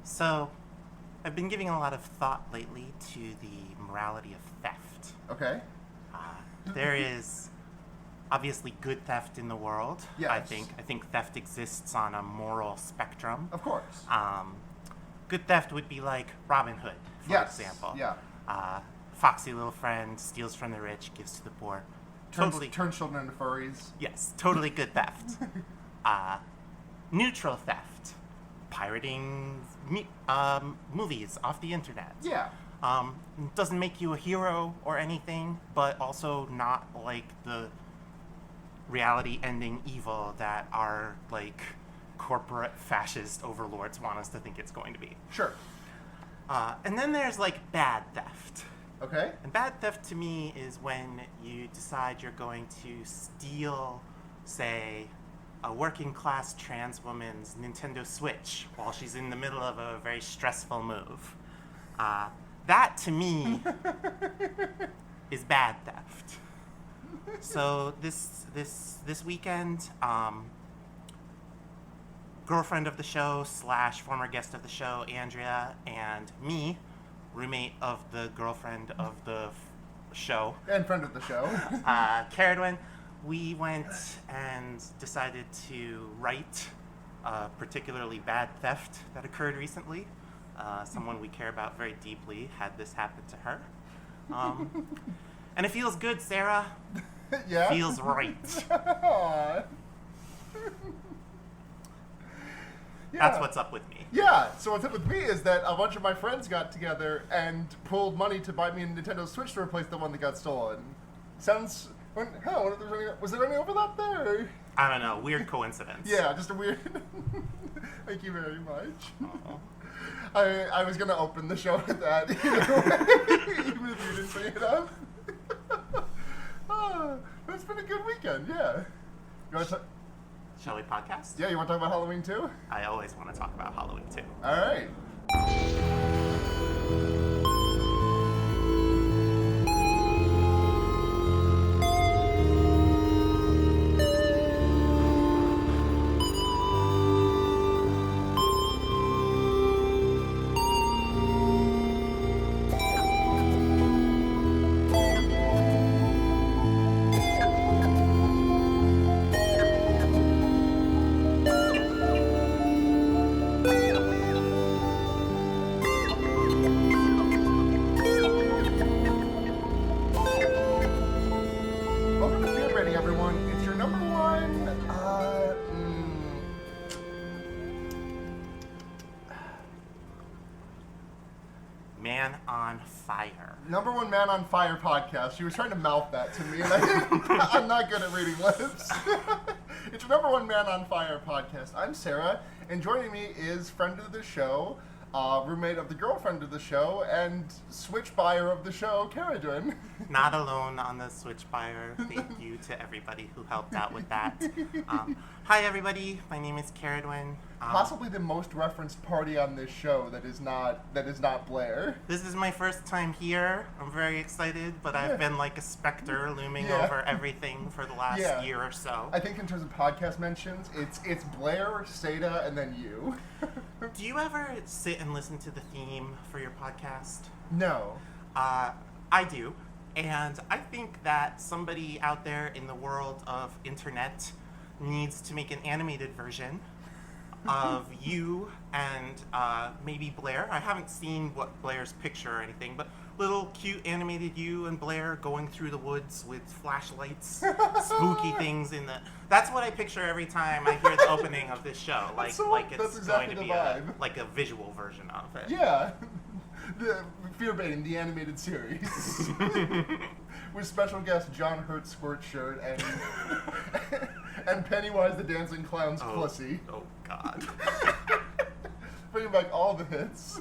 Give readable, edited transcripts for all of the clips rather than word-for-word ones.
So, I've been giving a lot of thought lately to the morality of theft. Okay. There is obviously good theft in the world. Yes. I think theft exists on a moral spectrum. Of course. Good theft would be like Robin Hood, for Yes. example. Yeah. Foxy little friend steals from the rich, gives to the poor. Turns children into furries. Yes, totally good theft. Neutral theft. Pirating movies off the internet. Yeah. Doesn't make you a hero or anything, but also not like the reality ending evil that our like corporate fascist overlords want us to think it's going to be. Sure. And then there's like bad theft. Okay. And bad theft to me is when you decide you're going to steal, say, a working class trans woman's Nintendo Switch while she's in the middle of a very stressful move. That to me is bad theft. So this weekend, girlfriend of the show / former guest of the show, Andrea, and me, roommate of the girlfriend of the show, And friend of the show. Caradwin, we went and decided to right a particularly bad theft that occurred recently. Someone we care about very deeply had this happen to her. And it feels good, Sarah. Yeah. Feels right. Aw. Yeah. That's what's up with me. Yeah, so what's up with me is that a bunch of my friends got together and pooled money to buy me a Nintendo Switch to replace the one that got stolen. Sounds... was there any overlap there? I don't know, weird coincidence. Yeah, just a weird... Thank you very much. Aw. I was going to open the show with that, even if you didn't bring it up. It's been a good weekend, yeah. You want to Shall we podcast? Yeah, you want to talk about Halloween too? I always want to talk about Halloween too. All right. Welcome to Fear Rating, everyone. It's your number one, Man on Fire. number one Man on Fire podcast. She was trying to mouth that to me, and I'm not good at reading lips. It's your number one Man on Fire podcast. I'm Sarah, and joining me is friend of the show, roommate of the girlfriend of the show, and Switch buyer of the show, Caradwin. Not alone on the Switch buyer. Thank you to everybody who helped out with that. Hi everybody, my name is Caradwin. Possibly the most referenced party on this show that is not Blair. This is my first time here. I'm very excited, but Yeah. I've been like a specter looming Yeah. over everything for the last Yeah. year or so. I think in terms of podcast mentions, it's Blair, Seda, and then you. Do you ever sit and listen to the theme for your podcast? No. I do. And I think that somebody out there in the world of internet needs to make an animated version of you and maybe Blair. I haven't seen what Blair's picture or anything, but little cute animated you and Blair going through the woods with flashlights, spooky things in the... That's what I picture every time I hear the opening of this show. Like, That's it's exactly going to the be vibe. like a visual version of it. Yeah. The Fear Baiting, the animated series. With special guest John Hurt Squirt Shirt and Pennywise the Dancing Clown's pussy. Oh, God. Bringing back all the hits.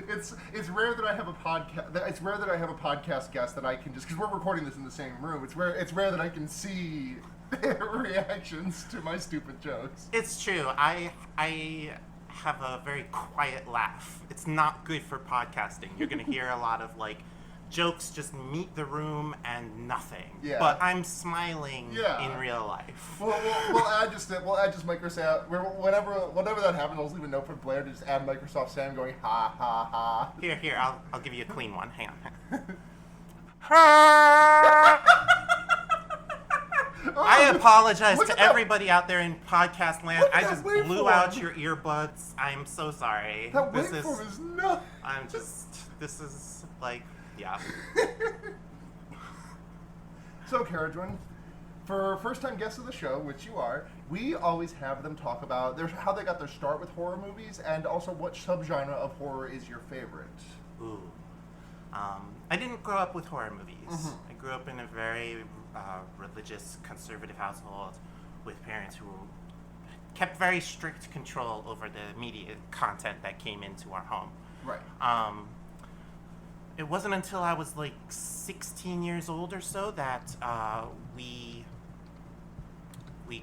It's rare that I have a podcast. It's rare that I have a podcast guest that I can just, because we're recording this in the same room. It's rare that I can see their reactions to my stupid jokes. It's true. I have a very quiet laugh. It's not good for podcasting. You're going to hear a lot of like jokes just meet the room and nothing. Yeah. But I'm smiling Yeah. in real life. We'll add just Microsoft. Whenever that happens, I'll just leave a note for Blair to just add Microsoft Sam going ha ha ha. Here, I'll give you a clean one. Hang on. I apologize Look to at that- everybody out there in podcast land. Look at I that just waveform. blew out your earbuds. I'm so sorry. That This waveform is nuts. this is like, yeah. So, Kara, for first-time guests of the show, which you are, we always have them talk about how they got their start with horror movies, and also what subgenre of horror is your favorite. Ooh. I didn't grow up with horror movies. Mhm. I grew up in a very religious, conservative household with parents who kept very strict control over the media content that came into our home. Right. It wasn't until I was like 16 years old or so that we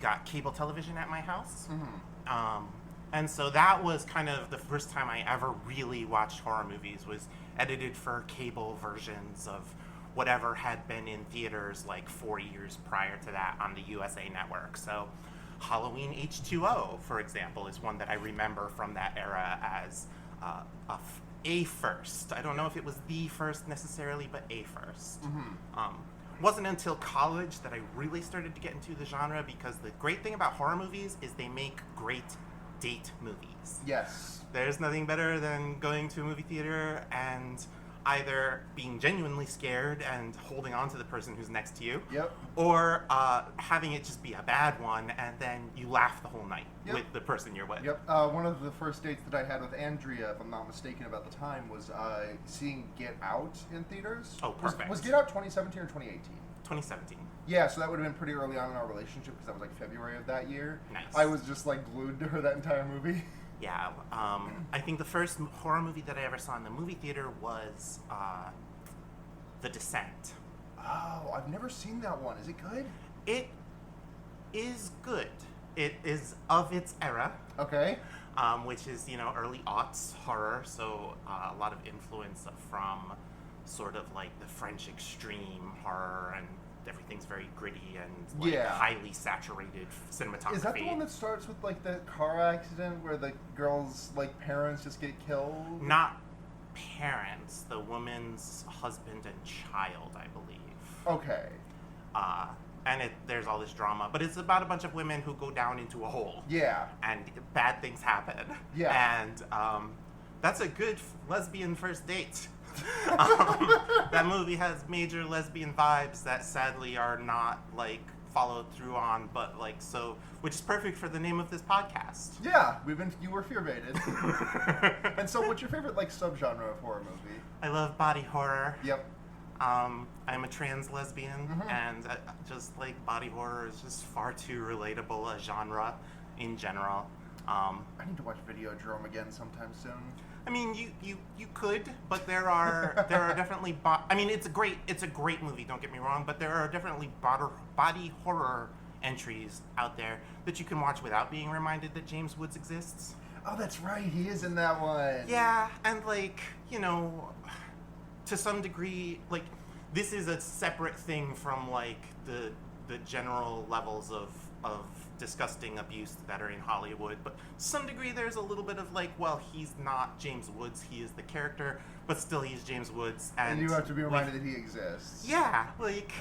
got cable television at my house. Mm-hmm. And so that was kind of the first time I ever really watched horror movies, was edited for cable versions of whatever had been in theaters like 4 years prior to that on the USA Network. So Halloween H2O, for example, is one that I remember from that era as a first. I don't know if it was the first necessarily, but a first. Mm-hmm. Wasn't until college that I really started to get into the genre, because the great thing about horror movies is they make great date movies. Yes. There's nothing better than going to a movie theater and either being genuinely scared and holding on to the person who's next to you, Yep. or having it just be a bad one and then you laugh the whole night Yep. with the person you're with. Yep. One of the first dates that I had with Andrea, if I'm not mistaken about the time, was seeing Get Out in theaters. Oh, perfect. Was Get Out 2017 or 2018? 2017. Yeah, so that would have been pretty early on in our relationship, because that was like February of that year. Nice. I was just like glued to her that entire movie. Yeah, I think the first horror movie that I ever saw in the movie theater was The Descent. Oh, I've never seen that one. Is it good? It is good. It is of its era, Okay. which is, early aughts horror, so a lot of influence from sort of like the French extreme horror, and everything's very gritty and like Yeah. highly saturated cinematography. Is that the one that starts with like the car accident where the girl's like parents just get killed? Not parents, the woman's husband and child, I believe. Okay. And there's all this drama, but it's about a bunch of women who go down into a hole. Yeah. And bad things happen. Yeah. And that's a good lesbian first date. That movie has major lesbian vibes that sadly are not like followed through on, but like so, which is perfect for the name of this podcast. Yeah, you were fear baited. And so, what's your favorite like subgenre of horror movie? I love body horror. Yep. I'm a trans lesbian, Mhm. and just like body horror is just far too relatable a genre in general. I need to watch Videodrome again sometime soon. I mean, you could, but there are definitely I mean, it's a great movie. Don't get me wrong, but there are definitely body horror entries out there that you can watch without being reminded that James Woods exists. Oh, that's right. He is in that one. Yeah, and like to some degree, like this is a separate thing from like the general levels of disgusting abuse that are in Hollywood, but to some degree there's a little bit of like, well, he's not James Woods, he is the character, but still he's James Woods, And you have to be reminded that he exists. yeah, like,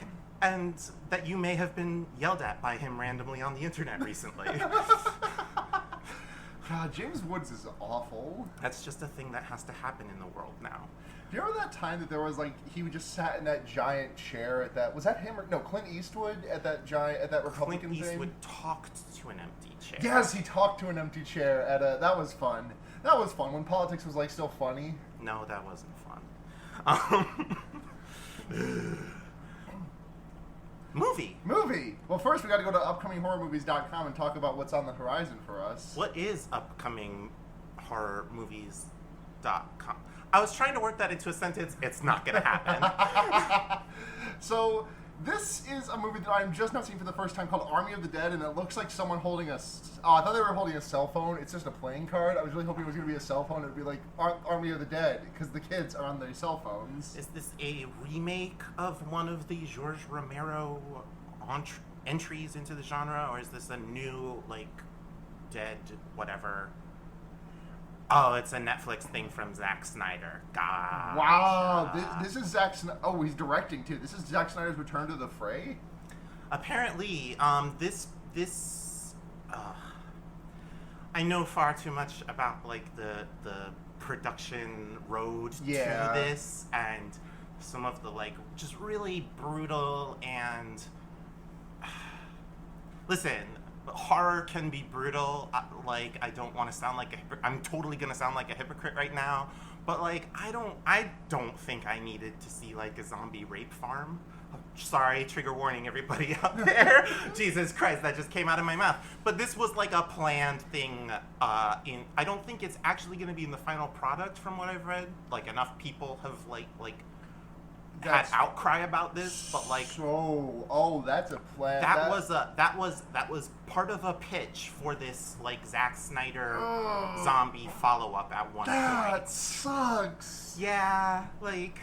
and that you may have been yelled at by him randomly on the internet recently. God, James Woods is awful. That's just a thing that has to happen in the world now. Do you remember that time that there was like he just sat in that giant chair at that? Was that him or no? Clint Eastwood at that Republican Clint thing. Eastwood talked to an empty chair. Yes, he talked to an empty chair at a. That was fun. That was fun when politics was like still funny. No, that wasn't fun. Movie. Well, first we got to go to upcominghorrormovies.com and talk about what's on the horizon for us. What is upcominghorrormovies.com? I was trying to work that into a sentence. It's not going to happen. So, This is a movie that I'm just now seeing for the first time called Army of the Dead, and it looks like someone holding a... Oh, I thought they were holding a cell phone. It's just a playing card. I was really hoping it was going to be a cell phone. It would be like Army of the Dead, because the kids are on their cell phones. Is this a remake of one of the George Romero entries into the genre, or is this a new, like, Dead whatever? Oh, it's a Netflix thing from Zack Snyder. Gotcha. Wow, this is Zack Snyder. Oh, he's directing too. This is Zack Snyder's return to the fray? Apparently, this I know far too much about, like, the production road to this, and some of the, like, just really brutal and... Listen, horror can be brutal. Like, I don't want to sound like I'm totally gonna sound like a hypocrite right now, but, like, I don't think I needed to see, like, a zombie rape farm. Sorry, trigger warning, everybody out there. Jesus Christ, that just came out of my mouth. But this was, like, a planned thing. I don't think it's actually gonna be in the final product, from what I've read. Like, enough people have had outcry about this, but, like, so that's a plan. That was part of a pitch for this, like, Zack Snyder zombie follow-up at one point. That sucks. Yeah, like,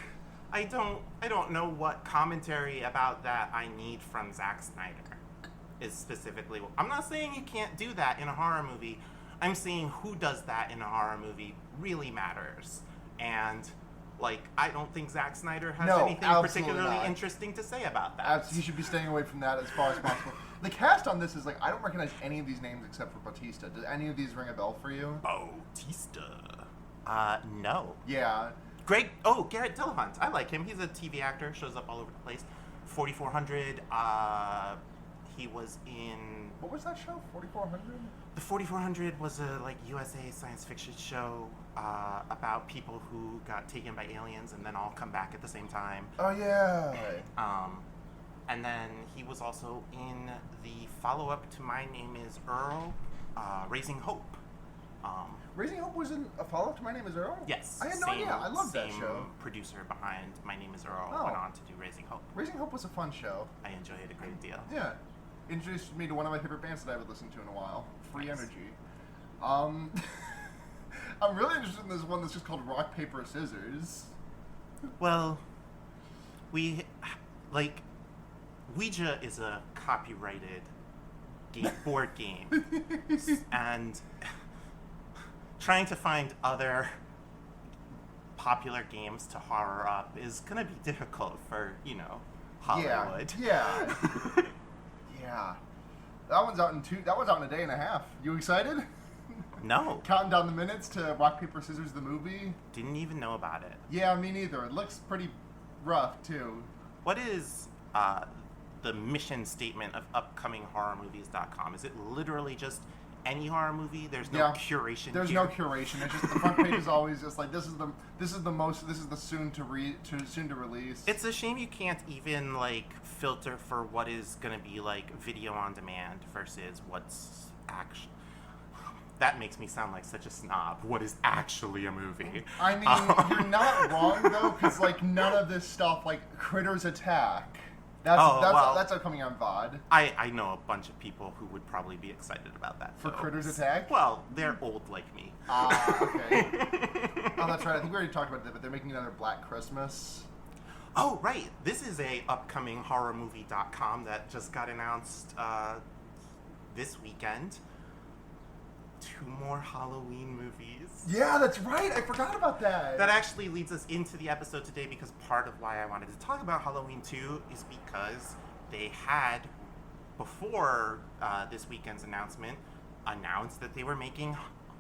I don't know what commentary about that I need from Zack Snyder. Is specifically, I'm not saying you can't do that in a horror movie. I'm saying who does that in a horror movie really matters, and, like, I don't think Zack Snyder has anything particularly interesting to say about that. He should be staying away from that as far as possible. The cast on this is, like, I don't recognize any of these names except for Bautista. Does any of these ring a bell for you? Bautista. No. Yeah. Garrett Dillahunt. I like him. He's a TV actor. Shows up all over the place. 4400. He was in... What was that show? 4400? The 4400 was a, like, USA science fiction show about people who got taken by aliens and then all come back at the same time. Oh, yeah. And then he was also in the follow-up to My Name is Earl, Raising Hope. Raising Hope was in a follow-up to My Name is Earl? Yes. I had no idea. I love that show. Same producer behind My Name is Earl went on to do Raising Hope. Raising Hope was a fun show. I enjoyed it a great deal. Yeah. Introduced me to one of my favorite bands that I haven't listened to in a while. Free Nice. Energy. I'm really interested in this one that's just called Rock, Paper, Scissors. Well, Ouija is a copyrighted board game, and trying to find other popular games to horror up is gonna be difficult for, Hollywood. Yeah. Yeah. That one's out in a day and a half. You excited? No. Counting down the minutes to Rock, Paper, Scissors, the movie? Didn't even know about it. Yeah, me neither. It looks pretty rough, too. What is the mission statement of upcominghorrormovies.com? Is it literally just any horror movie? There's no curation. There's here? no curation. It's just the front page is always just like this is the soon to release. It's a shame you can't even, like, filter for what is going to be, like, video on demand versus what's actually... That makes me sound like such a snob. What is actually a movie? I mean, you're not wrong, though, because, like, none of this stuff, like, Critters Attack, that's upcoming on VOD. I know a bunch of people who would probably be excited about that. For Critters Attack? Well, they're old like me. Okay. Oh, that's right. I think we already talked about that, but they're making another Black Christmas. Oh, right. This is a upcoming horrormovie.com that just got announced this weekend. 2 more Halloween movies. Yeah, that's right. I forgot about that. That actually leads us into the episode today, because part of why I wanted to talk about Halloween 2 is because they had, before this weekend's announcement, announced that they were making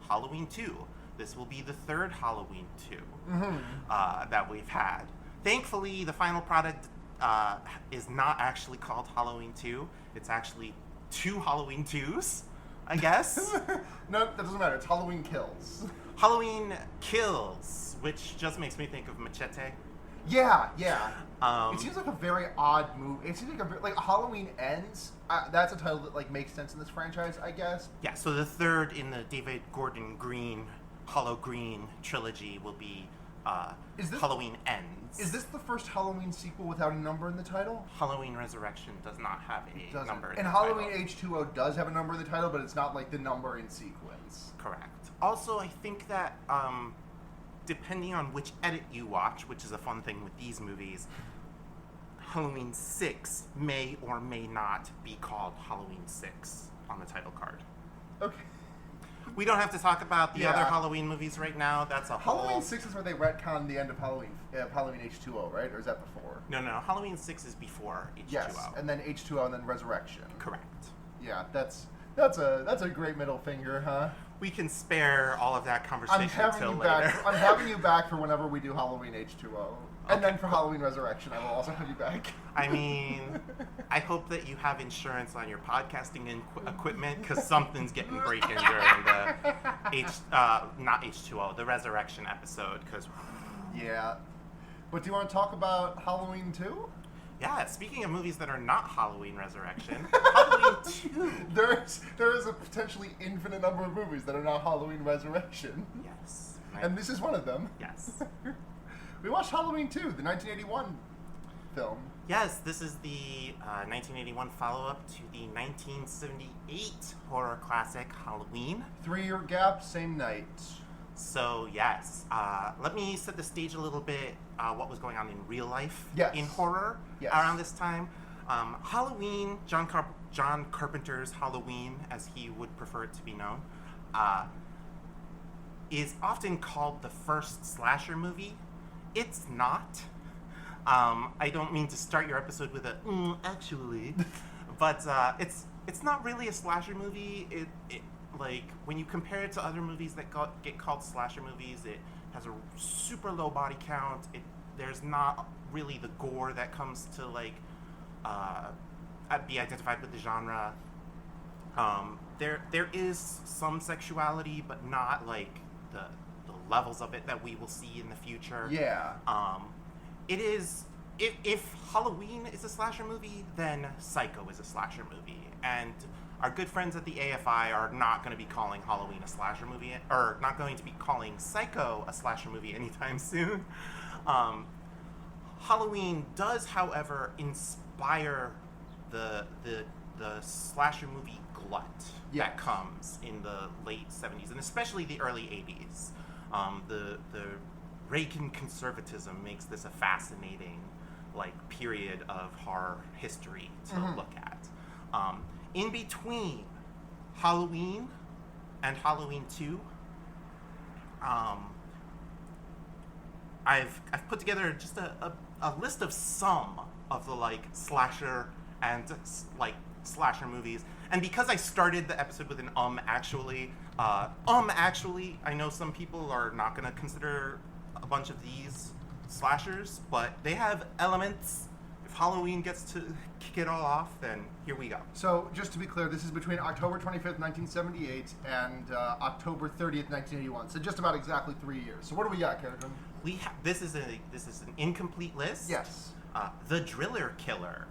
Halloween 2. This will be the 3rd Halloween 2 that we've had. Thankfully, the final product is not actually called Halloween 2. It's actually 2 Halloween 2s, I guess. No, that doesn't matter. It's Halloween Kills. Halloween Kills, which just makes me think of Machete. Yeah. It seems like a very odd movie. It seems like Halloween Ends. That's a title that, like, makes sense in this franchise, I guess. Yeah, so the 3rd in the David Gordon Green, Hollow Green trilogy will be Halloween Ends. Is this the first Halloween sequel without a number in the title? Halloween Resurrection does not have a number in and the Halloween title. H2O does have a number in the title, but it's not like the number in sequence. Correct. Also, I think that depending on which edit you watch, which is a fun thing with these movies, Halloween 6 may or may not be called Halloween 6 on the title card. Okay. We don't have to talk about the Yeah. other Halloween movies right now. That's a whole... Halloween 6 is where they retcon the end of Halloween H2O, right? Or is that before? No. Halloween 6 is before H2O. Yes, and then H2O and then Resurrection. Correct. Yeah, that's a great middle finger, huh? We can spare all of that conversation until later. I'm having you back for whenever we do Halloween H2O. And Okay. then for Halloween Resurrection, I will also have you back. I mean, I hope that you have insurance on your podcasting equipment, because something's getting breaking during the not H2O, the Resurrection episode. Because Yeah. But do you want to talk about Halloween 2? yeah, speaking of movies that are not Halloween Resurrection, Halloween 2. There is a potentially infinite number of movies that are not Halloween Resurrection. Yes. And this is one of them. Yes. We watched Halloween 2, the 1981 film. Yes, this is the 1981 follow-up to the 1978 horror classic Halloween. 3-year gap, same night. So yes, let me set the stage a little bit. What was going on in real life Yes. in horror Yes. around this time? Halloween, John Carpenter's Halloween, as he would prefer it to be known, is often called the first slasher movie. It's not. I don't mean to start your episode with a actually, but it's not really a slasher movie. It like when you compare it to other movies that get called slasher movies, it has a super low body count. There's not really the gore that comes to like be identified with the genre. There is some sexuality, but not like the levels of it that we will see in the future. Yeah. It is. If Halloween is a slasher movie, then Psycho is a slasher movie, and our good friends at the AFI are not going to be calling Halloween a slasher movie, or not going to be calling Psycho a slasher movie anytime soon. Halloween does, however, inspire the slasher movie glut that comes in the late 70s and especially the early 80s. The Reagan conservatism makes this a fascinating period of horror history to look at. In between Halloween and Halloween 2, I've put together just a list of some of the slasher and slasher movies. And because I started the episode with an actually, I know some people are not going to consider a bunch of these slashers, but they have elements. If Halloween gets to kick it all off, then here we go. So, just to be clear, this is between October 25th, 1978 and October 30th, 1981. So just about exactly 3 years. So what do we got, Kevin? This is an incomplete list. Yes. The Driller Killer.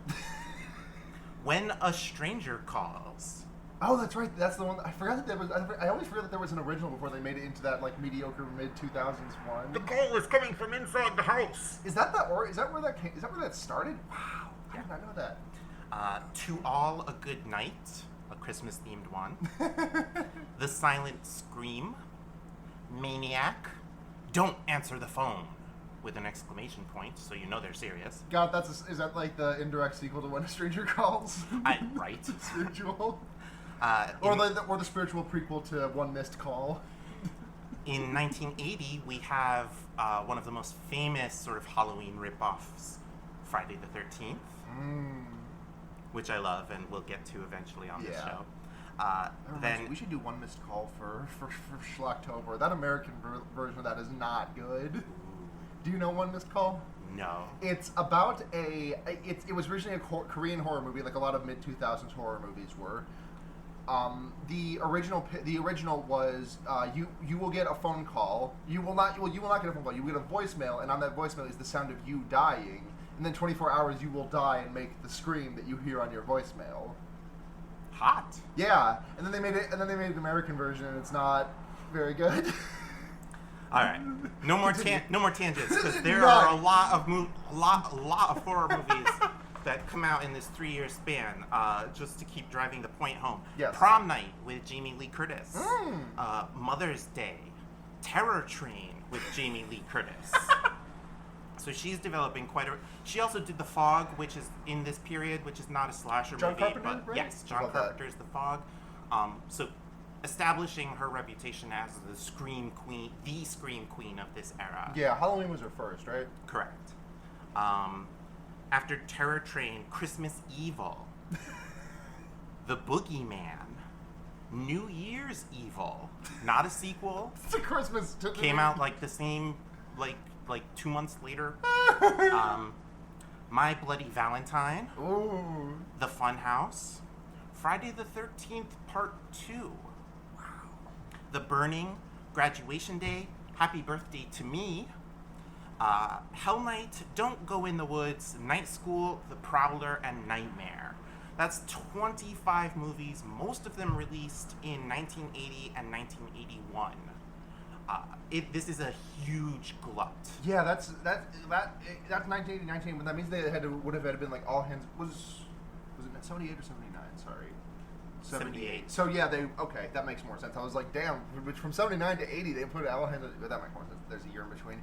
When a Stranger Calls. Oh, that's right. That's the one. I forgot that there was. I always forget that there was an original before they made it into that mediocre mid 2000s one. The call is coming from inside the house. Is that is that where that came? Is that where that started? Wow, I did not know that. To All a Good Night, a Christmas themed one. The Silent Scream. Maniac. Don't answer the phone, with an exclamation point, so you know they're serious. God, is that like the indirect sequel to When a Stranger Calls? Right. Spiritual. Or the spiritual prequel to One Missed Call. In 1980, we have one of the most famous sort of Halloween ripoffs, Friday the 13th, which I love and we'll get to eventually on this show. Then we should do One Missed Call for Schlocktober. That American version of that is not good. Do you know One Missed Call? No. It's about it was originally a Korean horror movie, like a lot of mid 2000s horror movies were. The original was you will get a phone call. You will not get a phone call. You will get a voicemail, and on that voicemail is the sound of you dying. And then 24 hours you will die and make the scream that you hear on your voicemail. Hot. Yeah, and then they made it. And then they made an American version, and it's not very good. All right, no more tangents because there None. are a lot of horror movies that come out in this 3-year span. Just to keep driving the point home. Yes. Prom Night with Jamie Lee Curtis. Mother's Day. Terror Train with Jamie Lee Curtis. So she's developing quite a. She also did The Fog, which is in this period, which is not a slasher John movie, Carpenter, but right? yes, John About that. Carpenter's The Fog. So establishing her reputation as the scream queen of this era. Yeah, Halloween was her first, right? Correct. After Terror Train, Christmas Evil, The Boogeyman, New Year's Evil, not a sequel. It's a Christmas. Came out like the same, like 2 months later. My Bloody Valentine, Ooh. The Funhouse, Friday the 13th Part 2, The Burning, Graduation Day, Happy Birthday to Me, Hell Night, Don't Go in the Woods, Night School, The Prowler, and Nightmare. That's 25 movies, most of them released in 1980 and 1981. This is a huge glut. Yeah, that's 1980, 1980, but that means they would have been like all hands. Was it 78 or 79? Sorry. 78. So yeah, that makes more sense. I was like, damn, from 79 to 80, they put all hands. But that makes more sense. There's a year in between.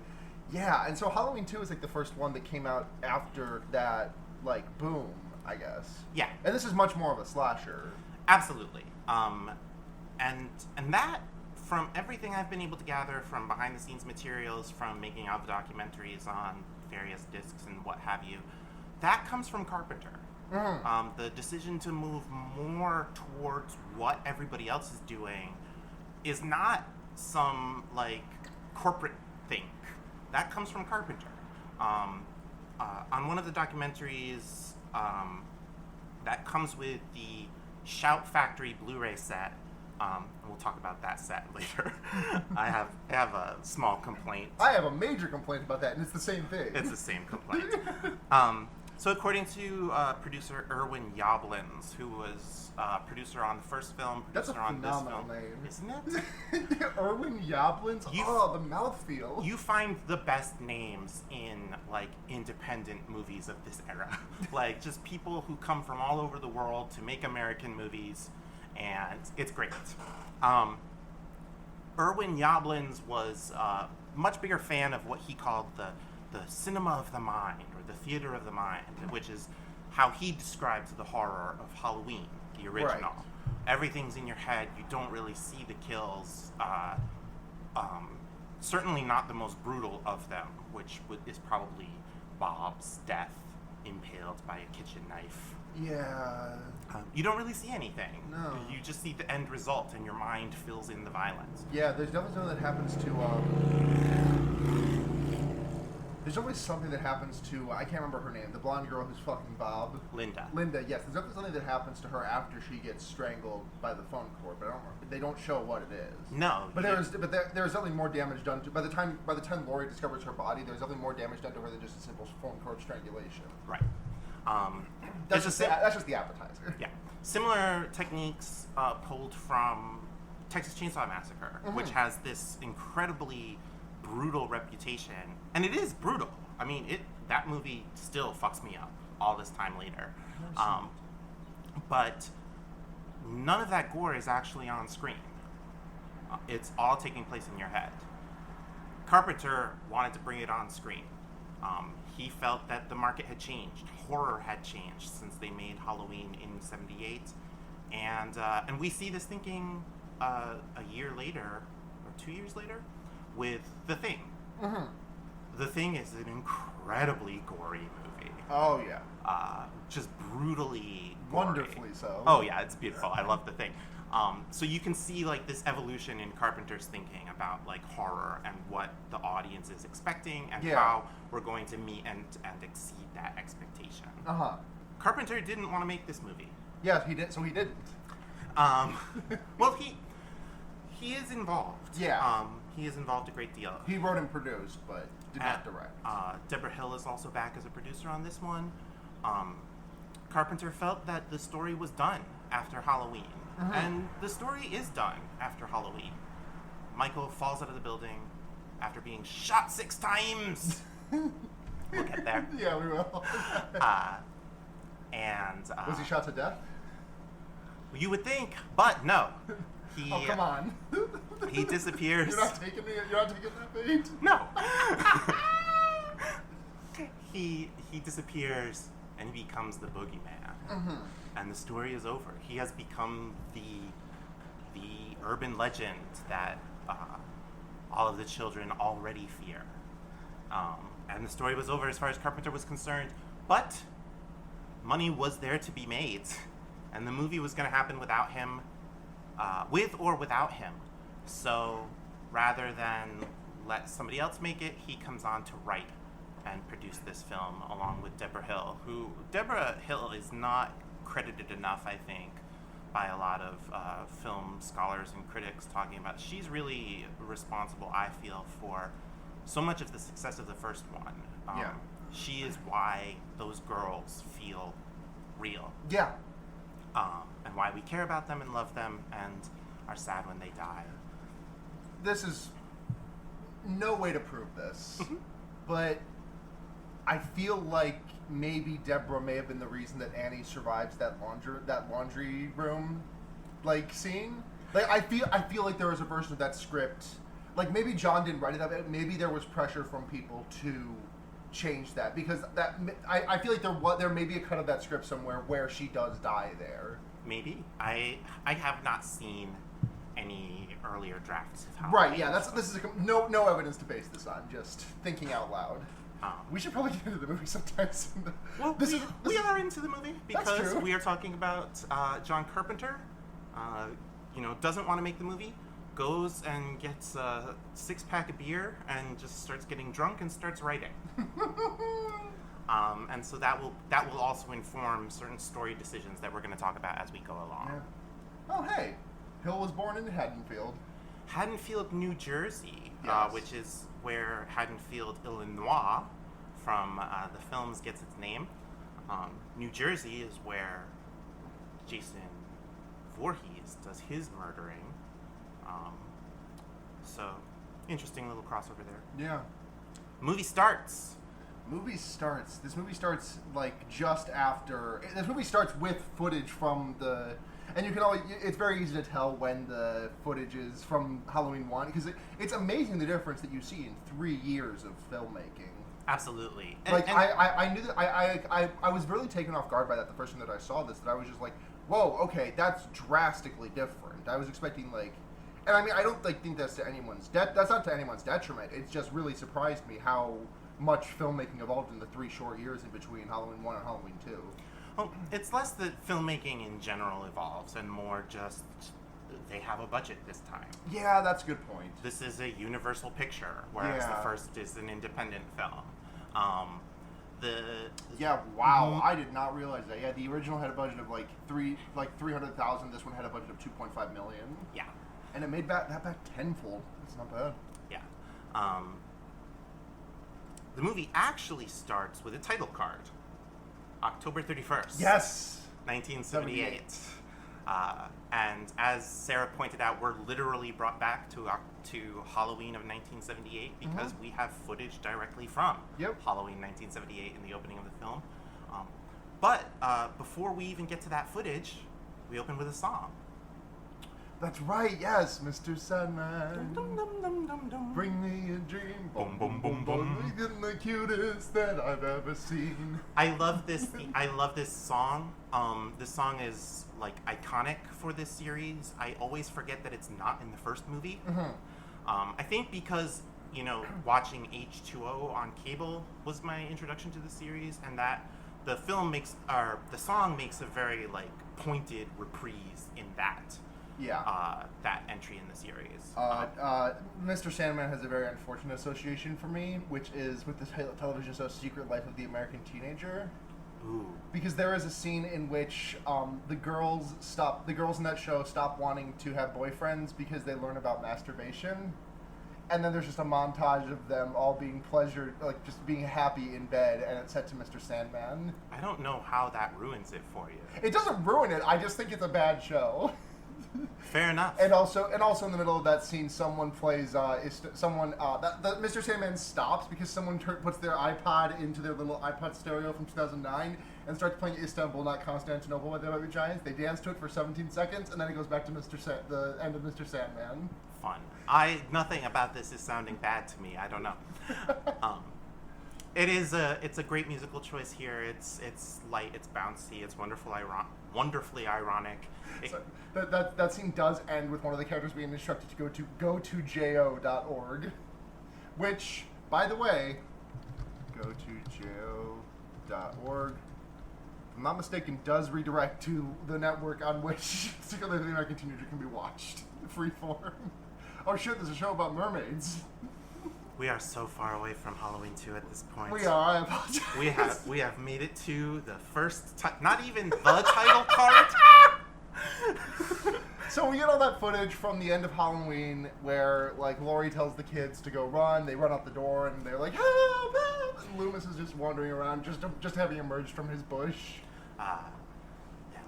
Yeah, and so Halloween 2 is like the first one that came out after that, like, boom, I guess. Yeah. And this is much more of a slasher. Absolutely. And that, from everything I've been able to gather from behind the scenes materials, from making of documentaries on various discs and what have you, that comes from Carpenter. Mm. The decision to move more towards what everybody else is doing is not some, like, corporate thing. That comes from Carpenter. On one of the documentaries that comes with the Shout Factory Blu-ray set, we'll talk about that set later. I have a small complaint. I have a major complaint about that, and it's the same thing. It's the same complaint. So according to producer Irwin Yablans, who was producer on the first film, That's a producer on this phenomenal film, name. isn't it? Irwin Yablans? The mouthfeel. You find the best names in, like, independent movies of this era. Like, just people who come from all over the world to make American movies, and it's great. Irwin Yablans was a much bigger fan of what he called the cinema of the mind, or the theater of the mind, which is how he describes the horror of Halloween, the original. Right. Everything's in your head. You don't really see the kills. Certainly not the most brutal of them, which is probably Bob's death impaled by a kitchen knife. Yeah. You don't really see anything. No. You just see the end result, and your mind fills in the violence. Yeah, there's definitely something that happens to, there's always something that happens to, I can't remember her name, the blonde girl who's fucking Bob. Linda. Linda, yes. There's definitely something that happens to her after she gets strangled by the phone cord, but they don't show what it is. No. But there's definitely more damage done to, by the time Laurie discovers her body, there's definitely more damage done to her than just a simple phone cord strangulation. Right. That's just the appetizer. Yeah. Similar techniques pulled from Texas Chainsaw Massacre, which has this incredibly brutal reputation, and it is brutal. I mean, that movie still fucks me up all this time later. But none of that gore is actually on screen. It's all taking place in your head. Carpenter wanted to bring it on screen. He felt that the market had changed. Horror had changed since they made Halloween in '78. And we see this thinking a year later, or 2 years later, with The Thing. Mm-hmm. The Thing is an incredibly gory movie. Oh, yeah. Just brutally gory. Wonderfully so. Oh, yeah, it's beautiful. I love The Thing. So you can see, like, this evolution in Carpenter's thinking about, like, horror and what the audience is expecting and how we're going to meet and exceed that expectation. Uh-huh. Carpenter didn't want to make this movie. Yeah, he did. So he didn't. Well, he is involved. Yeah. He is involved a great deal. He wrote and produced, but did not direct. Deborah Hill is also back as a producer on this one. Carpenter felt that the story was done after Halloween. And the story is done after Halloween. Michael falls out of the building, after being shot 6 times. We'll get there. Yeah, we will. Was he shot to death? You would think, but no. Oh, come on. He disappears. You're not taking that bait? No. He disappears and he becomes the boogeyman. Mm-hmm. And the story is over. He has become the urban legend that all of the children already fear. And the story was over as far as Carpenter was concerned. But money was there to be made. And the movie was going to happen without him, with or without him. So rather than let somebody else make it, he comes on to write and produce this film along with Deborah Hill, who Deborah Hill is not credited enough, I think, by a lot of film scholars and critics talking about. She's really responsible, I feel, for so much of the success of the first one. Yeah. She is why those girls feel real. Yeah. And why we care about them and love them and are sad when they die. This is no way to prove this, but I feel like maybe Deborah may have been the reason that Annie survives that laundry room scene. Like I feel like there was a version of that script. Like maybe John didn't write it up. Maybe there was pressure from people to change that, because I feel like there may be a cut of that script somewhere where she does die there. Maybe. I have not seen any earlier drafts of how. Right. Yeah. This is no evidence to base this on. Just thinking out loud. We should probably get into the movie sometime soon. Well, we are into the movie because we are talking about John Carpenter. Doesn't want to make the movie, goes and gets a 6-pack of beer and just starts getting drunk and starts writing. And so that will also inform certain story decisions that we're going to talk about as we go along. Yeah. Oh, hey, Hill was born in Haddonfield. Haddonfield, New Jersey, yes. Which is where Haddonfield, Illinois, from the films gets its name. New Jersey is where Jason Voorhees does his murdering. So, interesting little crossover there. Yeah. Movie starts. This movie starts just after. This movie starts with footage from the. And you can always. It's very easy to tell when the footage is from Halloween 1, because it's amazing the difference that you see in 3 years of filmmaking. Absolutely. I knew that. I was really taken off guard by that the first time that I saw this. That I was just like, whoa, okay, that's drastically different. I was expecting and I mean, I don't think that's to anyone's that's not to anyone's detriment. It's just really surprised me how much filmmaking evolved in the 3 short years in between Halloween 1 and Halloween 2. Well, it's less that filmmaking in general evolves and more just they have a budget this time. Yeah, that's a good point. This is a Universal picture, whereas the first is an independent film. Wow, I did not realize that. Yeah, the original had a budget of $300,000. This one had a budget of $2.5 million. Yeah. And it made that back tenfold. That's not bad. Yeah. The movie actually starts with a title card. October 31st. Yes! 1978. And as Sarah pointed out, we're literally brought back to Halloween of 1978 because we have footage directly from Halloween 1978 in the opening of the film. But before we even get to that footage, we open with a song. That's right, yes, Mr. Sandman. Dum, dum, dum, dum, dum. Bring me a dream. Boom, boom, boom, boom. You're the cutest that I've ever seen. I love this song. This song is iconic for this series. I always forget that it's not in the first movie. I think because watching H2O on cable was my introduction to the series, and that the song makes a very pointed reprise in that. Yeah. That entry in the series. Mr. Sandman has a very unfortunate association for me, which is with the television show Secret Life of the American Teenager. Ooh. Because there is a scene in which the girls in that show stop wanting to have boyfriends because they learn about masturbation. And then there's just a montage of them all being pleasured, just being happy in bed, and it's set to Mr. Sandman. I don't know how that ruins it for you. It doesn't ruin it, I just think it's a bad show. Fair enough. And also in the middle of that scene, someone plays Mr. Sandman stops because someone puts their iPod into their little iPod stereo from 2009 and starts playing Istanbul, Not Constantinople by the Velvet Giants. They dance to it for 17 seconds, and then it goes back to the end of Mr. Sandman. Fun. Nothing about this is sounding bad to me. I don't know. It's a great musical choice here. It's light, it's bouncy, it's wonderfully ironic. So that scene does end with one of the characters being instructed to go to jo.org, which, by the way, go to jo.org, if I'm not mistaken, does redirect to the network on which Secret Life of the American Teenager can be watched. Freeform. Oh shit, there's a show about mermaids. We are so far away from Halloween 2 at this point. We are, I apologize. We have made it to the first, not even the title card. So we get all that footage from the end of Halloween where, like, Laurie tells the kids to go run. They run out the door and they're like, help, help! And Loomis is just wandering around, just having emerged from his bush.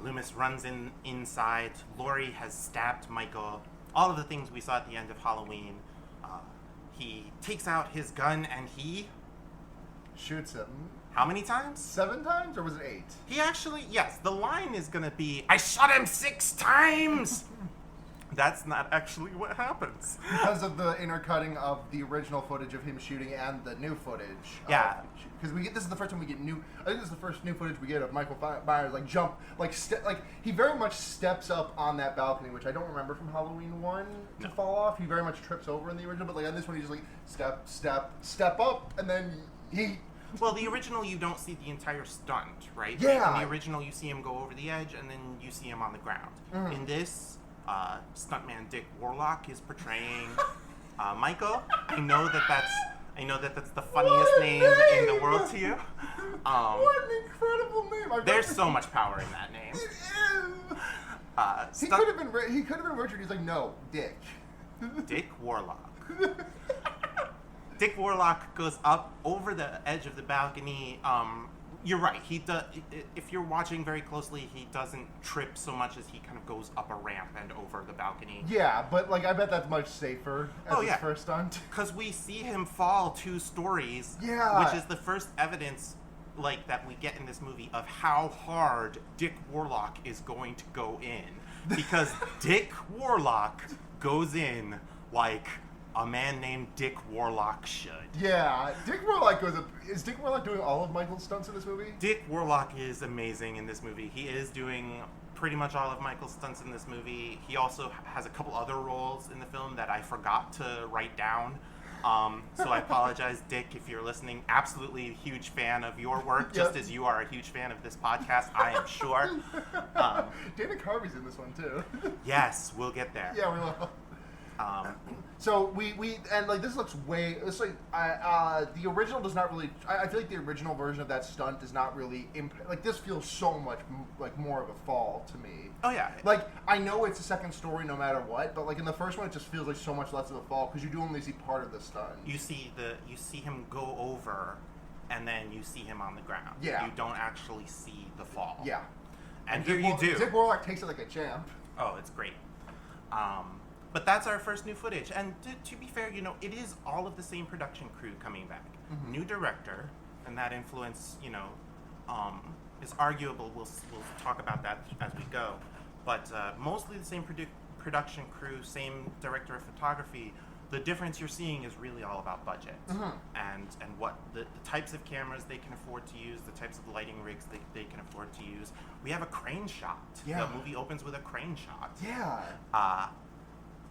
Loomis runs inside. Laurie has stabbed Michael. All of the things we saw at the end of Halloween. He takes out his gun and he shoots him. How many times? 7 times, or was it 8? He actually, yes, the line is gonna be, I shot him 6 times! That's not actually what happens. Because of the intercutting of the original footage of him shooting and the new footage. Yeah. Because this is the first time we get I think this is the first new footage we get of Michael Myers, he very much steps up on that balcony, which I don't remember from Halloween 1 to fall off. He very much trips over in the original, but like on this one, he just like step up, and then he... Well, the original, you don't see the entire stunt, right? Yeah. In the original, you see him go over the edge, and then you see him on the ground. Mm-hmm. In this, stuntman Dick Warlock is portraying Michael. I know that's the funniest name in the world to you. What an incredible name! There's so much power in that name. It is. He could have been Richard. He's like, no, Dick. Dick Warlock. Dick Warlock goes up over the edge of the balcony. You're right. He does. If you're watching very closely, he doesn't trip so much as he kind of goes up a ramp and over the balcony. Yeah, but like I bet that's much safer as his first stunt. Because we see him fall 2 stories. Yeah. Which is the first evidence, like, that we get in this movie of how hard Dick Warlock is going to go in. Because Dick Warlock goes in like a man named Dick Warlock should. Yeah, Dick Warlock is Dick Warlock doing all of Michael's stunts in this movie? Dick Warlock is amazing in this movie. He is doing pretty much all of Michael's stunts in this movie. He also has a couple other roles in the film that I forgot to write down. So I apologize, Dick, if you're listening. Absolutely a huge fan of your work, just as you are a huge fan of this podcast, I am sure. Dana Carvey's in this one, too. Yes, we'll get there. Yeah, we will. So we and like this looks way. It's like the original does not really. I feel like the original version of that stunt does not really like this feels so much like more of a fall to me. Oh yeah. Like I know it's a second story no matter what, but like in the first one it just feels like so much less of a fall because you do only see part of the stunt. You see him go over, and then you see him on the ground. Yeah. You don't actually see the fall. Yeah. And here you do. Dick Warlock takes it like a champ. Oh, it's great. But that's our first new footage. And to be fair, it is all of the same production crew coming back. Mm-hmm. New director, and that influence, is arguable. We'll talk about that as we go. But mostly the same production crew, same director of photography. The difference you're seeing is really all about budget and what the types of cameras they can afford to use, the types of lighting rigs they can afford to use. We have a crane shot. Yeah. The movie opens with a crane shot. Yeah.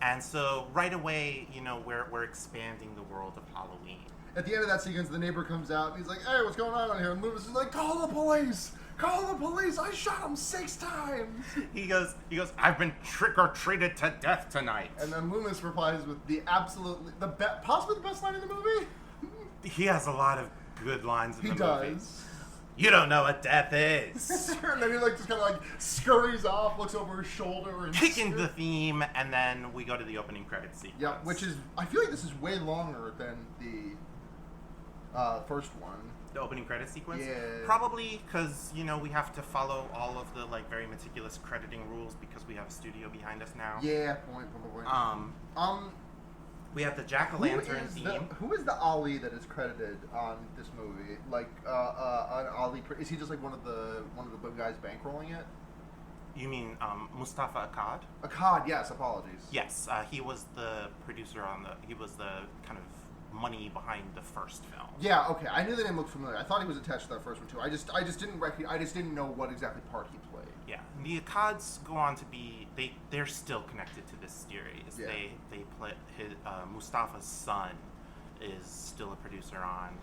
And so right away, we're expanding the world of Halloween. At the end of that sequence, the neighbor comes out and he's like, "Hey, what's going on here?" And Loomis is like, "Call the police! Call the police! I shot him 6 times!" He goes, "I've been trick-or-treated to death tonight." And then Loomis replies with possibly the best line in the movie. He has a lot of good lines in the movie. He does. You don't know what death is. And then he just kind of scurries off, looks over his shoulder, and kicking the theme, and then we go to the opening credits sequence. Yeah, which is I feel like this is way longer than First one. The opening credit sequence? Yeah. Probably because, we have to follow all of the, very meticulous crediting rules because we have a studio behind us now. Yeah, point. We have the Jack-o'-lantern theme. Who is the Ali that is credited on this movie? An Ali, is he just one of the guys bankrolling it? You mean Mustafa Akkad? Akkad, yes, apologies. Yes, he was the producer he was the kind of money behind the first film. Yeah, okay. I knew the name looked familiar. I thought he was attached to that first one too. I just didn't know what exactly part he played. Yeah, the Akkads go on to be they're still connected to this series. Yeah. They play Mustafa's son is still a producer on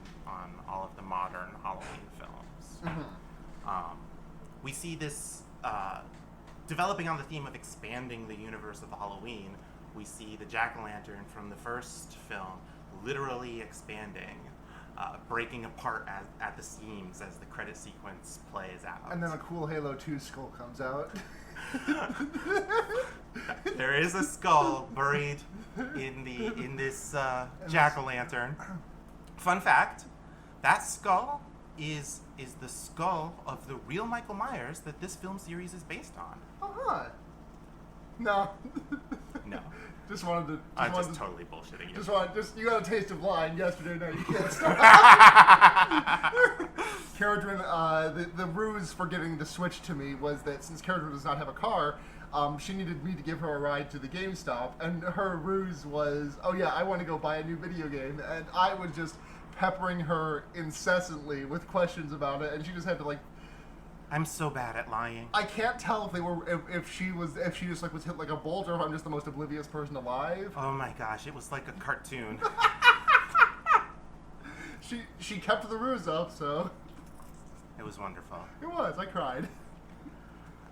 all of the modern Halloween films. Mm-hmm. We see this developing on the theme of expanding the universe of Halloween. We see the Jack-o'-lantern from the first film literally expanding, breaking apart at the seams as the credit sequence plays out. And then a cool Halo 2 skull comes out. There is a skull buried in this Jack-o'-lantern. Fun fact, that skull is the skull of the real Michael Myers that this film series is based on. Uh-huh. No. No. Just wanted to. I'm just totally bullshitting you. You got a taste of lying yesterday night. You can't stop. Caradrin, the ruse for getting the Switch to me was that since Caradrin does not have a car, she needed me to give her a ride to the GameStop, and her ruse was, oh yeah, I want to go buy a new video game, and I was just peppering her incessantly with questions about it, and she just had to I'm so bad at lying. I can't tell if she just was hit like a bolt, or if I'm just the most oblivious person alive. Oh my gosh, it was like a cartoon. She kept the ruse up, so It was wonderful. It was. I cried.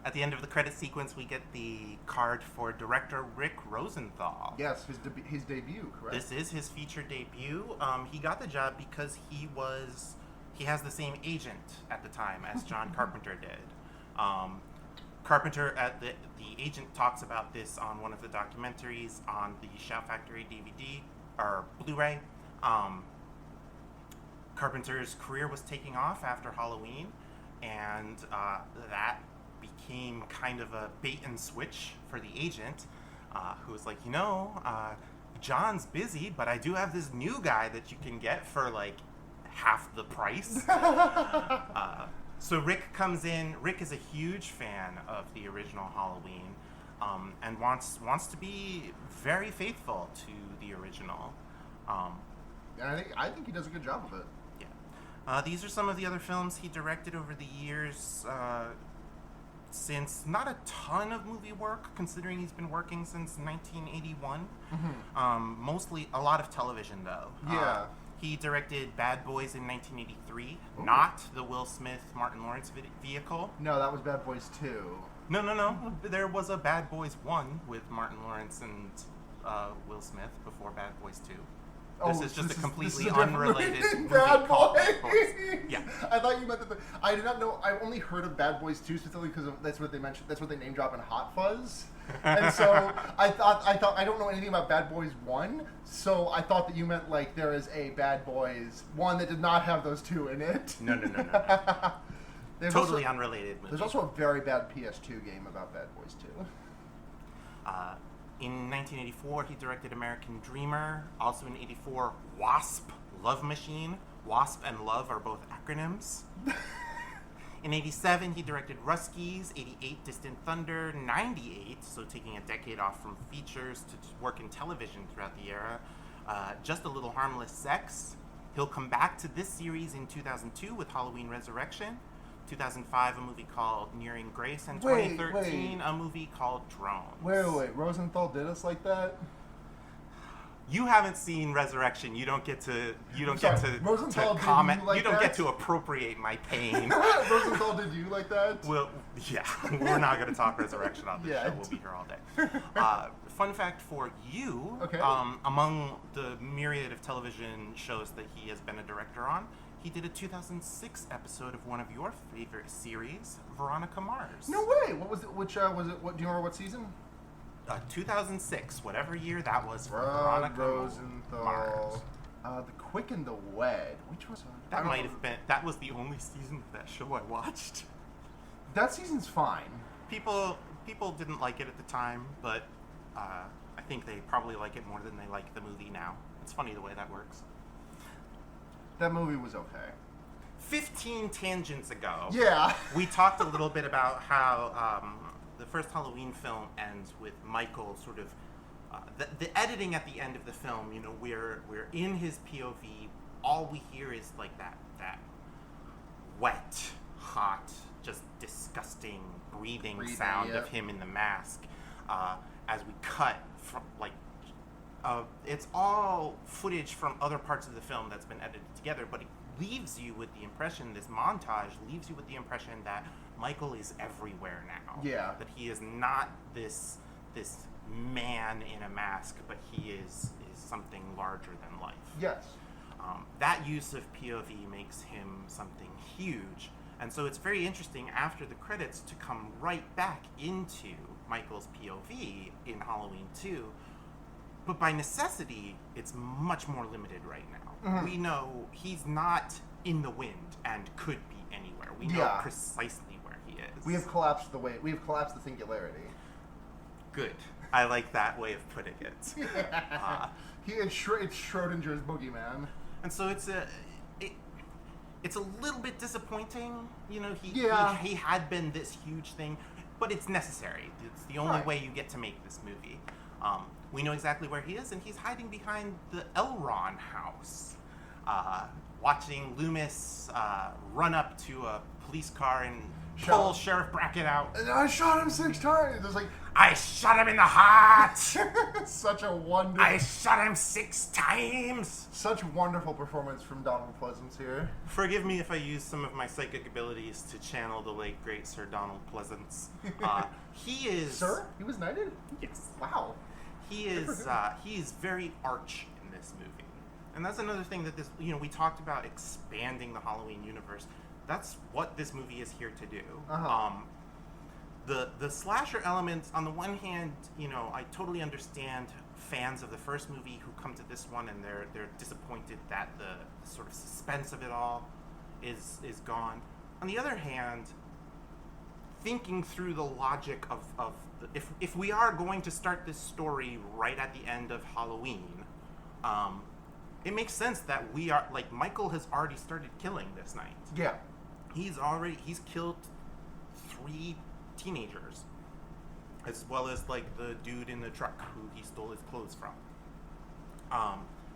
At the end of the credit sequence, we get the card for director Rick Rosenthal. Yes, his debut, correct? This is his feature debut. He got the job because he has the same agent at the time as John Carpenter did. Carpenter, the agent talks about this on one of the documentaries on the Shout Factory DVD or Blu-ray. Carpenter's career was taking off after Halloween, and that became kind of a bait and switch for the agent, who was like, John's busy, but I do have this new guy that you can get for half the price. So Rick comes in. Rick is a huge fan of the original Halloween, and wants to be very faithful to the original. And I think he does a good job of it. Yeah. These are some of the other films he directed over the years. Since not a ton of movie work, considering he's been working since 1981. Mm-hmm. Mostly a lot of television, though. Yeah. He directed Bad Boys in 1983, not the Will Smith, Martin Lawrence vehicle. No, that was Bad Boys 2. No. There was a Bad Boys 1 with Martin Lawrence and Will Smith before Bad Boys 2. This is just a completely unrelated movie Bad called Boys. Bad Boys. Yeah. I thought you meant that. I did not know. I only heard of Bad Boys 2 specifically because that's what they mentioned. That's what they name drop in Hot Fuzz. And so I thought I don't know anything about Bad Boys 1, so I thought that you meant there is a Bad Boys 1 that did not have those two in it. No. Totally unrelated movie. There's also a very bad PS2 game about Bad Boys 2. In 1984, he directed American Dreamer. Also in 84, Wasp, Love Machine. Wasp and Love are both acronyms. In 87, he directed Ruskies. 88, Distant Thunder. 98, so taking a decade off from features to work in television throughout the era. Just a Little Harmless Sex. He'll come back to this series in 2002 with Halloween Resurrection. 2005, a movie called Nearing Grace, and 2013, a movie called Drones. Wait. Rosenthal did us like that? You haven't seen Resurrection. You don't get to Rosenthal, to comment. You don't get to appropriate my pain. Rosenthal, did you like that? Well, yeah. We're not going to talk Resurrection on this show. We'll be here all day. Fun fact for you, okay. Among the myriad of television shows that he has been a director on, he did a 2006 episode of one of your favorite series, Veronica Mars. No way! What was it? Which was it? What do you remember? What season? 2006, whatever year that was for Veronica Rosenthal. Mars. The Quick and the Wed. Which was That might have been. That was the only season of that show I watched. That season's fine. People didn't like it at the time, but I think they probably like it more than they like the movie now. It's funny the way that works. That movie was okay. 15 tangents ago, Yeah. we talked a little bit about how the first Halloween film ends with Michael sort of the editing at the end of the film. You know, we're in his POV. All we hear is like that wet, hot, just disgusting breathing sound of him in the mask. As we cut from it's all footage from other parts of the film that's been edited together, but it leaves you with the impression, this montage leaves you with the impression that Michael is everywhere now. Yeah. That he is not this man in a mask, but he is something larger than life. Yes. That use of POV makes him something huge. And so it's very interesting after the credits to come right back into Michael's POV in Halloween 2. But by necessity, it's much more limited right now. Mm-hmm. We know he's not in the wind and could be anywhere. We know precisely where he is. We have collapsed the singularity. Good. I like that way of putting it. It's Schrodinger's boogeyman. And so it's a little bit disappointing. You know, he had been this huge thing, but it's necessary. It's the only way you get to make this movie. We know exactly where he is, and he's hiding behind the Elron house, watching Loomis run up to a police car and pull Sheriff Brackett out. And I shot him 6 times. It's like, I shot him in the heart. such a wonderful. I shot him 6 times. Such wonderful performance from Donald Pleasance here. Forgive me if I use some of my psychic abilities to channel the late great Sir Donald Pleasance. He is. Sir, he was knighted. Yes. Wow. He is very arch in this movie, and that's another thing that this. You know, we talked about expanding the Halloween universe. That's what this movie is here to do. The slasher elements, on the one hand, you know, I totally understand fans of the first movie who come to this one and they're disappointed that the sort of suspense of it all is gone. On the other hand, thinking through the logic of if we are going to start this story right at the end of Halloween, it makes sense that we are, like, Michael has already started killing this night. Yeah. He's killed 3 teenagers, as well as like the dude in the truck who he stole his clothes from.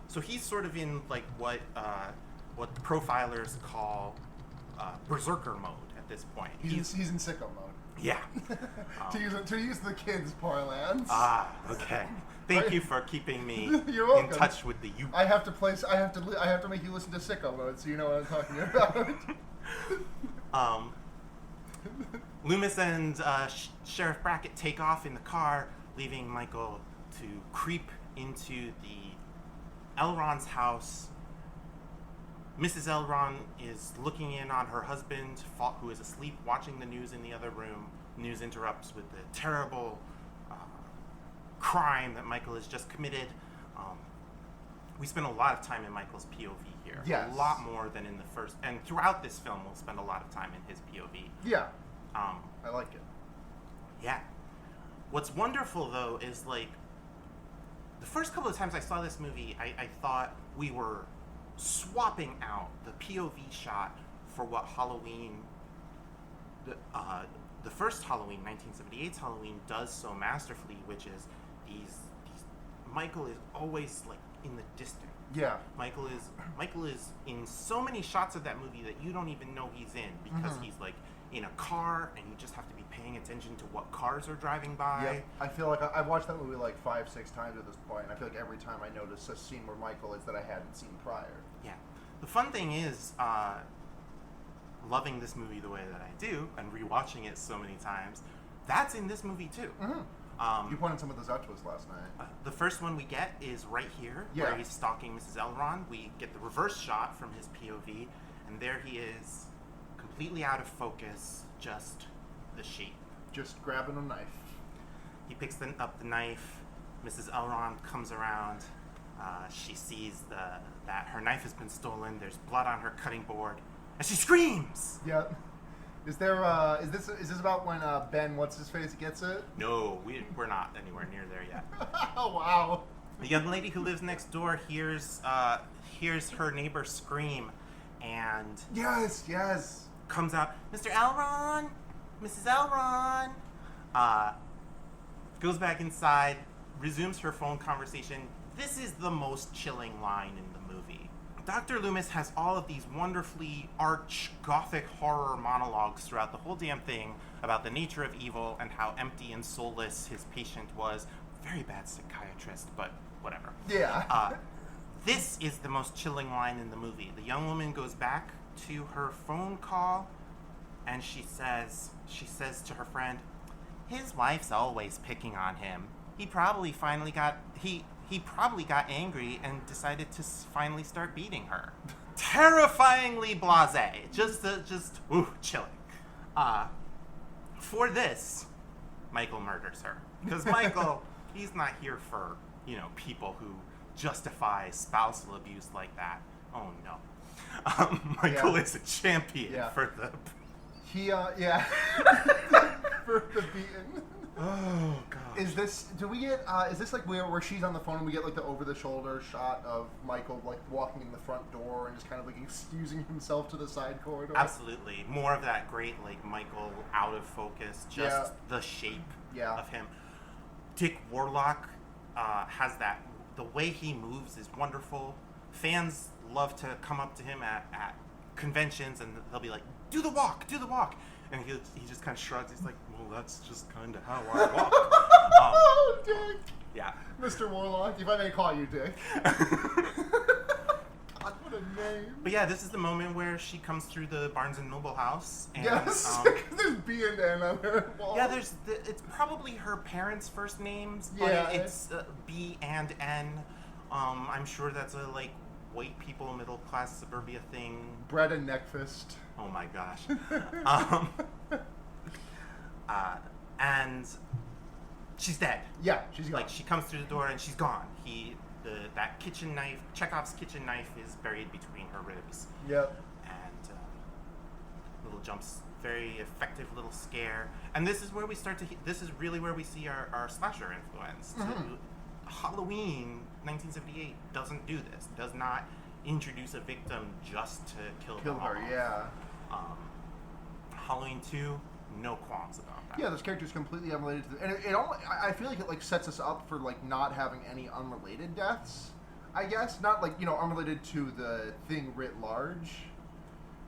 So he's sort of in like what the profilers call berserker mode at this point. He's in sicko mode. Yeah. To use the kids' parlance. Okay. Thank you for keeping me You're welcome. in touch with the youth. I have to make you listen to sicko mode so you know what I'm talking about. Loomis and Sheriff Brackett take off in the car, leaving Michael to creep into the Elron's house. Mrs. Elron is looking in on her husband, who is asleep, watching the news in the other room. News interrupts with the terrible crime that Michael has just committed. We spend a lot of time in Michael's POV here. Yes. A lot more than in the first. And throughout this film, we'll spend a lot of time in his POV. Yeah. I like it. Yeah. What's wonderful, though, is, like, the first couple of times I saw this movie, I thought we were swapping out the POV shot for what Halloween, the first Halloween, 1978's Halloween, does so masterfully, which is Michael is always, like, in the distance. Yeah. Michael is in so many shots of that movie that you don't even know he's in, because he's, like, in a car, and you just have to be paying attention to what cars are driving by. Yeah. I feel like I've watched that movie like 5-6 times at this point, and I feel like every time I notice a scene where Michael is that I hadn't seen prior. Yeah. The fun thing is, loving this movie the way that I do, and rewatching it so many times, that's in this movie too. You pointed some of those out to us last night. The first one we get is right here, where he's stalking Mrs. Elron. We get the reverse shot from his POV, and there he is, completely out of focus, just the shape. Just grabbing a knife. He picks up the knife. Mrs. Elron comes around. She sees that her knife has been stolen. There's blood on her cutting board, and she screams. Yep. Is this about when Ben what's his face gets it? No, we're not anywhere near there yet. Oh wow. The young lady who lives next door hears her neighbor scream, and Yes. comes out, Mr. Elron, Mrs. Elron. Goes back inside, resumes her phone conversation. This is the most chilling line in the movie. Dr. Loomis has all of these wonderfully arch gothic horror monologues throughout the whole damn thing about the nature of evil and how empty and soulless his patient was. Very bad psychiatrist, but whatever. Yeah. This is the most chilling line in the movie. The young woman goes back to her phone call, and she says to her friend, his wife's always picking on him. He probably got angry and decided to finally start beating her. Terrifyingly blasé. Just chilling. For this, Michael murders her. Because Michael, he's not here for, people who justify spousal abuse like that. Oh no. Michael is a champion for the... For the beaten. Oh god. Is this like where she's on the phone and we get like the over the shoulder shot of Michael like walking in the front door and just kind of like excusing himself to the side corridor? Absolutely. More of that great like Michael out of focus, just the shape of him. Dick Warlock has that, the way he moves is wonderful. Fans love to come up to him at conventions and they'll be like, do the walk. And he just kind of shrugs. He's like, well, that's just kind of how I walk. Oh, Dick. Yeah. Mr. Warlock, if I may call you Dick. God, what a name. But yeah, this is the moment where she comes through the Barnes & Noble house. And, yes, there's B and N on her wall. Yeah, it's probably her parents' first names, but it's B and N. I'm sure that's a, like, white people, middle-class suburbia thing. Bread and neckfist. Oh my gosh. And she's dead. Yeah, she's gone. Like, she comes through the door and she's gone. That kitchen knife, Chekhov's kitchen knife, is buried between her ribs. Yep. And little jumps, very effective little scare. And this is where we this is really where we see our slasher influence. Mm-hmm. Halloween 1978 doesn't do this. Does not introduce a victim just to kill them her, off. yeah. Halloween 2, no qualms about that. Yeah, this character is completely unrelated to and I feel like it like sets us up for like not having any unrelated deaths. I guess not like unrelated to the thing writ large,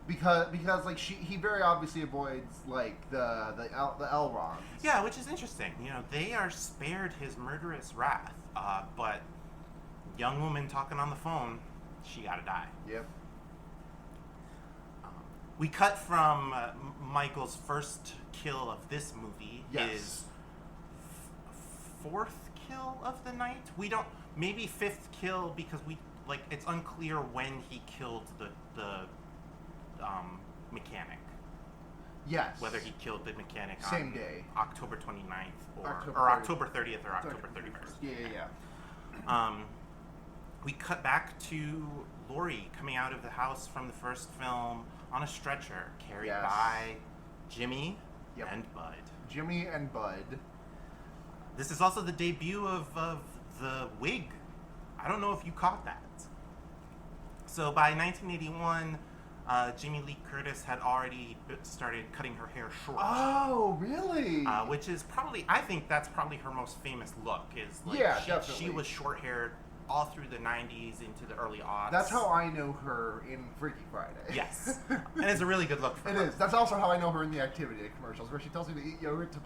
because like he very obviously avoids like the Elrons. Yeah, which is interesting. They are spared his murderous wrath, but young woman talking on the phone, she gotta die. Yep. We cut from Michael's first kill of this movie. Yes. His fourth kill of the night. We don't, maybe fifth kill because it's unclear when he killed the mechanic. Yes. Whether he killed the mechanic same on day, October 29th or October 30th or October 31st. Yeah. We cut back to Laurie coming out of the house from the first film on a stretcher, carried by Jimmy and Bud. Jimmy and Bud. This is also the debut of the wig. I don't know if you caught that. So by 1981, Jamie Lee Curtis had already started cutting her hair short. Oh, really? Which is probably, I think that's probably her most famous look. Is like definitely. She was short-haired all through the 90s into the early aughts. That's how I know her in Freaky Friday. Yes. And it's a really good look for her. It is. That's also how I know her in the Activia commercials, where she tells you to eat yogurt to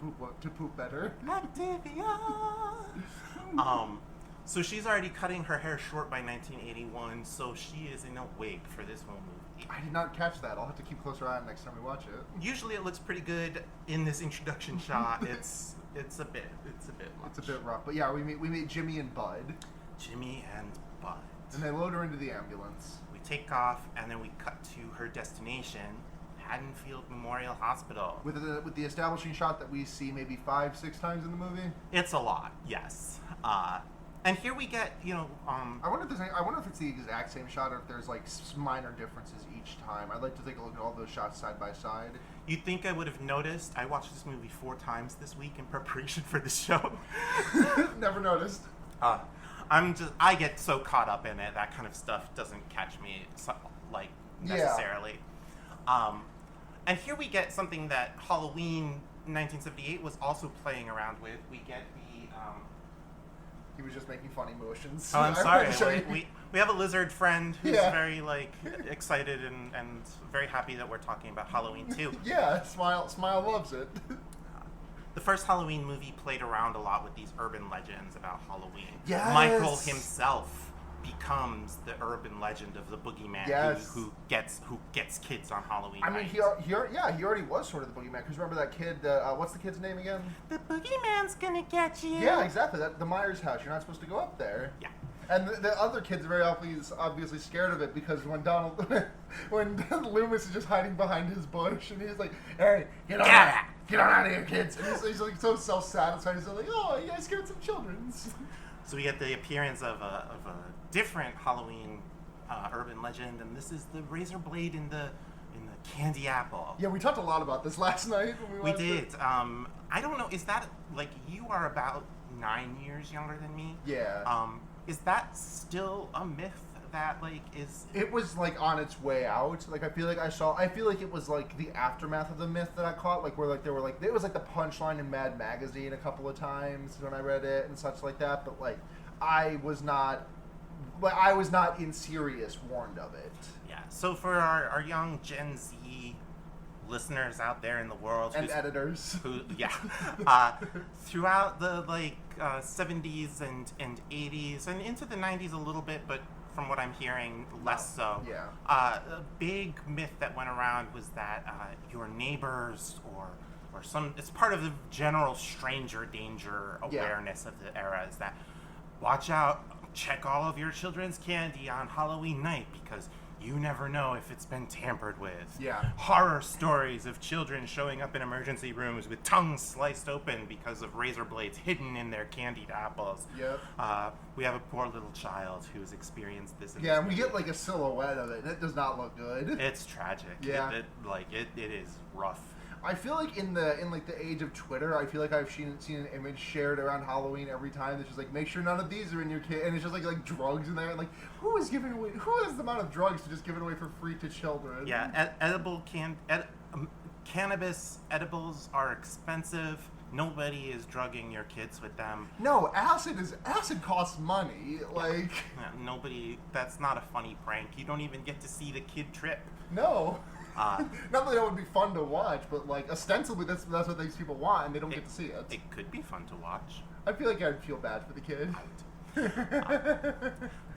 poop better. Activia! So she's already cutting her hair short by 1981, so she is in a wig for this whole movie. I did not catch that. I'll have to keep closer eye on next time we watch it. Usually it looks pretty good in this introduction shot. It's a bit much. It's a bit rough. But yeah, we meet Jimmy and Bud. Jimmy and Bud. And they load her into the ambulance. We take off, and then we cut to her destination, Haddonfield Memorial Hospital. With the establishing shot that we see maybe 5-6 times in the movie? It's a lot, yes. And here we get, I wonder if I wonder if it's the exact same shot or if there's like minor differences each time. I'd like to take a look at all those shots side by side. you'd think I would have noticed. I watched this movie 4 times this week in preparation for the show. Never noticed. I get so caught up in it, that kind of stuff doesn't catch me, necessarily. And here we get something that Halloween 1978 was also playing around with. We get the, He was just making funny motions. oh, I'm I sorry. wanted to show you- We have a lizard friend who's Yeah. very, excited and very happy that we're talking about Halloween, too. Yeah, Smile loves it. The first Halloween movie played around a lot with these urban legends about Halloween. Yes. Michael himself becomes the urban legend of the boogeyman Yes. who gets kids on Halloween I mean, night. he already was sort of the boogeyman. Because remember that kid? What's the kid's name again? The boogeyman's gonna get you. Yeah, exactly. The Myers house. You're not supposed to go up there. Yeah. And the other kid's very obviously scared of it because when when Loomis is just hiding behind his bush and he's like, "Hey, get on out of here, kids!" And he's like so self-satisfied. He's like, "Oh, yeah, I scared some children's." So we get the appearance of a different Halloween urban legend, and this is the razor blade in the candy apple. Yeah, we talked a lot about this last night when we We watched did. it. I don't know. Is that you are about 9 years younger than me? Yeah. Is that still a myth that is? It was on its way out. I feel like it was the aftermath of the myth that I caught. Where there were it was the punchline in Mad Magazine a couple of times when I read it and such like that. But I was not in serious warned of it. Yeah. So for our young Gen Z listeners out there in the world And editors. throughout the 70s and 80s and into the 90s a little bit, but from what I'm hearing, less so. Yeah. A big myth that went around was that your neighbors or it's part of the general stranger danger awareness of the era is that watch out, check all of your children's candy on Halloween night because you never know if it's been tampered with. Yeah. Horror stories of children showing up in emergency rooms with tongues sliced open because of razor blades hidden in their candied apples. Yep. We have a poor little child who's experienced this. Yeah, and we get a silhouette of it, and it does not look good. It's tragic. Yeah. It is rough. I feel in the age of Twitter, I feel I've seen an image shared around Halloween every time that's just make sure none of these are in your kid, and it's just like drugs in there, and who has the amount of drugs to just give it away for free to children? Yeah, cannabis edibles are expensive. Nobody is drugging your kids with them. No, acid costs money. Nobody. That's not a funny prank. You don't even get to see the kid trip. No. Not that it would be fun to watch, but ostensibly that's what these people want, and they don't get to see it. It could be fun to watch. I feel I'd feel bad for the kid.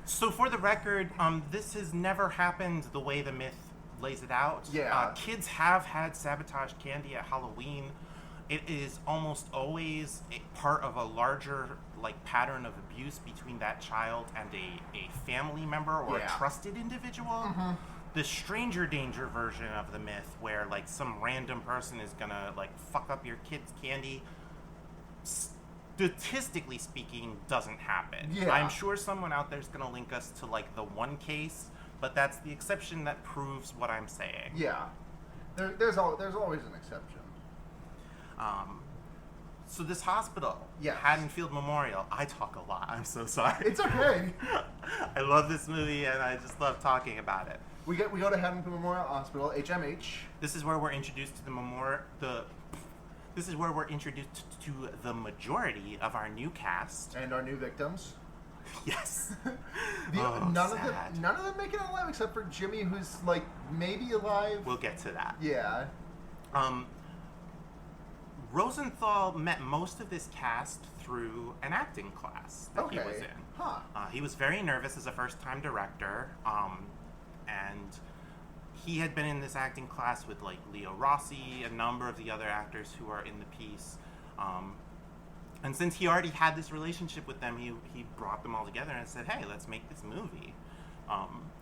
So for the record, this has never happened the way the myth lays it out. Yeah. Kids have had sabotaged candy at Halloween. It is almost always a part of a larger pattern of abuse between that child and a family member or a trusted individual. Mm-hmm. The stranger danger version of the myth where some random person is gonna fuck up your kid's candy, statistically speaking, doesn't happen. Yeah. I'm sure someone out there is gonna link us to the one case, but that's the exception that proves what I'm saying. Yeah. There's always an exception. So this hospital, Yes. Haddonfield Memorial, I talk a lot, I'm so sorry. It's okay. I love this movie and I just love talking about it. We go to Haddonfield Memorial Hospital, HMH. This is where we're introduced to This is where we're introduced to the majority of our new cast. And our new victims. Yes. None of them make it alive except for Jimmy, who's maybe alive. We'll get to that. Yeah. Rosenthal met most of this cast through an acting class that he was in. Huh. He was very nervous as a first-time director, and he had been in this acting class with Leo Rossi, a number of the other actors who are in the piece. And since he already had this relationship with them, he brought them all together and said, hey, let's make this movie.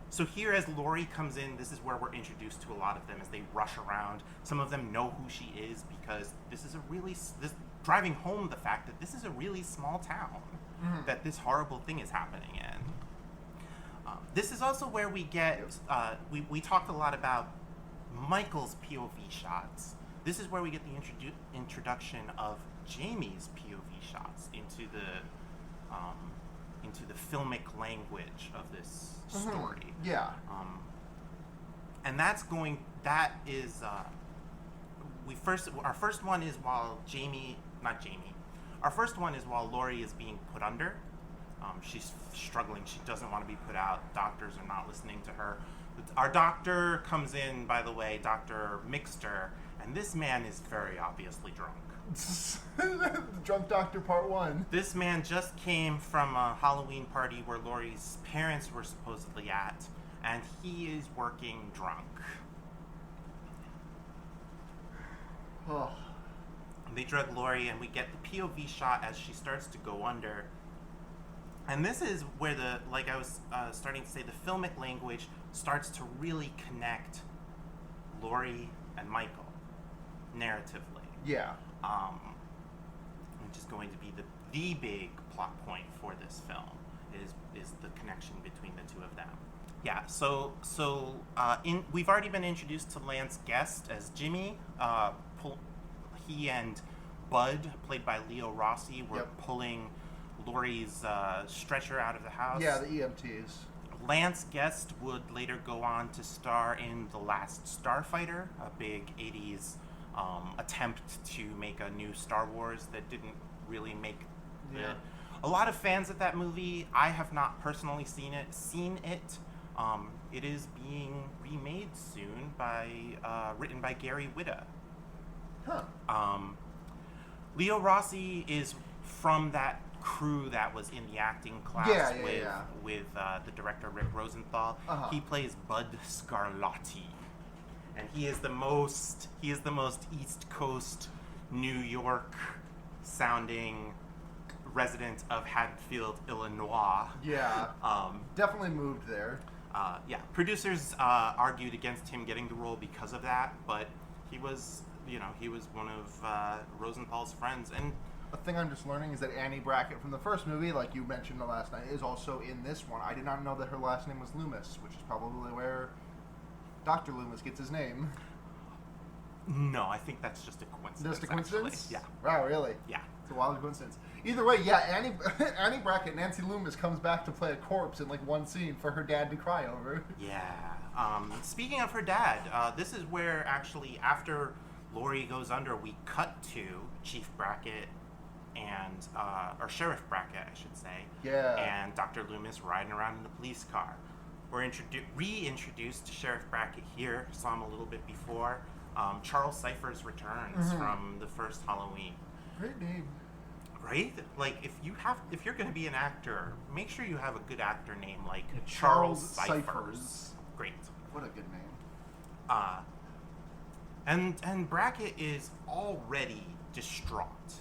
So here, as Laurie comes in, this is where we're introduced to a lot of them as they rush around. Some of them know who she is because this is driving home the fact that this is a really small town. that this horrible thing is happening in. This is also where we get, we talked a lot about Michael's POV shots. This is where we get the introduction of Jamie's POV shots into the filmic language of this story. Yeah. And our first one is while Laurie is being put under. She's struggling. She doesn't want to be put out. Doctors are not listening to her. Our doctor comes in, by the way, Dr. Mixter, and this man is very obviously drunk. Drunk Doctor Part 1. This man just came from a Halloween party where Laurie's parents were supposedly at, and he is working drunk. Oh. They drug Laurie, and we get the POV shot as she starts to go under. And this is where like I was starting to say, the filmic language starts to really connect Laurie and Michael narratively. Yeah. Which is going to be the big plot point for this film is the connection between the two of them. Yeah. So we've already been introduced to Lance Guest as Jimmy. He and Bud, played by Leo Rossi, were pulling Laurie's stretcher out of the house. Yeah, the EMTs. Lance Guest would later go on to star in The Last Starfighter, a big 80s attempt to make a new Star Wars that didn't really make Yeah. A lot of fans of that movie. I have not personally seen it. It is being remade soon written by Gary Whitta. Huh. Leo Rossi is from that crew that was in the acting class with the director Rick Rosenthal. He plays Bud Scarlatti, and he is the most East Coast New York sounding resident of Haddonfield, Illinois. Yeah. Definitely moved there. Producers argued against him getting the role because of that, but he was one of Rosenthal's friends. And a thing I'm just learning is that Annie Brackett from the first movie, like you mentioned the last night, is also in this one. I did not know that her last name was Loomis, which is probably where Dr. Loomis gets his name. No, I think that's just a coincidence. Just a coincidence? Actually. Yeah. Wow, really? Yeah. It's a wild coincidence. Either way, yeah, Annie Brackett, Nancy Loomis, comes back to play a corpse in like one scene for her dad to cry over. Yeah. Speaking of her dad, this is where actually after Laurie goes under, we cut to Chief Brackett and or Sheriff Brackett, I should say. Yeah. And Dr. Loomis riding around in the police car. We're reintroduced to Sheriff Brackett here. Saw him a little bit before. Charles Cyphers returns from the first Halloween. Great name. Right? Like if you're going to be an actor, make sure you have a good actor name like Charles Cyphers. Cyphers. Great. What a good name. And Brackett is already distraught.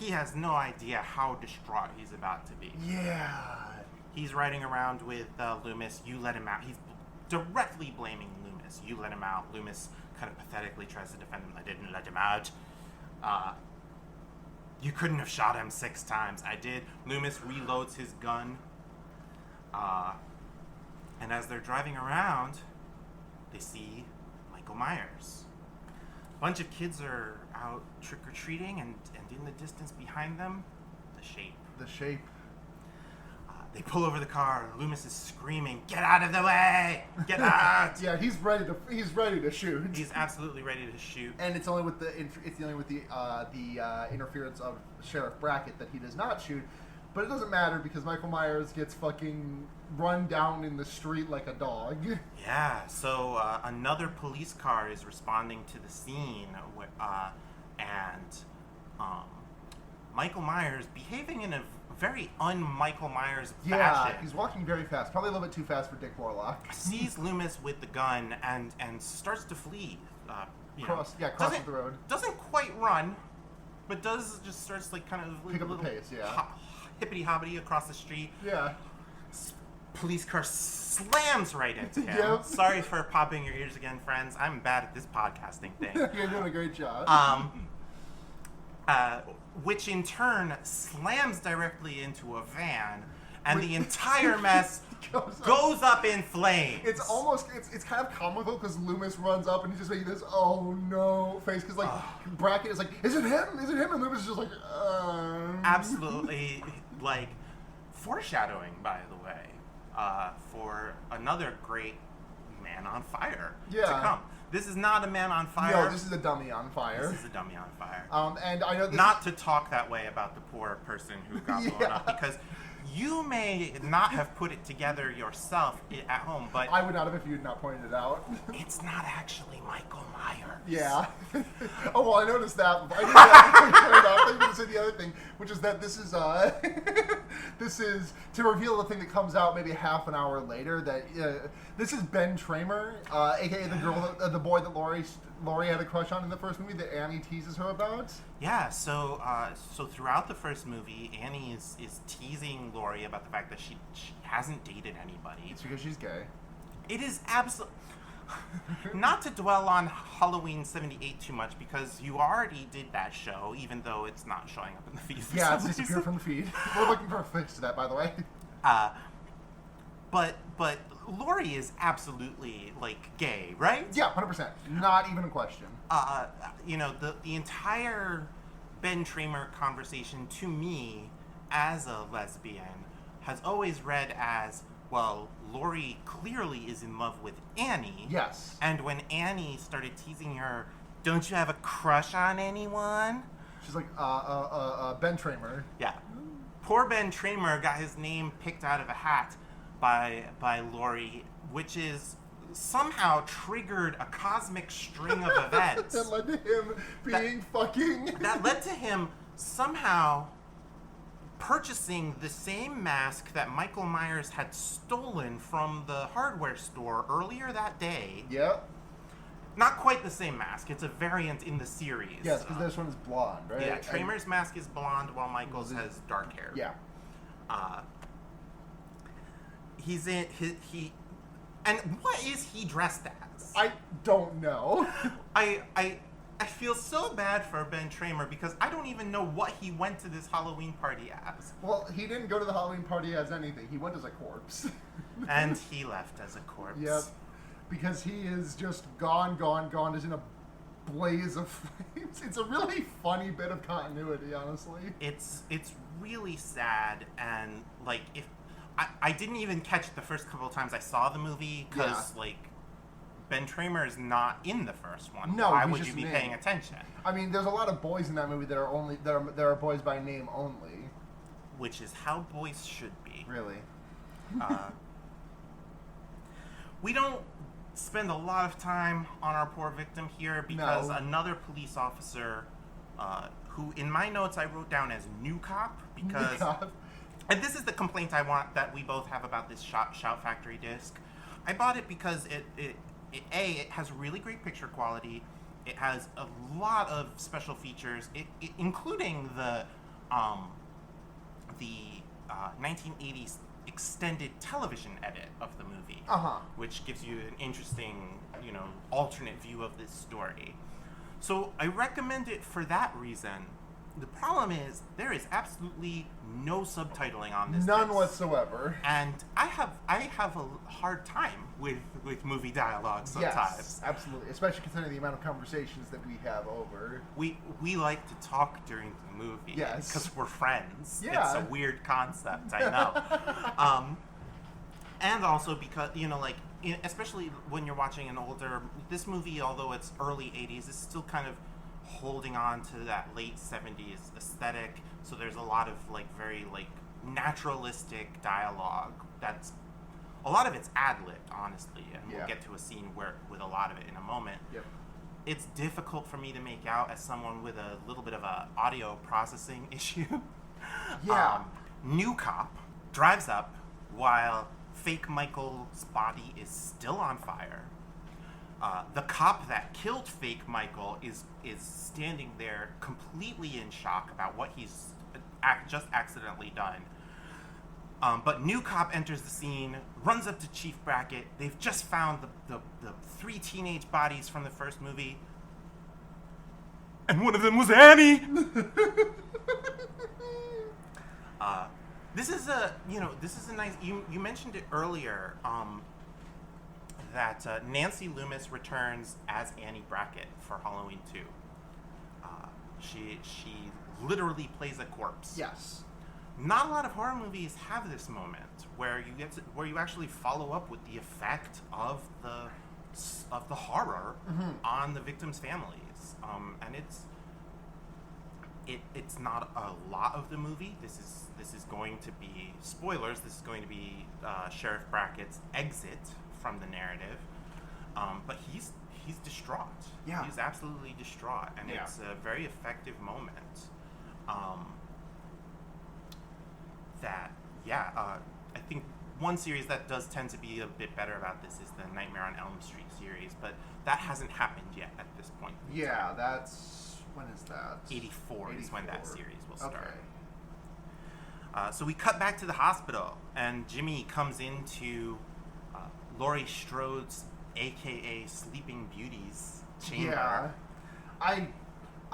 He has no idea how distraught he's about to be. Yeah. He's riding around with Loomis. You let him out. He's directly blaming Loomis. You let him out. Loomis kind of pathetically tries to defend him. I didn't let him out. You couldn't have shot him 6 times. I did. Loomis reloads his gun. And as they're driving around, they see Michael Myers. A bunch of kids are out trick-or-treating, and in the distance behind them, the Shape. The Shape. They pull over the car. Loomis is screaming, "Get out of the way! Get out!" Yeah, he's ready to shoot. He's absolutely ready to shoot. And it's only with the interference of Sheriff Brackett that he does not shoot. But it doesn't matter because Michael Myers gets fucking run down in the street like a dog. Yeah. So another police car is responding to the scene, and Michael Myers behaving in a very un-Michael Myers fashion. Yeah, he's walking very fast, probably a little bit too fast for Dick Warlock. Sees Loomis with the gun and starts to flee. Crosses the road. Doesn't quite run, but starts like kind of pick up the pace. Yeah. Hippity hoppity across the street. Yeah. Police car slams right into him. Yep. Sorry for popping your ears again, friends. I'm bad at this podcasting thing. You're doing a great job. which in turn slams directly into a van, and the entire mess goes up in flames. It's kind of comical because Loomis runs up and he's just making this oh no face because like Brackett is like, is it him? Is it him? And Loomis is just like, Absolutely, like foreshadowing, by the way, for another great Man on Fire to come. This is not a Man on Fire. No, this is a dummy on fire. This is a dummy on fire. And I know this not to talk that way about the poor person who got blown up, because you may not have put it together yourself at home, but I would not have if you had not pointed it out. It's not actually Michael Myers. Yeah. Oh well, I noticed that. I didn't actually point it out. I thought you were going to say the other thing, which is that this is this is to reveal the thing that comes out maybe half an hour later. That this is Ben Tramer, aka the girl, the boy that Laurie had a crush on in the first movie that Annie teases her about. Yeah, so throughout the first movie, Annie is teasing Laurie about the fact that she hasn't dated anybody. It's because she's gay. It is absolutely... Not to dwell on Halloween 78 too much, because you already did that show, even though it's not showing up in the feed. Yeah, it's disappeared from the feed. We're looking for a fix to that, by the way. But Laurie is absolutely, like, gay, right? Yeah, 100%. Not even a question. You know, the entire Ben Tramer conversation, to me, as a lesbian, has always read as, well, Laurie clearly is in love with Annie. Yes. And when Annie started teasing her, don't you have a crush on anyone? She's like, Ben Tramer. Yeah. Poor Ben Tramer got his name picked out of a hat by Laurie, which is somehow triggered a cosmic string of events. That led to him being That led to him somehow purchasing the same mask that Michael Myers had stolen from the hardware store earlier that day. Yep. Not quite the same mask. It's a variant in the series. Yes, because this one is blonde, right? Yeah, Tramer's mask is blonde while Michael's has dark hair. Yeah. He's in he and what is he dressed as? I don't know. I feel so bad for Ben Tramer because I don't even know what he went to this Halloween party as. Well, he didn't go to the Halloween party as anything. He went as a corpse. And he left as a corpse. Yep. Because he is just gone, is in a blaze of flames. It's a really funny bit of continuity, honestly. It's really sad, and like if I didn't even catch it the first couple of times I saw the movie because like Ben Tramer is not in the first one. No, why he's would just you be named. paying attention? I mean, there's a lot of boys in that movie that are boys by name only. Which is how boys should be. Really. We don't spend a lot of time on our poor victim here because another police officer, who in my notes I wrote down as New Cop because, and this is the complaint I want that we both have about this Shout Factory disc. I bought it because it has really great picture quality. It has a lot of special features, including the 1980s extended television edit of the movie, which gives you an interesting, alternate view of this story. So I recommend it for that reason. The problem is there is absolutely no subtitling on this. None disc. whatsoever. And I have a hard time with movie dialogue sometimes. Yes, absolutely. Especially considering the amount of conversations that we have over. We like to talk during the movie. Yes. Because we're friends. Yeah. It's a weird concept, I know. And also because, especially when you're watching an older... This movie, although it's early 80s, is still kind of holding on to that late 70s aesthetic. So there's a lot of, very, naturalistic dialogue that's... A lot of it's ad-libbed, honestly, and we'll get to a scene with a lot of it in a moment. Yep. It's difficult for me to make out as someone with a little bit of a audio processing issue. Yeah. New Cop drives up while fake Michael's body is still on fire. The cop that killed fake Michael is standing there completely in shock about what he's just accidentally done. But New Cop enters the scene, runs up to Chief Brackett. They've just found the 3 teenage bodies from the first movie. And one of them was Annie! This is a nice. You mentioned it earlier. That Nancy Loomis returns as Annie Brackett for Halloween 2. She literally plays a corpse. Yes. Not a lot of horror movies have this moment where you actually follow up with the effect of the horror on the victims' families, and it's not a lot of the movie. This is going to be spoilers. This is going to be Sheriff Brackett's exit from the narrative, but he's distraught. Yeah. He's absolutely distraught, and it's a very effective moment. I think one series that does tend to be a bit better about this is the Nightmare on Elm Street series, but that hasn't happened yet at this point. Yeah, when is that? 84 is when that series will start. Okay. So we cut back to the hospital, and Jimmy comes into Laurie Strode's, a.k.a. Sleeping Beauty's, chamber. Yeah.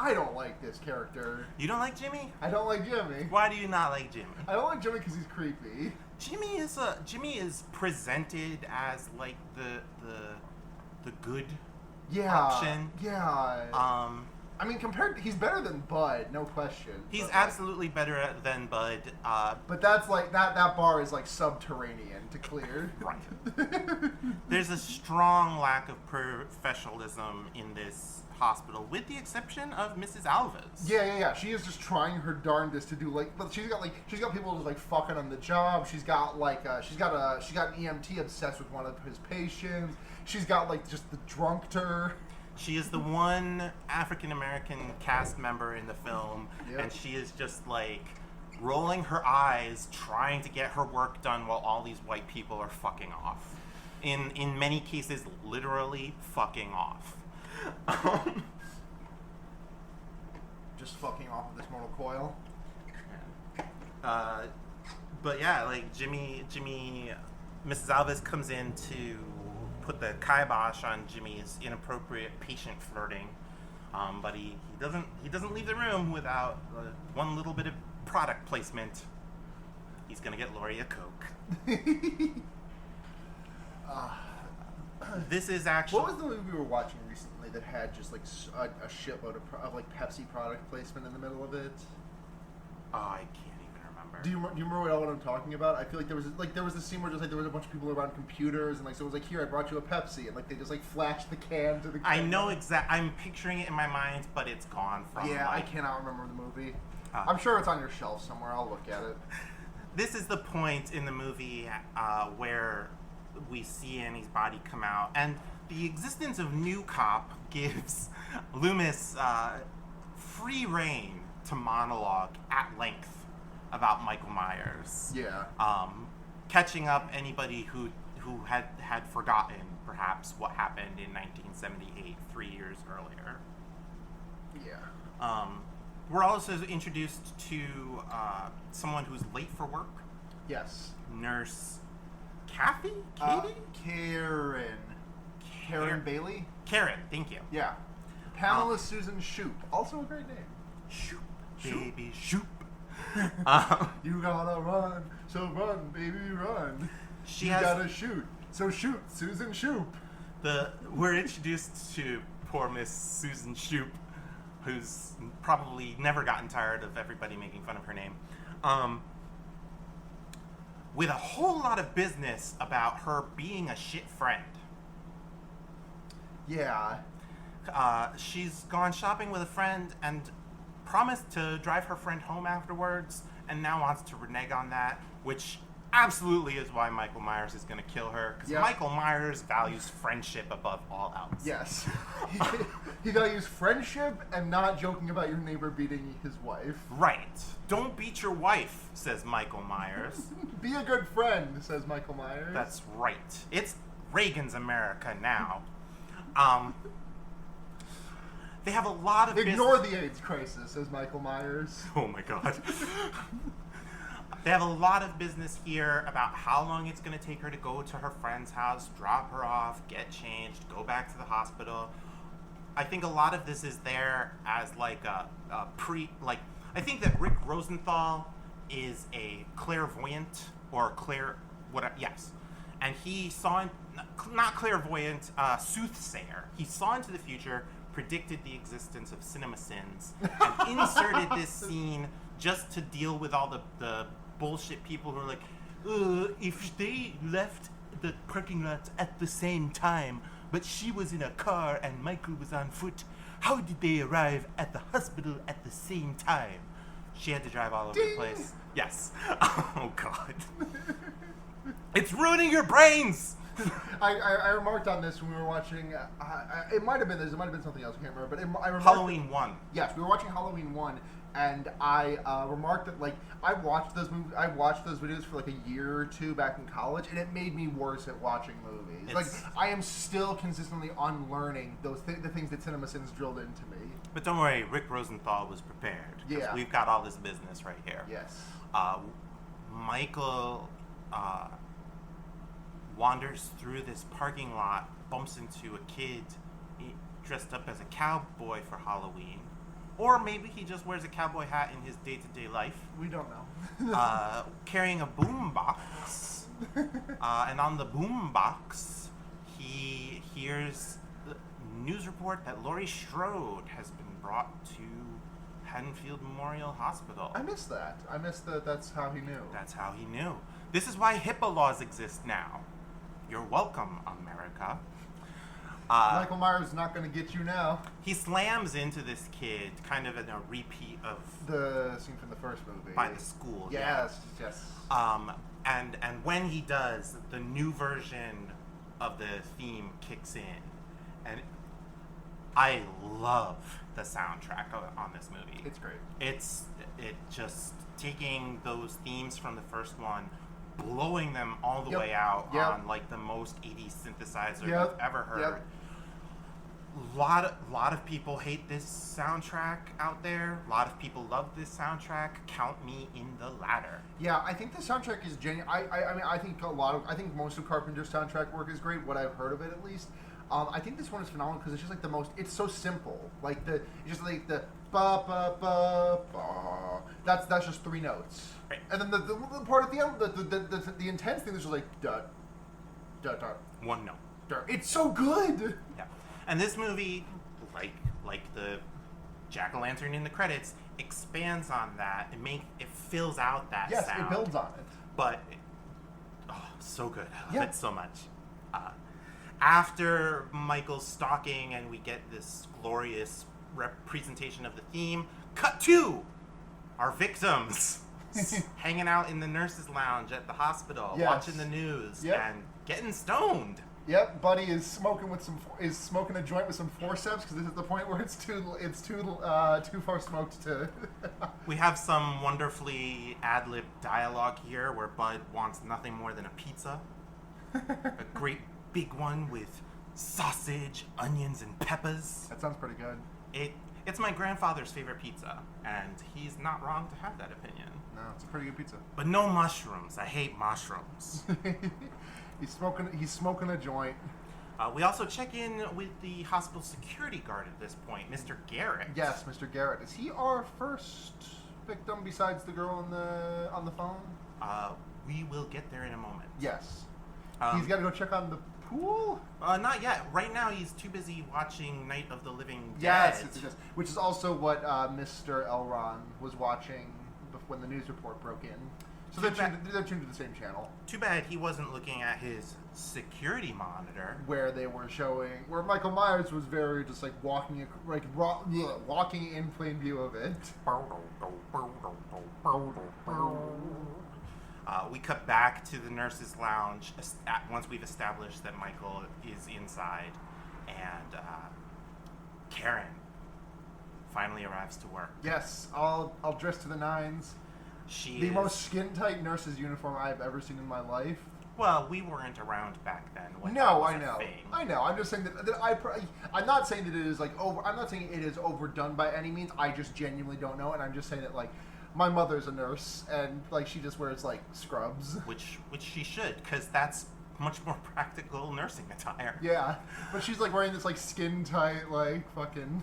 I don't like this character. You don't like Jimmy? I don't like Jimmy. Why do you not like Jimmy? I don't like Jimmy because he's creepy. Jimmy is presented as like the good option. Yeah. I mean, he's better than Bud, no question. He's absolutely better than Bud. But that's like that bar is like subterranean to clear. Right. There's a strong lack of professionalism in this hospital, with the exception of Mrs. Alves. Yeah. She is just trying her darndest to do but she's got people just like fucking on the job. She's got an EMT obsessed with one of his patients. She's got like just the drunkter. She is the one African-American cast member in the film, Yep. and she is just like rolling her eyes, trying to get her work done while all these white people are fucking off. In many cases, literally fucking off. Just fucking off of this mortal coil. But yeah, like Jimmy, Mrs. Alves comes in to put the kibosh on Jimmy's inappropriate patient flirting, but he doesn't leave the room without one little bit of product placement. He's gonna get Laurie a Coke. This is actually. What was the movie we were watching recently that had just like a shitload of like Pepsi product placement in the middle of it? Oh, I can't even remember. Do you remember what I'm talking about? I feel like there was a scene where just like there was a bunch of people around computers and like so it was like, here, I brought you a Pepsi, and like they just like flashed the can to the camera. I know I'm picturing it in my mind, but it's gone from. Yeah, I cannot remember the movie. I'm sure it's on your shelf somewhere. I'll look at it. This is the point in the movie where we see Annie's body come out, and the existence of New Cop gives Loomis free reign to monologue at length about Michael Myers. Yeah. Catching up anybody who had forgotten perhaps what happened in 1978, 3 years earlier. Yeah. We're also introduced to someone who's late for work. Yes. Nurse Kathy? Katie? Karen Bailey? Karen, thank you. Yeah. Pamela Susan Shoop. Also a great name. Shoop, baby, shoop. You gotta run, so run, baby, run. You gotta shoot, so shoot, Susan Shoop. We're introduced to poor Miss Susan Shoop, who's probably never gotten tired of everybody making fun of her name, with a whole lot of business about her being a shit friend. Yeah. She's gone shopping with a friend and promised to drive her friend home afterwards, and now wants to renege on that, which absolutely is why Michael Myers is going to kill her, because Michael Myers values friendship above all else. Yes. He values friendship and not joking about your neighbor beating his wife. Right. Don't beat your wife, says Michael Myers. Be a good friend, says Michael Myers. That's right. It's Reagan's America now. They have a lot of Ignore the AIDS crisis, says Michael Myers. Oh my god. They have a lot of business here about how long it's going to take her to go to her friend's house, drop her off, get changed, go back to the hospital. I think a lot of this is there as like I think that Rick Rosenthal is a clairvoyant or yes, and he saw not clairvoyant, soothsayer. He saw into the future, predicted the existence of CinemaSins, and inserted this scene just to deal with all the bullshit people who are like, if they left the parking lot at the same time, but she was in a car and Michael was on foot, how did they arrive at the hospital at the same time? She had to drive all over the place. Yes. Oh, God. It's ruining your brains! I remarked on this when we were watching. It might have been this. It might have been something else. I can't remember. But I remarked Halloween 1. Yes, we were watching Halloween 1, and I remarked that like I watched those videos for like a year or two back in college, and it made me worse at watching movies. Like I am still consistently unlearning the things that CinemaSins drilled into me. But don't worry, Rick Rosenthal was prepared. Yeah, we've got all this business right here. Yes. Michael wanders through this parking lot, bumps into a kid dressed up as a cowboy for Halloween. Or maybe he just wears a cowboy hat in his day-to-day life. We don't know. Carrying a boombox. And on the boombox, he hears the news report that Laurie Strode has been brought to Haddonfield Memorial Hospital. I missed that. I missed that. That's how he knew. That's how he knew. This is why HIPAA laws exist now. You're welcome, America. Michael Myers is not going to get you now. He slams into this kid, kind of in a repeat of the scene from the first movie. By the school. Yes, yes. And when he does, the new version of the theme kicks in, and I love the soundtrack on this movie. It's great. It just taking those themes from the first one, blowing them all the way out on like the most 80s synthesizer you've ever heard. Lot of people hate this soundtrack out there. A lot of people love this soundtrack. Count me in the latter. Yeah, I think the soundtrack is genuine. I mean, I think most of Carpenter's soundtrack work is great. What I've heard of it, at least. I think this one is phenomenal because it's just like the most. It's so simple. Like it's just like the ba ba ba ba. That's just 3 notes. Right. And then the part at the end, the intense thing is just like da da da. 1 note. Da. It's so good. Yeah. And this movie, like the jack-o'-lantern in the credits, expands on that and it fills out that sound. Yes, it builds on it. But so good. I love it so much. After Michael's stalking and we get this glorious representation of the theme, cut to our victims hanging out in the nurses' lounge at the hospital, watching the news and getting stoned. Yep, Buddy is smoking a joint with some forceps because this is the point where it's too far smoked to. We have some wonderfully ad-lib dialogue here where Bud wants nothing more than a pizza, a great big one with sausage, onions, and peppers. That sounds pretty good. It's my grandfather's favorite pizza, and he's not wrong to have that opinion. No, it's a pretty good pizza. But no mushrooms. I hate mushrooms. He's smoking a joint. We also check in with the hospital security guard at this point, Mr. Garrett. Yes, Mr. Garrett. Is he our first victim besides the girl on the phone? We will get there in a moment. Yes. He's got to go check on the pool? Not yet. Right now, he's too busy watching Night of the Living Dead. Yes, which is also what Mr. Elron was watching when the news report broke in. So they're tuned to the same channel. Too bad he wasn't looking at his security monitor, where they were showing where Michael Myers was very just like walking in plain view of it. We cut back to the nurses' lounge once we've established that Michael is inside, and Karen finally arrives to work. Yes, all dressed to the nines. The most skin-tight nurse's uniform I've ever seen in my life. Well, we weren't around back then. No, I know. I know. I'm just saying that I'm not saying that it is like over. I'm not saying it is overdone by any means. I just genuinely don't know, and I'm just saying that like my mother's a nurse, and like she just wears like scrubs. Which she should, because that's much more practical nursing attire. Yeah, but she's like wearing this like skin-tight like fucking.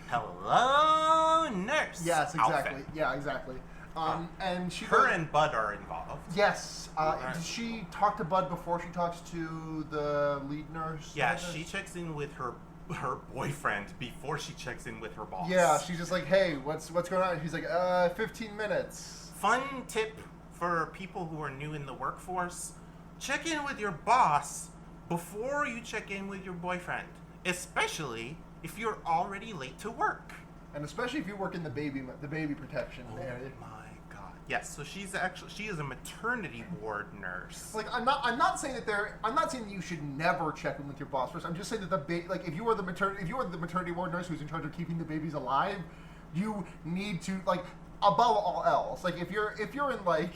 Hello, nurse. Yes, exactly. Outfit. Yeah, exactly. And she Her and Bud are involved. Yes. Right. Did she talk to Bud before she talks to the lead nurse? Yeah, she checks in with her boyfriend before she checks in with her boss. Yeah, she's just like, hey, what's going on? He's like, 15 minutes. Fun tip for people who are new in the workforce: check in with your boss before you check in with your boyfriend, especially if you're already late to work. And especially if you work in the baby protection area. My God. Yes, so she is a maternity ward nurse. Like, I'm not saying that you should never check in with your boss first. I'm just saying that if you are the maternity ward nurse who's in charge of keeping the babies alive, you need to, like, above all else, like, if you're in, like,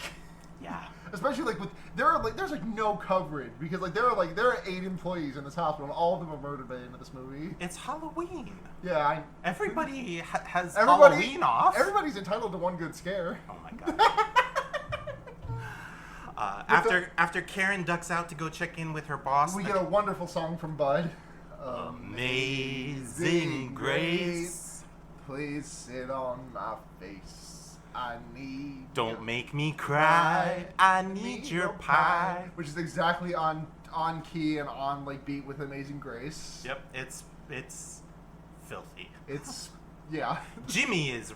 Yeah. especially like there's like no coverage because like there are 8 employees in this hospital and all of them are murdered by the end of this movie. It's Halloween. Yeah, Everybody has Halloween off. Everybody's entitled to one good scare. Oh my God. After Karen ducks out to go check in with her boss, We get a wonderful song from Bud. Amazing Grace. Please sit on my face. I need. Don't make me cry. I need your pie. Which is exactly on key and on like beat with Amazing Grace. Yep, it's filthy. It's yeah. Jimmy is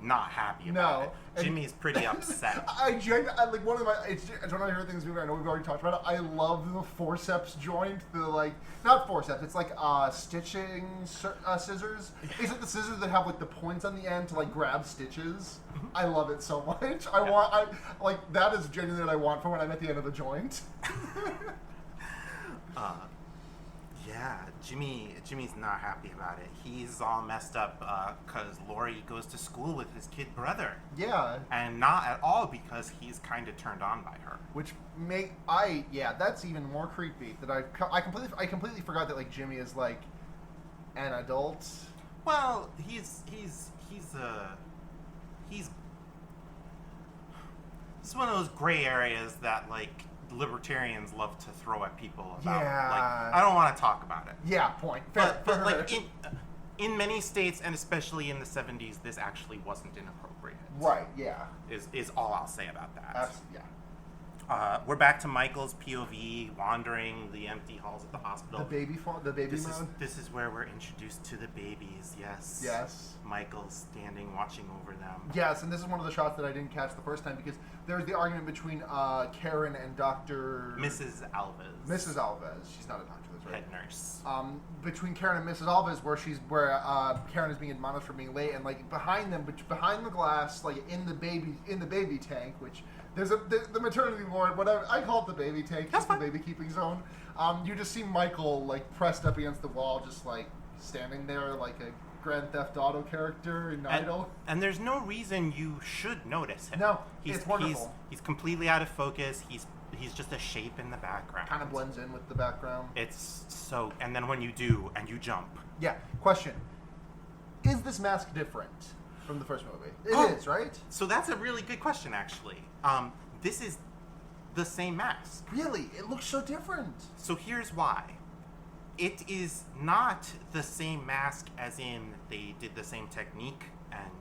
not happy about it. Jimmy's pretty upset. I like one of my. It's one of my favorite things. I know we've already talked about it. I love the forceps joint. The like not forceps. It's like stitching scissors. It's like the scissors that have like the points on the end to like grab stitches. I love it so much. I like that is genuinely what I want for when I'm at the end of a joint. Yeah, Jimmy's not happy about it. He's all messed up because Laurie goes to school with his kid brother. Yeah. And not at all because he's kind of turned on by her. Which that's even more creepy. That I completely forgot that like Jimmy is like an adult. Well, he's one of those gray areas that like libertarians love to throw at people about. Yeah. Like, I don't want to talk about it. Yeah, point. Fair, But like in many states and especially in the 70s, this actually wasn't inappropriate. Right. Yeah. Is all I'll say about that. Yeah. We're back to Michael's POV, wandering the empty halls of the hospital. The baby mode. This is where we're introduced to the babies. Yes. Yes. Michael's standing, watching over them. Yes, and this is one of the shots that I didn't catch the first time because there was the argument between Karen and Dr. Mrs. Alves. Mrs. Alves. She's not a doctor, that's right. Head nurse. Between Karen and Mrs. Alves, where Karen is being admonished for being late, and like behind the glass, like in the baby tank, which there's the maternity ward, whatever I call it, the baby tank, That's just the fine. baby keeping zone. You just see Michael like pressed up against the wall, just like standing there like a Grand Theft Auto character in Idol. And there's no reason you should notice him. No, it's wonderful. He's completely out of focus. He's just a shape in the background. Kind of blends in with the background. It's so, and then when you do, and you jump. Yeah. Question: is this mask different from the first movie? It is, right? So that's a really good question, actually. This is the same mask. Really? It looks so different. So here's why. It is not the same mask as in they did the same technique and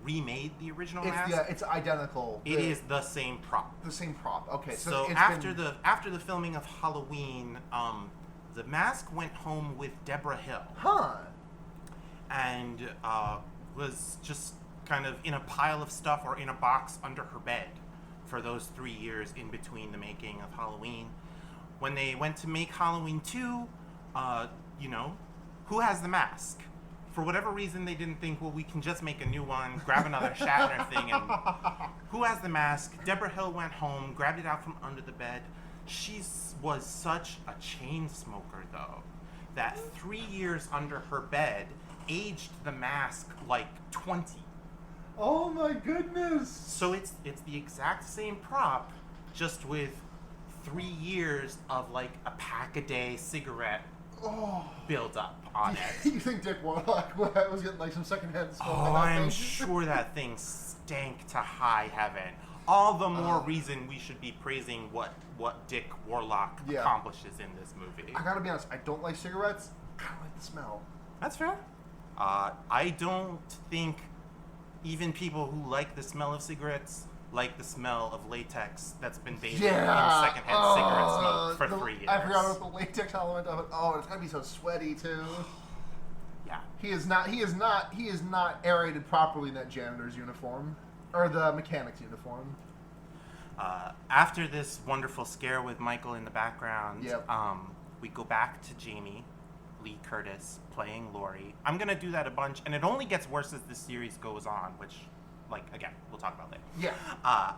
remade the original mask. Yeah, it's identical. It is the same prop. The same prop. Okay, So after the filming of Halloween, the mask went home with Deborah Hill. Huh. And was just kind of in a pile of stuff or in a box under her bed for those 3 years in between the making of Halloween. When they went to make Halloween 2, who has the mask? For whatever reason, they didn't think, well, we can just make a new one, grab another Shatner thing, and who has the mask? Deborah Hill went home, grabbed it out from under the bed. She was such a chain smoker, though, that 3 years under her bed aged the mask like 20. Oh my goodness! So it's the exact same prop, just with 3 years of like a pack-a-day cigarette build up on it. You think Dick Warlock was getting like some secondhand smoke? Oh, I'm sure that thing stank to high heaven. All the more reason we should be praising what Dick Warlock accomplishes in this movie. I gotta be honest, I don't like cigarettes. I kind of like the smell. That's fair. I don't think even people who like the smell of cigarettes like the smell of latex that's been bathed in Yeah. secondhand cigarette smoke for 3 years. I forgot about the latex element of it. Oh, it's gotta be so sweaty too. Yeah. He is not aerated properly in that janitor's uniform. Or the mechanic's uniform. After this wonderful scare with Michael in the background, Yep. we go back to Jamie Lee Curtis playing Laurie. I'm going to do that a bunch, and it only gets worse as the series goes on, which, like, again, we'll talk about later. Yeah.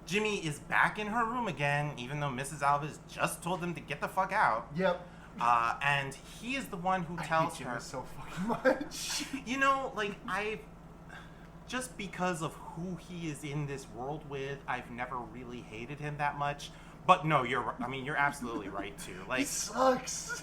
Jimmy is back in her room again, even though Mrs. Alves just told them to get the fuck out. Yep. And he is the one who I tells hate her... Jimmy so fucking much. You know, like, just because of who he is in this world with, I've never really hated him that much. But no, you're absolutely right, too. He Like, sucks.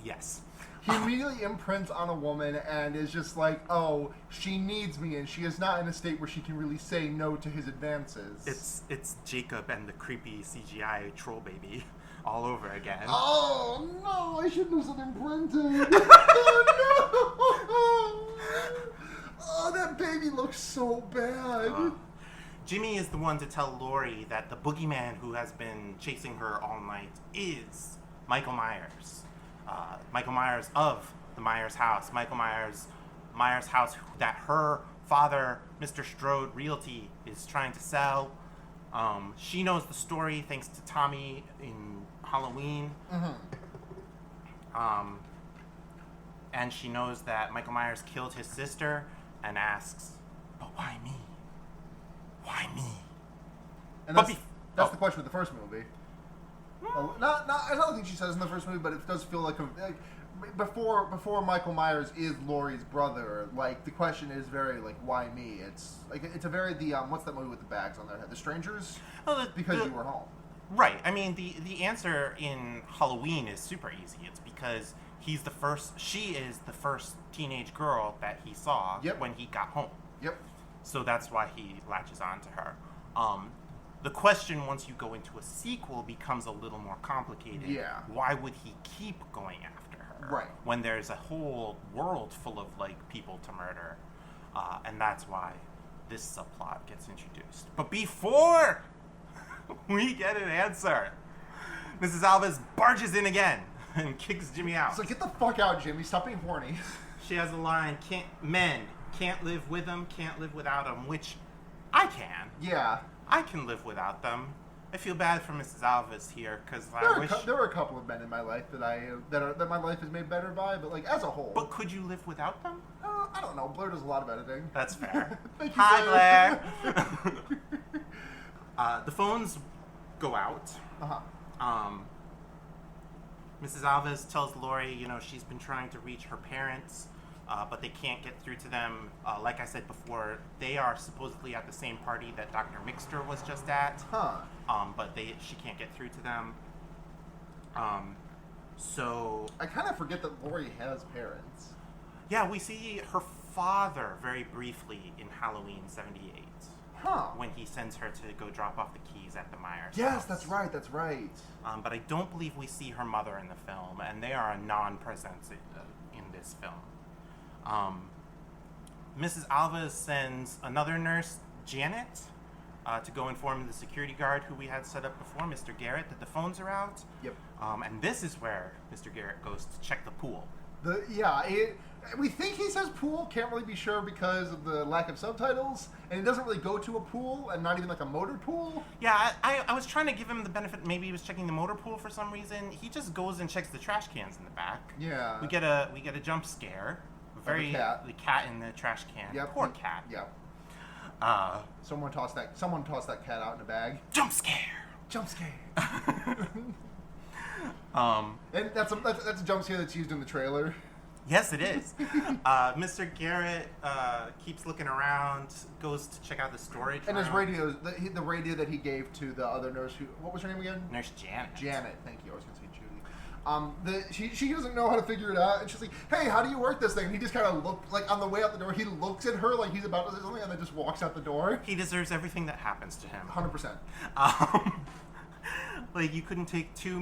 Yes. He immediately imprints on a woman and is just like, oh, she needs me, and she is not in a state where she can really say no to his advances. It's Jacob and the creepy CGI troll baby all over again. Oh, no, I shouldn't have said imprinted. Oh, no. Oh, that baby looks so bad. Jimmy is the one to tell Laurie that the boogeyman who has been chasing her all night is Michael Myers. Michael Myers of the Myers house. Michael Myers' house that her father, Mr. Strode Realty, is trying to sell. She knows the story thanks to Tommy in Halloween. Mm-hmm. And she knows that Michael Myers killed his sister and asks, but why me? Why me? And But that's the question with the first movie. Well, I don't think she says in the first movie, but it does feel like before Michael Myers is Laurie's brother. Like the question is very like, why me? It's like it's a very what's that movie with the bags on their head? The Strangers? Because you were home. Right. I mean, the answer in Halloween is super easy. It's because she is the first teenage girl that he saw when he got home. Yep. So that's why he latches on to her. The question, once you go into a sequel, becomes a little more complicated. Yeah. Why would he keep going after her? Right. When there's a whole world full of, like, people to murder. And that's why this subplot gets introduced. But before we get an answer, Mrs. Alves barges in again and kicks Jimmy out. So get the fuck out, Jimmy. Stop being horny. She has a line, men can't live with them, can't live without them, which I can. Yeah. I can live without them. I feel bad for Mrs. Alves here because There were a couple of men in my life that my life is made better by, but like as a whole. But could you live without them? I don't know. Blair does a lot of editing. That's fair. Thank you, Hi, Blair. The phones go out. Mrs. Alves tells Laurie, she's been trying to reach her parents, but they can't get through to them. Like I said before, they are supposedly at the same party that Dr. Mixter was just at. But she can't get through to them. So I kind of forget that Laurie has parents. Yeah, we see her father very briefly in Halloween '78. When he sends her to go drop off the keys at the Myers house. That's right. But I don't believe we see her mother in the film, and they are a non-presence in this film. Mrs. Alves sends another nurse, Janet, to go inform the security guard who we had set up before, Mr. Garrett, that the phones are out. Yep. And this is where Mr. Garrett goes to check the pool. We think he says pool, can't really be sure because of the lack of subtitles, and he doesn't really go to a pool, and not even like a motor pool. Yeah, I was trying to give him the benefit, maybe he was checking the motor pool for some reason. He just goes and checks the trash cans in the back. Yeah. We get a jump scare. The cat in the trash can. Yep. Poor cat. Yep. Someone tossed that cat out in a bag. Jump scare. And that's a jump scare that's used in the trailer. Yes, it is. Mr. Garrett keeps looking around, goes to check out the storage and room. his radio, the radio that he gave to the other nurse, what was her name again? Nurse Janet. Janet, thank you. I was going to say Judy. She doesn't know how to figure it out, and she's like, "Hey, how do you work this thing?" And he just kind of looks like on the way out the door. He looks at her like he's about to say something, and then just walks out the door. He deserves everything that happens to him. 100%. Like, you couldn't take 2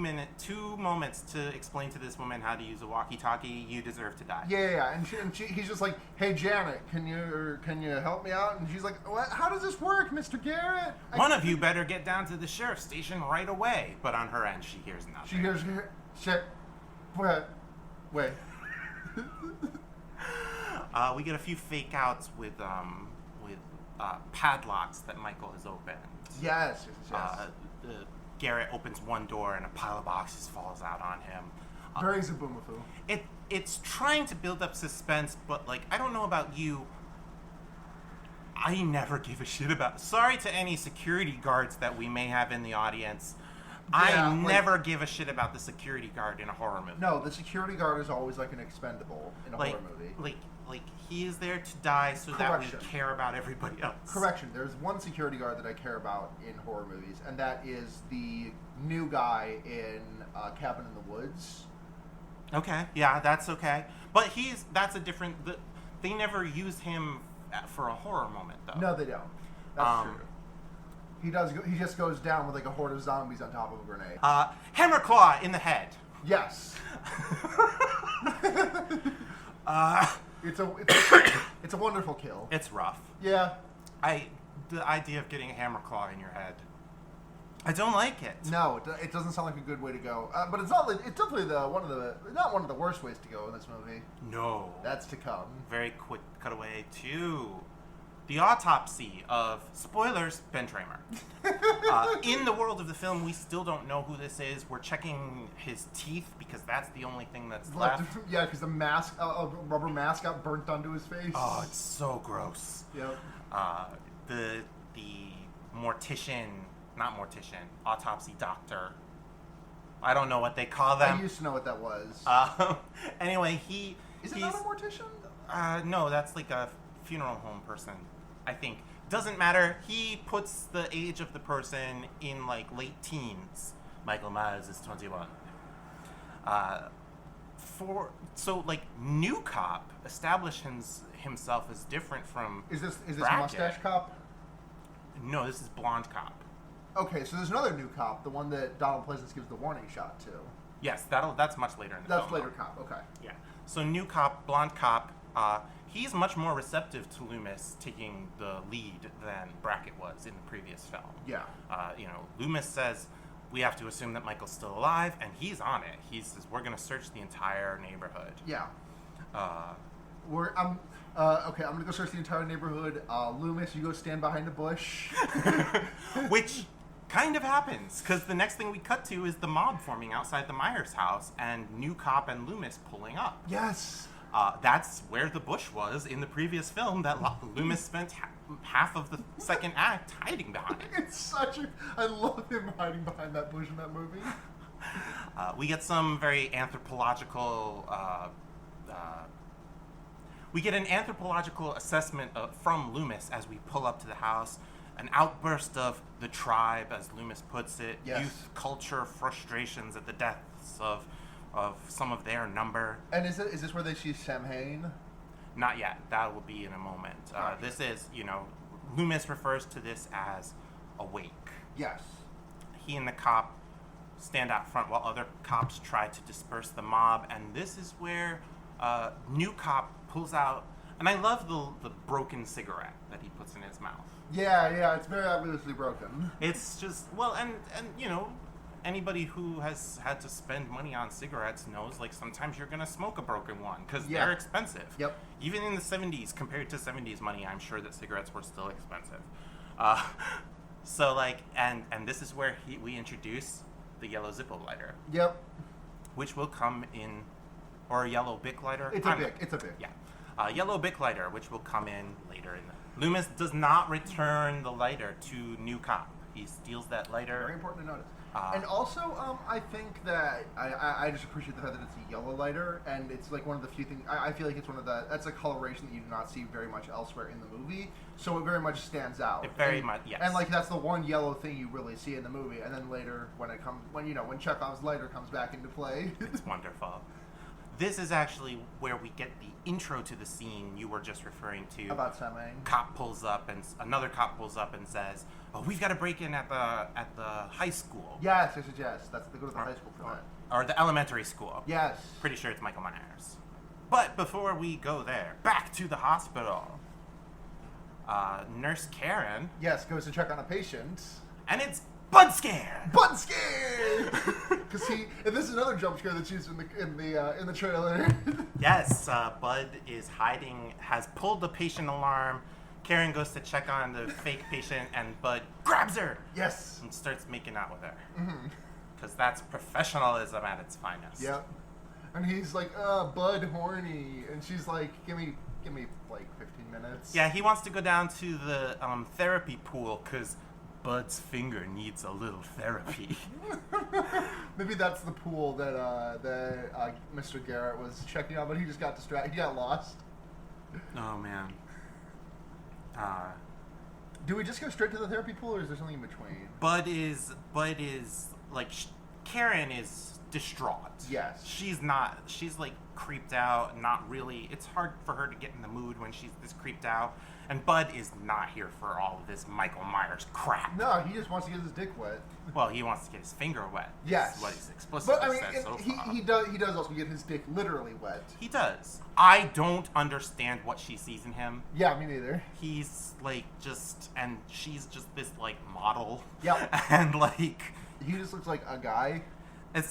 moments to explain to this woman how to use a walkie-talkie. You deserve to die. Yeah. And he's just like, hey, Janet, can you help me out? And she's like, what? How does this work, Mr. Garrett? One of you better get down to the sheriff's station right away. But on her end, she hears nothing. She hears, shit. Wait. We get a few fake outs with padlocks that Michael has opened. Yes. Garrett opens one door and a pile of boxes falls out on him. Very Zaboomafoo. It's trying to build up suspense, but like, I don't know about you, I never give a shit about. Sorry to any security guards that we may have in the audience. Yeah, I never give a shit about the security guard in a horror movie. No, the security guard is always like an expendable in a horror movie. Like he is there to die so that we care about everybody else. Correction. There's one security guard that I care about in horror movies, and that is the new guy in Cabin in the Woods. Okay, yeah, that's okay. But that's a different. They never use him for a horror moment, though. No, they don't. That's true. He does. He just goes down with like a horde of zombies on top of a grenade. Hammerclaw in the head. Yes. It's a wonderful kill. It's rough. Yeah. The idea of getting a hammerclaw in your head, I don't like it. No, it doesn't sound like a good way to go. But it's not. It's definitely not one of the worst ways to go in this movie. No. That's to come. Very quick cutaway to the autopsy of, spoilers, Ben Tramer. In the world of the film, we still don't know who this is. We're checking his teeth because that's the only thing that's left. Yeah, because the mask, a rubber mask, got burnt onto his face. Oh, it's so gross. Yep. The autopsy doctor. I don't know what they call them. I used to know what that was. Anyway, Is it not a mortician? No, that's like a funeral home person, I think. Doesn't matter. He puts the age of the person in like late teens. Michael Myers is 21. So like New Cop establishes himself as different from. Is this Brackett. Mustache Cop? No, this is Blonde Cop. Okay, so there's another New Cop, the one that Donald Pleasance gives the warning shot to. Yes, that's much later in the film. That's later Cop. Okay. Yeah. So New Cop, Blonde Cop. He's much more receptive to Loomis taking the lead than Brackett was in the previous film. Yeah. Loomis says, we have to assume that Michael's still alive, and he's on it. He says, we're going to search the entire neighborhood. Yeah. I'm going to go search the entire neighborhood. Loomis, you go stand behind a bush. Which kind of happens, because the next thing we cut to is the mob forming outside the Myers house, and New Cop and Loomis pulling up. Yes. That's where the bush was in the previous film that Loomis spent half of the second act hiding behind. I love him hiding behind that bush in that movie. We get some very anthropological. We get an anthropological assessment from Loomis as we pull up to the house. An outburst of the tribe, as Loomis puts it. Yes. Youth culture frustrations at the deaths of some of their number. And is this where they see Samhain? Not yet. That will be in a moment. This is, Loomis refers to this as a wake. Yes. He and the cop stand out front while other cops try to disperse the mob, and this is where New Cop pulls out, and I love the broken cigarette that he puts in his mouth. Yeah, it's very obviously broken. It's just, and anybody who has had to spend money on cigarettes knows, like, sometimes you're gonna smoke a broken one because they're expensive. Yep. Even in the 70s, compared to 70s money, I'm sure that cigarettes were still expensive. So like, and this is where we introduce the yellow Zippo lighter. Yep. Which will come in, or a yellow Bic lighter. It's a Bic. Yeah. Yellow Bic lighter, which will come in later in the. Loomis does not return the lighter to New Cop. He steals that lighter. Very important to notice. And also, I think that I just appreciate the fact that it's a yellow lighter, and it's like one of the few things. I feel like it's that's a coloration that you do not see very much elsewhere in the movie, so it very much stands out. It very much, yes. And like that's the one yellow thing you really see in the movie, and then later when Chekhov's lighter comes back into play, it's wonderful. this is actually where we get the intro to the scene you were just referring to. About semming. Cop pulls up and another cop pulls up and says, "Oh, we've got to break in at the high school." Yes. That's they go to the high school for that. Or the elementary school. Yes. Pretty sure it's Michael Myers. But before we go there, back to the hospital. Nurse Karen. Yes, goes to check on a patient. And it's Bud Scare. Bud Scare. Because and this is another jump scare that's used in the trailer. Yes, Bud is hiding, has pulled the patient alarm. Karen goes to check on the fake patient, and Bud grabs her. Yes. And starts making out with her. Because that's professionalism at its finest. Yep. And he's like, Bud horny, and she's like, give me like 15 minutes. Yeah, he wants to go down to the therapy pool because Bud's finger needs a little therapy. Maybe that's the pool that Mr. Garrett was checking out, but he just got distracted. He got lost. Oh man. Do we just go straight to the therapy pool, or is there something in between? Bud is like Karen is distraught. Yes. She's like creeped out, not really. It's hard for her to get in the mood when she's this creeped out. And Bud is not here for all of this Michael Myers crap. No, he just wants to get his dick wet. Well, he wants to get his finger wet. Yes. Is what he's explicitly But I mean, said so far. he does also get his dick literally wet. He does. I don't understand what she sees in him. Yeah, me neither. He's like and she's just this like model. Yep. And like He just looks like a guy.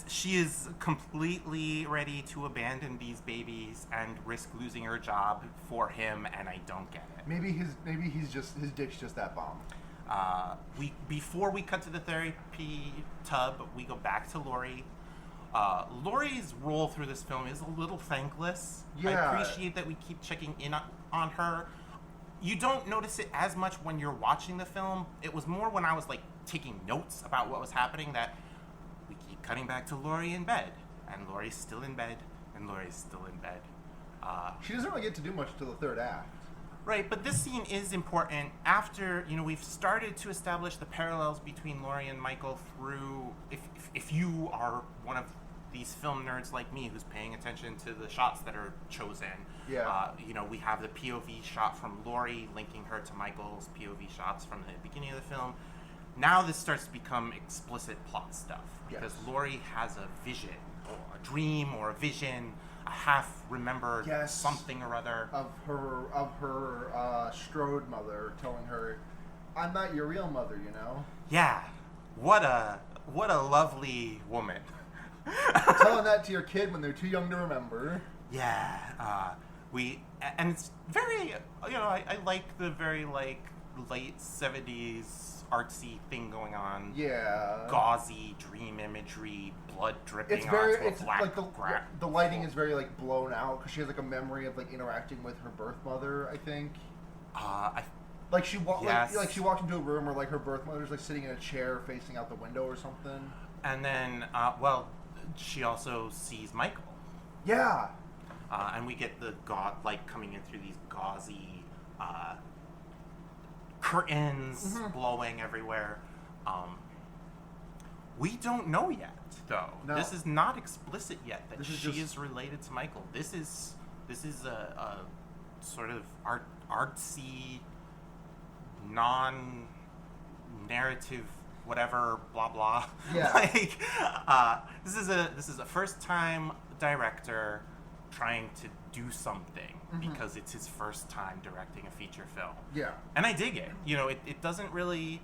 she is completely ready to abandon these babies and risk losing her job for him, and I don't get it. Maybe his dick's just that bomb. Before we cut to the therapy tub, we go back to Laurie. Laurie's role through this film is a little thankless. Yeah. I appreciate that we keep checking in on her. You don't notice it as much when you're watching the film. It was more when I was like taking notes about what was happening that we keep cutting back to Laurie in bed, and Laurie's still in bed, and Laurie's still in bed. She doesn't really get to do much till the third act. Right, but this scene is important after, we've started to establish the parallels between Laurie and Michael through, if you are one of these film nerds like me who's paying attention to the shots that are chosen. Yeah. We have the POV shot from Laurie linking her to Michael's POV shots from the beginning of the film. Now this starts to become explicit plot stuff because Yes. Laurie has a vision or a dream or a vision, a half-remembered something or other. Of her Strode mother telling her, I'm not your real mother, you know? Yeah. What a lovely woman. Telling that to your kid when they're too young to remember. Yeah. And it's very, I like the very, like, late 70s artsy thing going on. Yeah. Gauzy dream imagery, blood dripping It's very, onto a it's black like ground. the lighting is very like blown out because she has like a memory of like interacting with her birth mother, I think. Like she Yes. she walked into a room where like her birth mother's like sitting in a chair facing out the window or something. And then, she also sees Michael. Yeah. And we get the light coming in through these gauzy curtains blowing everywhere. We don't know yet, though. No. This is not explicit yet that This is she just- is related to Michael. This is a sort of artsy, non-narrative, whatever, blah blah. Yeah. This is a first-time director trying to do something because it's his first time directing a feature film. Yeah. And I dig it. It doesn't really.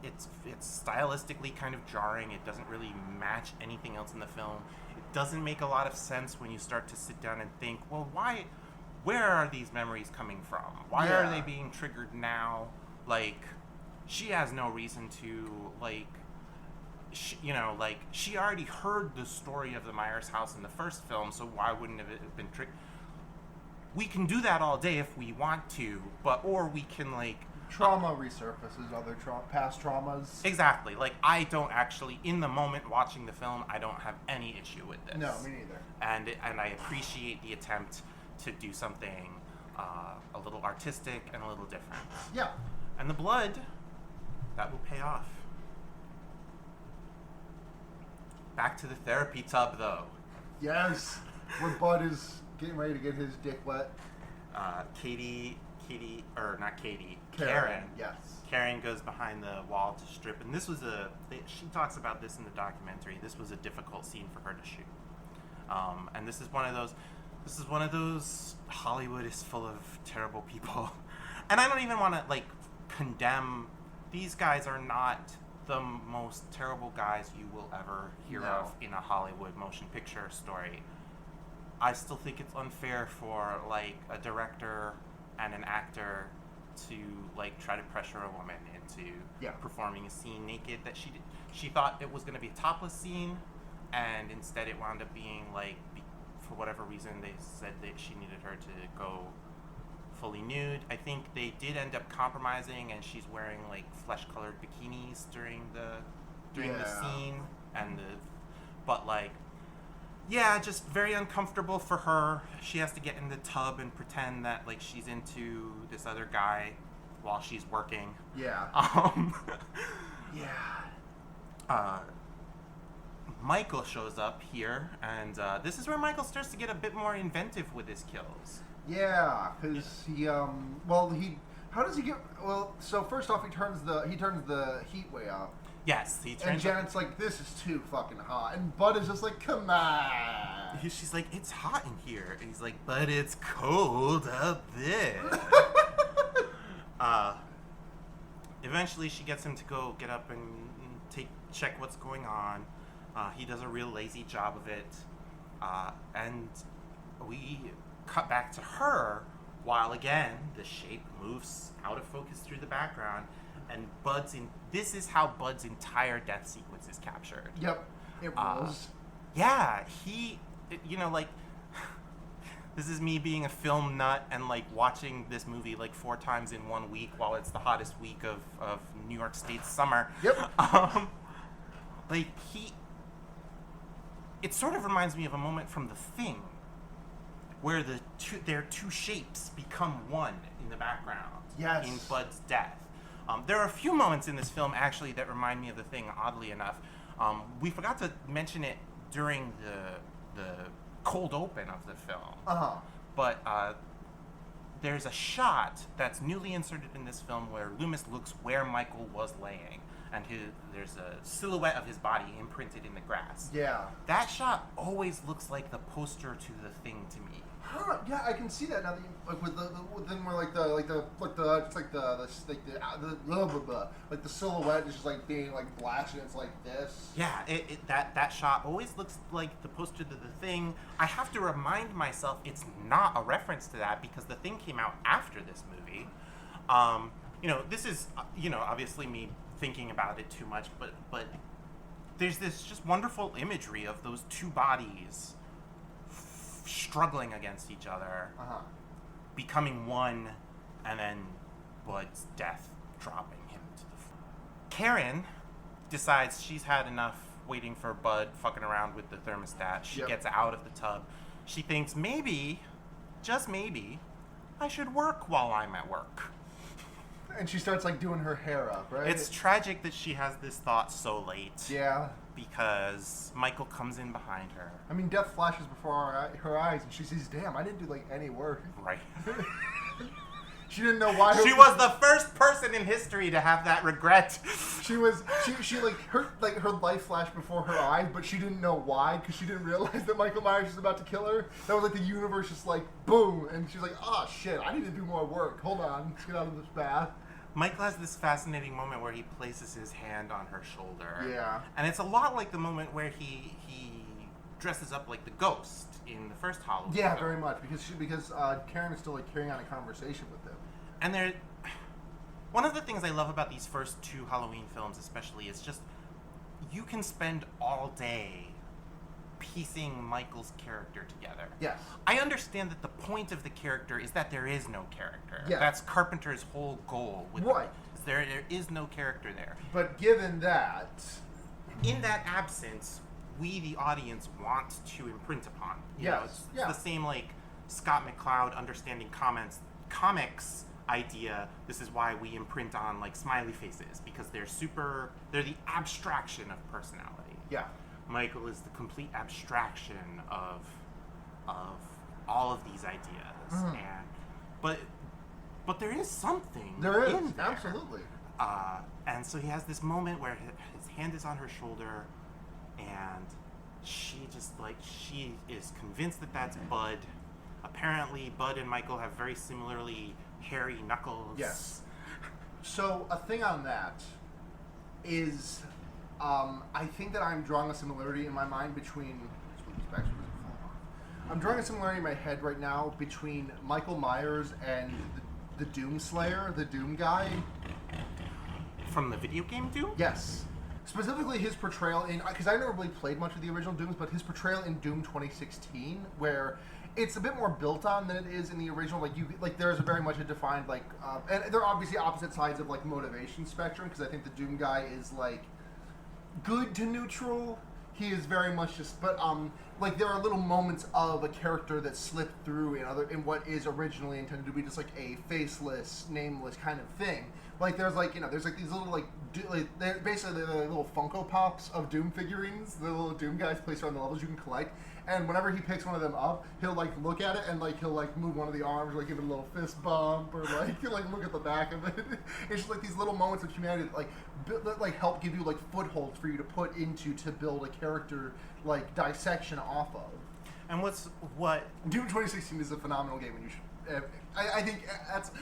It's stylistically kind of jarring. It doesn't really match anything else in the film. It doesn't make a lot of sense when you start to sit down and think, well, where are these memories coming from? Why are they being triggered now? Like, she has no reason to, like, she already heard the story of the Myers house in the first film, so why wouldn't it have been triggered? We can do that all day if we want to, or we can, like... Trauma resurfaces other past traumas. Exactly. Like, I don't actually, in the moment watching the film, I don't have any issue with this. No, me neither. And I appreciate the attempt to do something a little artistic and a little different. Yeah. And the blood, that will pay off. Back to the therapy tub, though. Yes. Where Bud is getting ready to get his dick wet. Karen. Yes. Karen goes behind the wall to strip, and this was she talks about this in the documentary. This was a difficult scene for her to shoot. And this is one of those Hollywood is full of terrible people. And I don't even want to like condemn, these guys are not the most terrible guys you will ever hear of in a Hollywood motion picture story. I still think it's unfair for like a director and an actor to like try to pressure a woman into performing a scene naked that she thought it was going to be a topless scene, and instead it wound up being like, for whatever reason they said that she needed her to go fully nude. I think they did end up compromising, and she's wearing like flesh-colored bikinis during the scene, and but like, yeah, just very uncomfortable for her. She has to get in the tub and pretend that like she's into this other guy while she's working. Yeah. Michael shows up here, and this is where Michael starts to get a bit more inventive with his kills. Yeah, because how does he get? Well, so first off, he turns the heat way up. Yes, he turns. And Janet's like, "This is too fucking hot," and Bud is just like, "Come on." She's like, "It's hot in here," and he's like, "But it's cold up there." Eventually, she gets him to go get up and check what's going on. He does a real lazy job of it, and we cut back to her while again the shape moves out of focus through the background, and this is how Bud's entire death sequence is captured. Yep, it was. Yeah, like, this is me being a film nut and like watching this movie like 4 times in 1 week while it's the hottest week of New York State's summer. Yep. It sort of reminds me of a moment from The Thing, where their two shapes become one in the background. Yes. In Bud's death. There are a few moments in this film actually that remind me of The Thing, oddly enough. We forgot to mention it during the cold open of the film. Uh-huh. But there's a shot that's newly inserted in this film where Loomis looks where Michael was laying, and there's a silhouette of his body imprinted in the grass. Yeah. That shot always looks like the poster to The Thing to me. Huh, yeah, I can see that now that you, like with then where the silhouette is just like being like blasted. It's like this. Yeah, that shot always looks like the poster to The Thing. I have to remind myself it's not a reference to that because The Thing came out after this movie. This is obviously me thinking about it too much, but there's this just wonderful imagery of those two bodies struggling against each other, becoming one, and then Bud's death dropping him to the floor. Karen decides she's had enough waiting for Bud fucking around with the thermostat. She gets out of the tub. She thinks maybe, just maybe, I should work while I'm at work. And she starts like doing her hair up, right? It's tragic that she has this thought so late. Yeah. Because Michael comes in behind her. I mean, death flashes before her eyes, and she sees, "Damn, I didn't do like any work." Right. She didn't know why. She was the first person in history to have that regret. She her life flashed before her eyes, but she didn't know why because she didn't realize that Michael Myers was about to kill her. That was like the universe just like boom, and she's like, "Oh shit, I need to do more work. Hold on, let's get out of this bath." Michael has this fascinating moment where he places his hand on her shoulder. Yeah. And it's a lot like the moment where he dresses up like the ghost in the first Halloween. Yeah, very much because Karen is still like carrying on a conversation with him. And one of the things I love about these first 2 Halloween films especially is just you can spend all day piecing Michael's character together. Yes. I understand that the point of the character is that there is no character. Yeah. That's Carpenter's whole goal with right. There is no character there. But given that, in that absence, we the audience want to imprint upon. It's the same like Scott McCloud understanding comics idea. This is why we imprint on like smiley faces because they're the abstraction of personality. Yeah. Michael is the complete abstraction of of all of these ideas, and but there is something. There is, in there. absolutely. And so he has this moment where his hand is on her shoulder, and she is convinced that that's Bud. Apparently, Bud and Michael have very similarly hairy knuckles. Yes. So a thing on that is, I think that I'm drawing a similarity in my mind between. I'm drawing a similarity in my head right now between Michael Myers and the Doom Slayer, the Doom guy. From the video game Doom? Yes. Specifically his portrayal in, because I never really played much of the original Dooms, but his portrayal in Doom 2016, where it's a bit more built on than it is in the original. Like there's very much a defined and they're obviously opposite sides of like motivation spectrum, because I think the Doom guy is like good to neutral. He is very much just, but like there are little moments of a character that slipped through in what is originally intended to be just like a faceless, nameless kind of thing. Like there's like there's like these little they're basically they're like little Funko Pops of Doom figurines, the little Doom guys placed around the levels you can collect. And whenever he picks one of them up, he'll like look at it and like he'll like move one of the arms, like give it a little fist bump, or like he'll like look at the back of it. It's just like these little moments of humanity that like help give you like footholds for you to put into to build a character like dissection off of. And what Doom 2016 is a phenomenal game, and you should. I think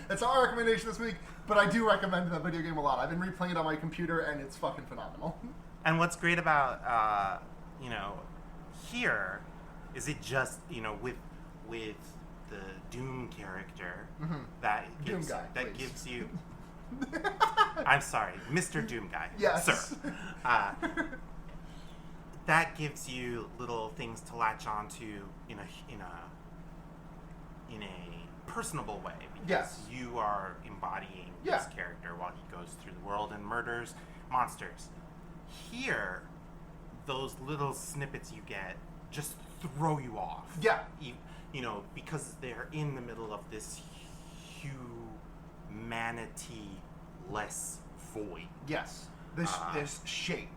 that's our recommendation this week. But I do recommend that video game a lot. I've been replaying it on my computer, and it's fucking phenomenal. And what's great about here is it just with the Doom character that gives, Doom guy, that please. gives you. I'm sorry, Mr. Doom guy. Yes, sir. That gives you little things to latch onto in a personable way, because Yes. you are embodying this character while he goes through the world and murders monsters. Here, those little snippets you get just throw you off. Yeah. Because they're in the middle of this humanity-less void. Yes. This shape.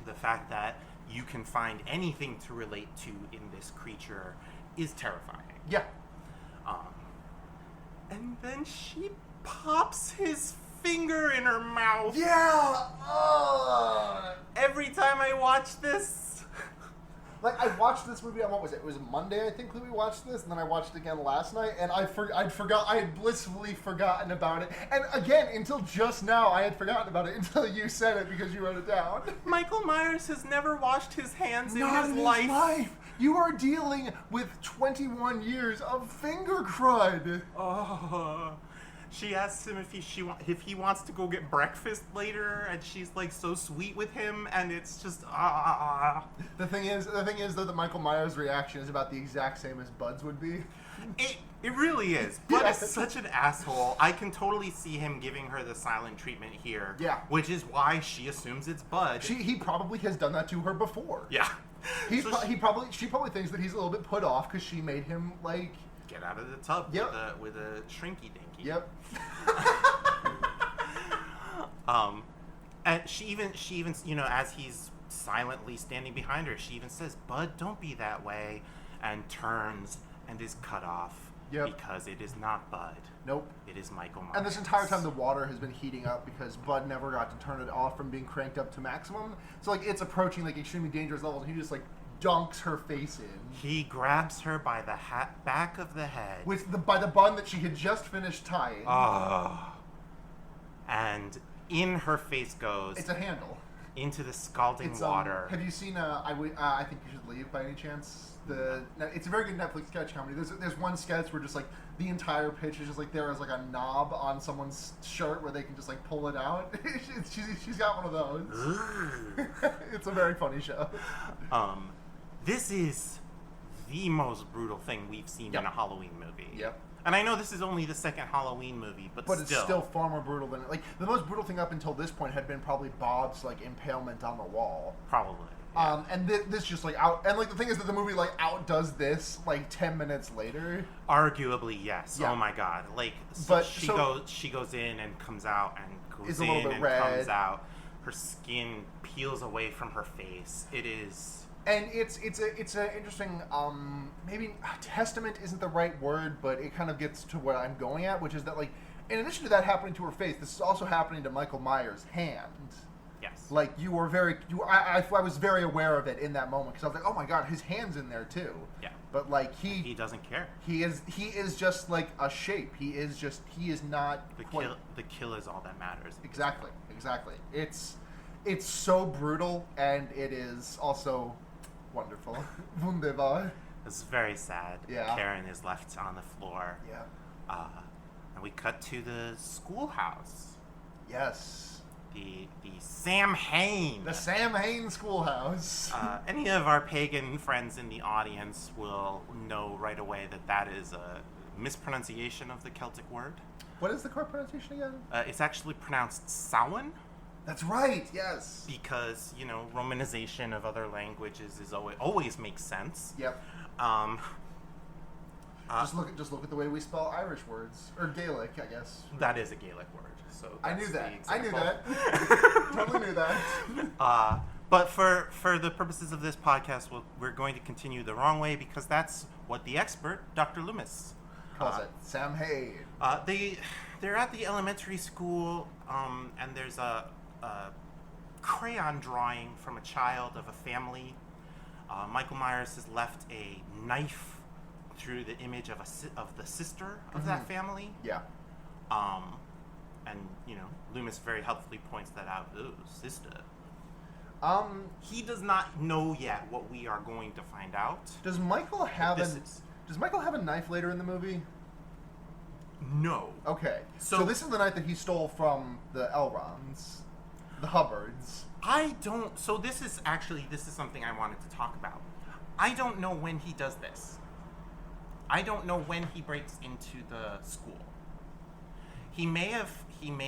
The fact that you can find anything to relate to in this creature is terrifying. Yeah. And then she pops his finger in her mouth. Yeah. Every time I watch this. Like, I watched this movie on, what was it? It was Monday, I think, that we watched this, and then I watched it again last night, and I had blissfully forgotten about it. And again, until just now, I had forgotten about it until you said it because you wrote it down. Michael Myers has never washed his hands Not in his life. You are dealing with 21 years of finger crud. Oh. She asks him if he wants to go get breakfast later, and she's like so sweet with him, and it's just The thing is that Michael Myers' reaction is about the exact same as Bud's would be. It really is. Bud is such an asshole. I can totally see him giving her the silent treatment here. Yeah. Which is why she assumes it's Bud. He probably has done that to her before. Yeah. She probably thinks that he's a little bit put off because she made him like get out of the tub with a shrinky dinky. Yep. And she even as he's silently standing behind her, she even says, "Bud, don't be that way," and turns and is cut off. Yep. Because it is not Bud. Nope. It is Michael Myers. And this entire time the water has been heating up because Bud never got to turn it off from being cranked up to maximum. So like it's approaching like extremely dangerous levels, and he just like dunks her face in. He grabs her by the back of the head. By the bun that she had just finished tying. And in her face goes. It's a handle. Into the scalding water. Have you seen I Think You Should Leave by any chance? It's a very good Netflix sketch comedy. There's one sketch where just like the entire pitch is just like there is like a knob on someone's shirt where they can just like pull it out. She's got one of those. It's a very funny show. This is the most brutal thing we've seen in a Halloween movie. Yep. And I know this is only the second Halloween movie, but it's still far more brutal than like the most brutal thing up until this point had been probably Bob's like impalement on the wall. Probably. Yeah. And this just like out, and like the thing is that the movie like outdoes this like 10 minutes later. Arguably, yes. Yeah. Oh my god! Like, she goes in and comes out and goes in and red. Comes out. Her skin peels away from her face. It is And it's a interesting maybe testament isn't the right word, but it kind of gets to what I'm going at, which is that like in addition to that happening to her face, this is also happening to Michael Myers' hand. Yes. Like you were very I was very aware of it in that moment because I was like, oh my god, his hand's in there too. Yeah. But like he doesn't care. He is just like a shape. He is not The kill is all that matters. Exactly. It's so brutal, and it is also wonderful. Wunderbar. It's very sad. Yeah. Karen is left on the floor. Yeah. And we cut to the schoolhouse. Yes. The Sam Hain. The Sam Hain schoolhouse. Any of our pagan friends in the audience will know right away that is a mispronunciation of the Celtic word. What is the correct pronunciation again? It's actually pronounced Samhain. That's right. Yes. Because romanization of other languages is always makes sense. Yep. Just look at the way we spell Irish words or Gaelic, I guess. That is a Gaelic word. So I knew that. Example. Totally knew that. But for the purposes of this podcast, we're going to continue the wrong way because that's what the expert, Dr. Loomis, calls it. Sam Hain. They're at the elementary school, and there's a crayon drawing from a child of a family. Michael Myers has left a knife through the image of the sister of that family. Yeah. And Loomis very helpfully points that out. Ooh, sister. He does not know yet what we are going to find out. Does Michael have a knife later in the movie? No. Okay. So this is the knife that he stole from the Elrons, the Hubbards. So this is something I wanted to talk about. I don't know when he does this. I don't know when he breaks into the school. He may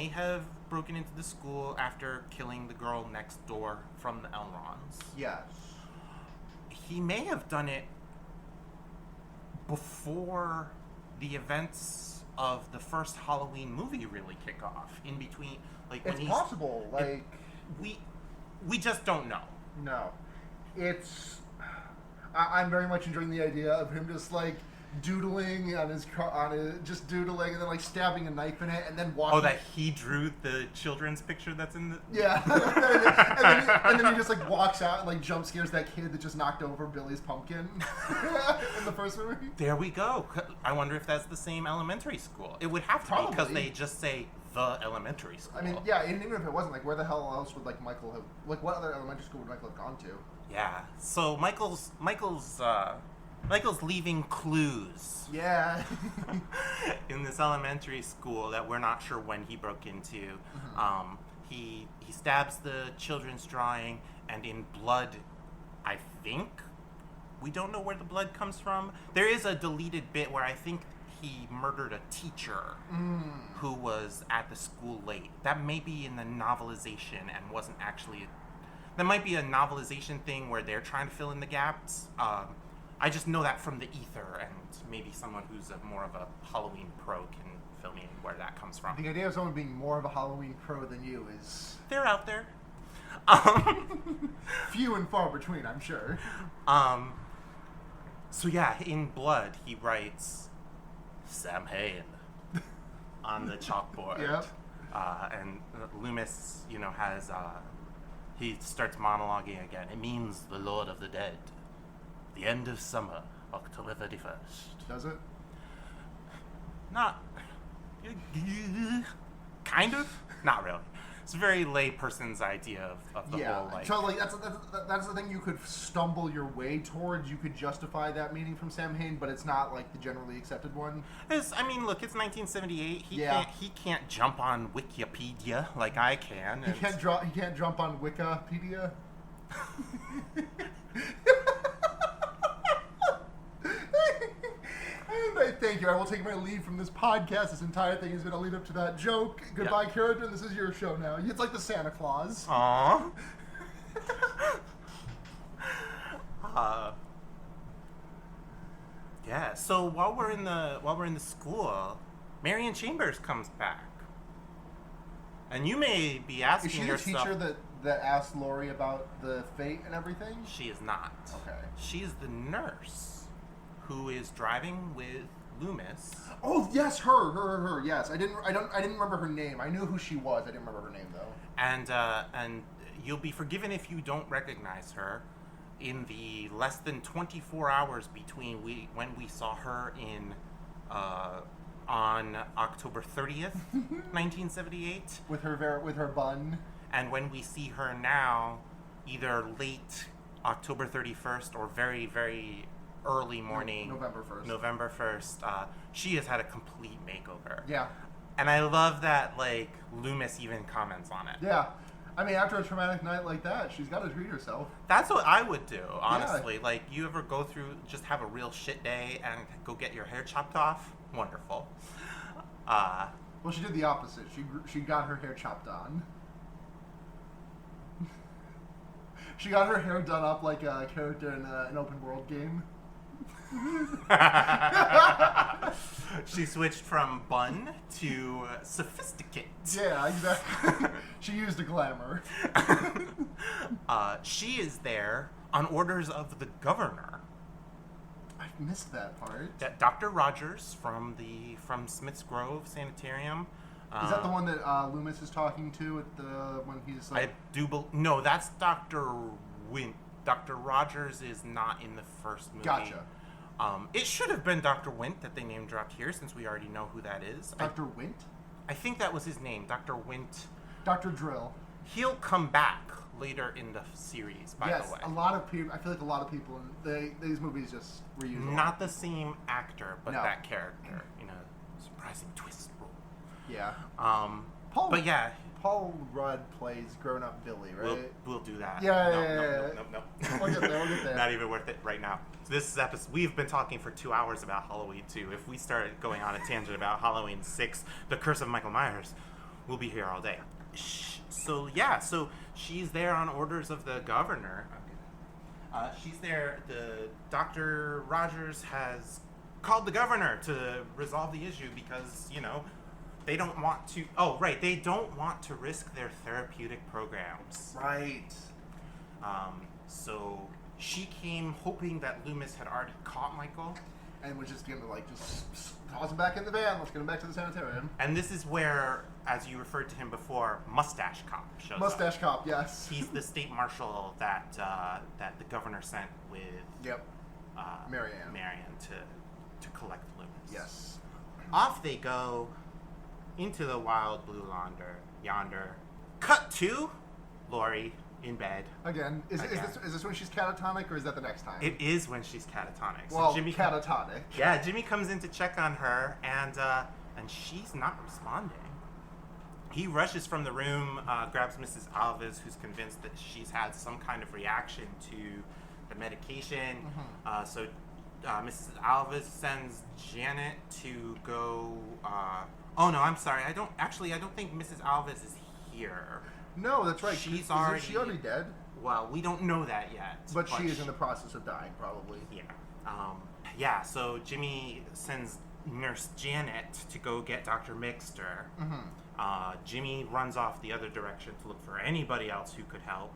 have broken into the school after killing the girl next door from the Elrons. Yes. He may have done it before the events of the first Halloween movie really kick off. In between, like when it's possible. We just don't know. No, I'm very much enjoying the idea of him just like doodling just doodling and then like stabbing a knife in it and then walking. Oh, that he drew the children's picture that's in the... Yeah. and then he just like walks out and like jump scares that kid that just knocked over Billy's pumpkin in the first movie. There we go. I wonder if that's the same elementary school. It would have to be because they just say the elementary school. I mean, yeah, and even if it wasn't, like where the hell else would like Michael have, like what other elementary school would Michael have gone to? Yeah. So Michael's leaving clues. Yeah. In this elementary school that we're not sure when he broke into. Mm-hmm. He stabs the children's drawing, and in blood, I think, we don't know where the blood comes from. There is a deleted bit where I think he murdered a teacher who was at the school late. That may be in the novelization and wasn't actually... That might be a novelization thing where they're trying to fill in the gaps. I just know that from the ether, and maybe someone who's more of a Halloween pro can fill me in where that comes from. The idea of someone being more of a Halloween pro than you is... They're out there. Few and far between, I'm sure. So yeah, in blood, he writes Sam Hain on the chalkboard. Yep. And Loomis, has... he starts monologuing again. It means the Lord of the Dead. The end of summer, October 31st. Does it? Not... Kind of? Not really. It's a very lay person's idea of the whole, like... So, like, that's the thing you could stumble your way towards. You could justify that meaning from Sam Hain, but it's not, like, the generally accepted one. Look, it's 1978. He can't jump on Wikipedia like I can. He can't jump on Wikipedia. Thank you. I will take my leave from this podcast. This entire thing is going to lead up to that joke. Goodbye, character. This is your show now. It's like the Santa Claus. Aww. Yeah. So while we're in the school, Marion Chambers comes back, and you may be asking yourself, is she the teacher that asked Laurie about the fate and everything? She is not. Okay. She is the nurse who is driving with Loomis. Oh yes, her. Yes, I didn't remember her name. I knew who she was. I didn't remember her name though. And you'll be forgiven if you don't recognize her. In the less than 24 hours between when we saw her in on October 30th, 1978, with her bun, and when we see her now, either late October 31st or very, very early morning November 1st, she has had a complete makeover. Yeah. And I love that, like, Loomis even comments on it. Yeah. I mean, after a traumatic night like that, she's got to treat herself. That's what I would do, honestly. Yeah. Like, you ever go through, just have a real shit day and go get your hair chopped off? Wonderful. Well, she did the opposite. She got her hair chopped on. She got her hair done up like a character in an open world game. She switched from bun to sophisticate. Yeah, exactly. She used a glamour. She is there on orders of the governor. I missed that part. Dr. Rogers from Smith's Grove Sanitarium. Is that the one that Loomis is talking to at when he's like? No, that's Dr. Wint. Dr. Rogers is not in the first movie. Gotcha. It should have been Dr. Wint that they name dropped here, since we already know who that is. Dr. Wint? I think that was his name, Dr. Wint. Dr. Drill. He'll come back later in the series, by the way. Yes, a lot of people. I feel like a lot of people in these movies just reuse. Not the same actor, but No. that character in a surprising twist role. Yeah. But yeah, Paul Rudd plays grown-up Billy, right? we'll do that. Yeah. No. We'll get there. Not even worth it right now. So this is episode. We've been talking for 2 hours about Halloween 2. If we start going on a tangent about Halloween 6, The Curse of Michael Myers, we'll be here all day. So she's there on orders of the governor. She's there. The Dr. Rogers has called the governor to resolve the issue because, they don't want to. Oh, right. They don't want to risk their therapeutic programs. Right. So she came hoping that Loomis had already caught Michael. And was just gonna just toss him back in the van. Let's get him back to the sanitarium. And this is where, as you referred to him before, Mustache Cop shows up. Mustache Cop, yes. He's the state marshal that the governor sent with Marianne to collect Loomis. Yes. Off they go into the wild blue yonder. Cut to Laurie in bed. Again, is this when she's catatonic, or is that the next time? It is when she's catatonic. So Well, Jimmy catatonic. Jimmy comes in to check on her, and she's not responding. He rushes from the room, grabs Mrs. Alves, who's convinced that she's had some kind of reaction to the medication. Mm-hmm. So Mrs. Alves sends Janet to go. Oh no, I'm sorry. I don't think Mrs. Alves is here. No, that's right. She's Is already. she already dead? Well, we don't know that yet. But she is in the process of dying, probably. Yeah. So Jimmy sends Nurse Janet to go get Dr. Mixter. Mm-hmm. Jimmy runs off the other direction to look for anybody else who could help.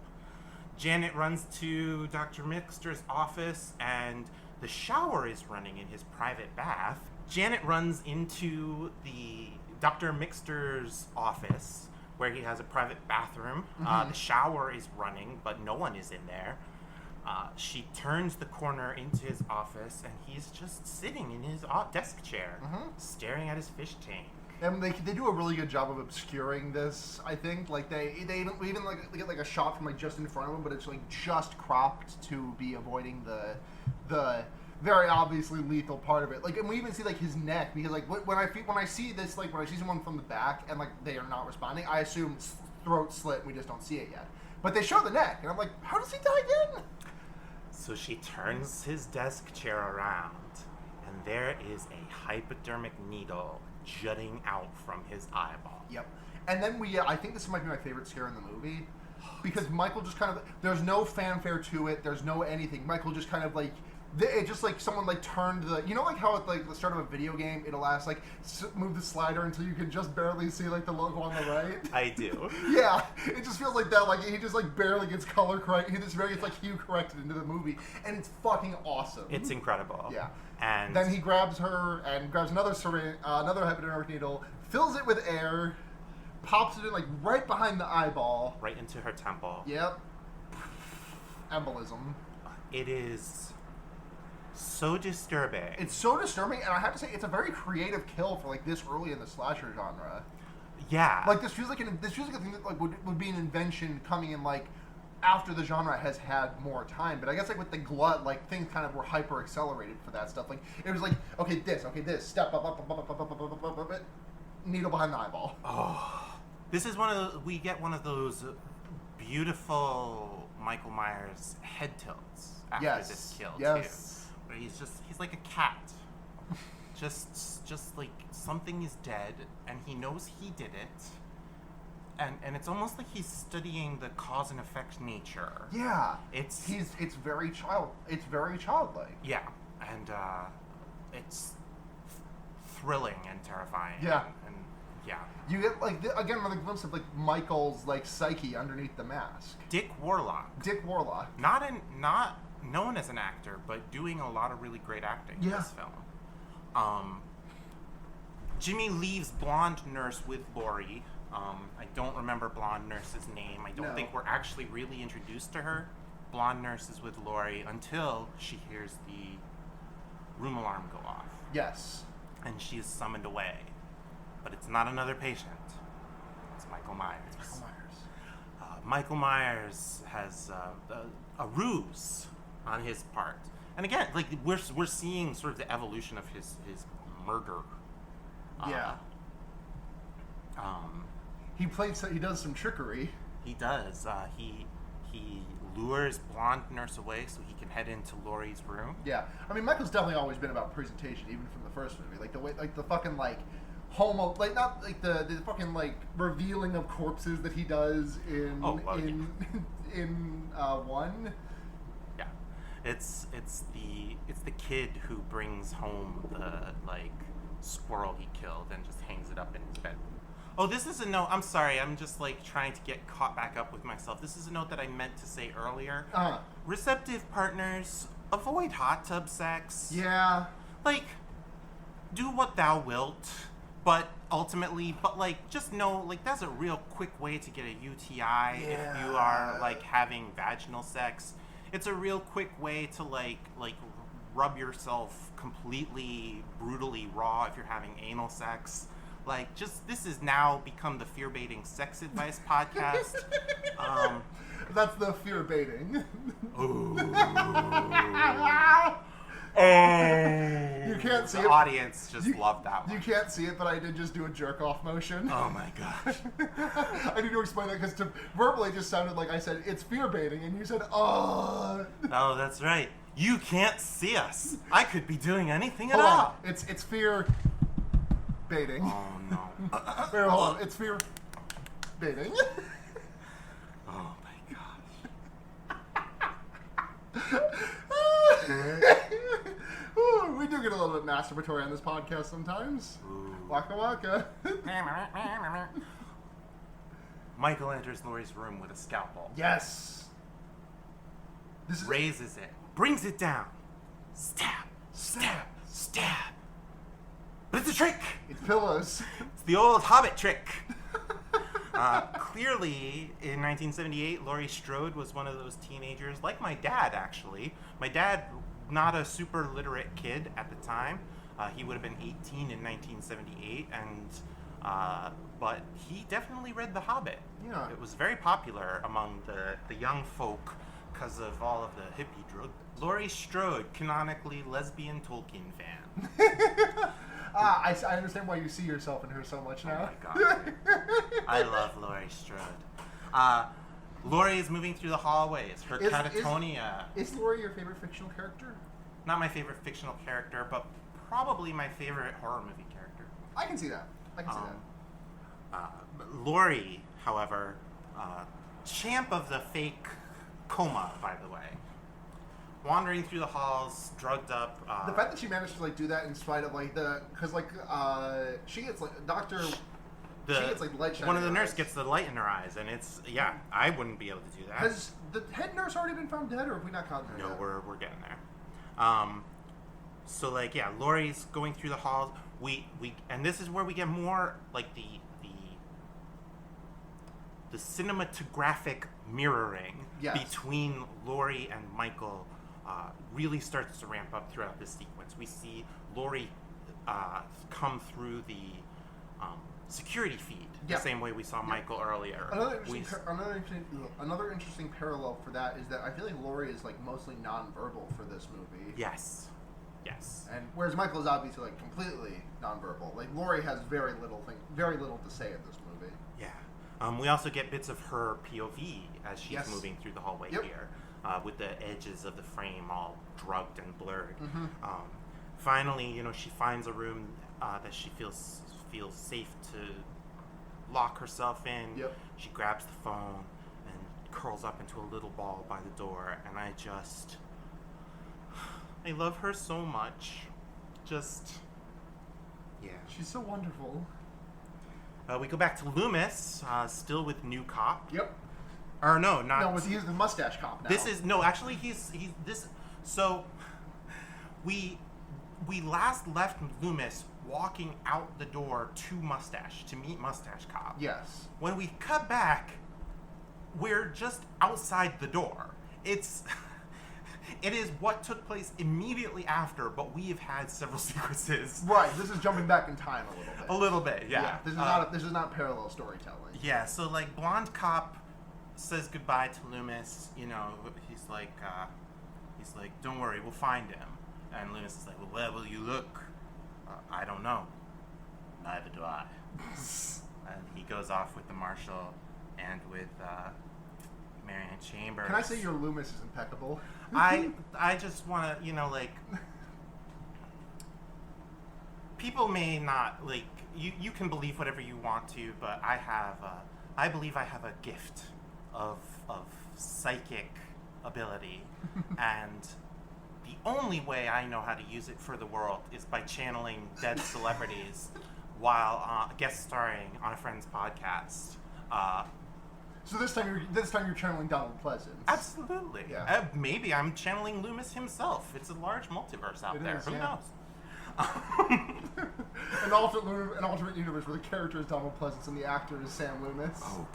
Janet runs to Dr. Mixter's office, and the shower is running in his private bath. Janet runs into the Dr. Mixter's office, where he has a private bathroom. Mm-hmm. The shower is running, but no one is in there. She turns the corner into his office, and he's just sitting in his desk chair, staring at his fish tank. And they do a really good job of obscuring this. I think they even get like a shot from just in front of him, but it's like just cropped to be avoiding the very obviously lethal part of it. And we even see his neck, because when I see this, when I see someone from the back and they are not responding, I assume it's throat slit. We just don't see it yet. But they show the neck, and I'm like, how does he die again? So she turns his desk chair around, and there is a hypodermic needle jutting out from his eyeball. Yep. And then I think this might be my favorite scare in the movie, because Michael just there's no fanfare to it, there's no anything. Michael just It just like someone like turned the, you know, like how at like the start of a video game it'll ask like move the slider until you can just barely see like the logo on the right. I do. Yeah, it just feels like that. Like he just like barely gets color correct. He just barely gets like hue corrected into the movie, and it's fucking awesome. It's incredible. Yeah. And then he grabs her and grabs another syringe, another hypodermic needle, fills it with air, pops it in like right behind the eyeball. right into her temple. Yep. Embolism. It is so disturbing. It's so disturbing, and I have to say, it's a very creative kill for like this early in the slasher genre. yeah. Like this feels like a thing that like would be an invention coming in like after the genre has had more time. But I guess like with the glut, like things kind of were hyper accelerated for that stuff. Like it was like okay this, step up, needle behind the eyeball. Oh, this is we get one of those beautiful Michael Myers head tilts after Yes. this kill Yes. too. Where he's like a cat. just like something is dead and he knows he did it. And it's almost like he's studying the cause and effect nature. Yeah. It's very childlike. yeah, and it's thrilling and terrifying. Yeah. And yeah. You get like again another glimpse of like Michael's like psyche underneath the mask. Dick Warlock. Dick Warlock. Not known as an actor, but doing a lot of really great acting in Yeah. this film. Jimmy leaves blonde nurse with Laurie. I don't remember blonde nurse's name. I don't No. think we're actually really introduced to her. Blonde nurse is with Laurie until she hears the room alarm go off. Yes. And she is summoned away. But it's not another patient. It's Michael Myers. Michael Myers. Michael Myers has a ruse on his part, and again, like we're seeing sort of the evolution of his murder. Yeah. He does some trickery. He does. He lures blonde nurse away so he can head into Laurie's room. Yeah. I mean, Michael's definitely always been about presentation, even from the first movie. Like the way, like the fucking like homo, like not like the fucking like revealing of corpses that he does in in one. Yeah, it's the kid who brings home the like squirrel he killed and just hangs it up in his bedroom. Oh, this is a note. I'm sorry. I'm just like trying to get caught back up with myself. This is a note that I meant to say earlier. Receptive partners, avoid hot tub sex. Yeah. Like, do what thou wilt, but ultimately, like, just know, like, that's a real quick way to get a UTI if you are, like, having vaginal sex. It's a real quick way to, like rub yourself completely, brutally raw if you're having anal sex. Like, just, this has now become the Fear-Baiting Sex Advice podcast. That's the fear baiting. Ooh. You can't see the it. audience just loved that one. You can't see it, but I did just do a jerk off motion. Oh my gosh. I need to explain that because to verbally it just sounded like I said it's fear baiting, and you said oh. Oh, that's right. You can't see us. I could be doing anything at Hold all. on. It's fear baiting. Oh no. Wait, hold on. It's fear baiting. Oh my gosh. Ooh, we do get a little bit masturbatory on this podcast sometimes. Ooh. Waka waka. Michael enters Laurie's room with a scalpel. Yes. This is Raises it. Brings it down. Stab. Stab. Stab. But it's a trick. It's pillows. It's the old Hobbit trick. Clearly, in 1978, Laurie Strode was one of those teenagers, like my dad, actually. My dad, not a super literate kid at the time. He would have been 18 in 1978, but he definitely read The Hobbit. Yeah. It was very popular among the young folk because of all of the hippie drug. Laurie Strode, canonically lesbian Tolkien fan. I understand why you see yourself in her so much now. Oh my god. I love Laurie Strode. Laurie is moving through the hallways. Her catatonia. Is Laurie your favorite fictional character? Not my favorite fictional character, but probably my favorite horror movie character. I can see that. Laurie, however, champ of the fake coma, by the way. wandering through the halls, drugged up. The fact that she managed to like do that in spite of like because like she gets like she gets like light shining one of the in her nurse eyes. gets the light in her eyes, and it's I wouldn't be able to do that. Has the head nurse already been found dead, or have we not caught her No, yet? we're getting there. So like Laurie's going through the halls. We and this is where we get more like the cinematographic mirroring Yes. between Laurie and Michael really starts to ramp up throughout this sequence. We see Laurie come through the security feed Yeah. the same way we saw Michael earlier. Another We interesting parallel for that is that I feel like Laurie is like mostly nonverbal for this movie. Yes. And whereas Michael is obviously like completely nonverbal. Like Laurie has very little to say in this movie. Yeah. We also get bits of her POV as she's Yes. moving through the hallway Yep. here, with the edges of the frame all drugged and blurred. Mhm. Finally, she finds a room that she feels safe to lock herself in. Yep. She grabs the phone and curls up into a little ball by the door, and I love her so much. Yeah. She's so wonderful. We go back to Loomis, still with new cop. Yep. Or no, not. No, he's the mustache cop now. This is no. Actually, he's this. So, we last left Loomis walking out the door to meet Mustache Cop. Yes. When we cut back, we're just outside the door. It is what took place immediately after, but we have had several sequences. Right. This is jumping back in time a little bit. A little bit, yeah. This is not parallel storytelling. Yeah, so like blonde cop says goodbye to Loomis. He's like, don't worry, we'll find him. And Loomis is like, well, where will you look? I don't know. Neither do I. And he goes off with the marshal and with Marianne Chambers. Can I say your Loomis is impeccable? I just want to, people may not, you can believe whatever you want to, but I believe I have a gift of psychic ability, and the only way I know how to use it for the world is by channeling dead celebrities while guest starring on a friend's podcast. So this time you're channeling Donald Pleasance. Absolutely. Yeah. Maybe I'm channeling Loomis himself. It's a large multiverse out It there. is, Who yeah. knows? An alternate universe where the character is Donald Pleasance and the actor is Sam Loomis. Oh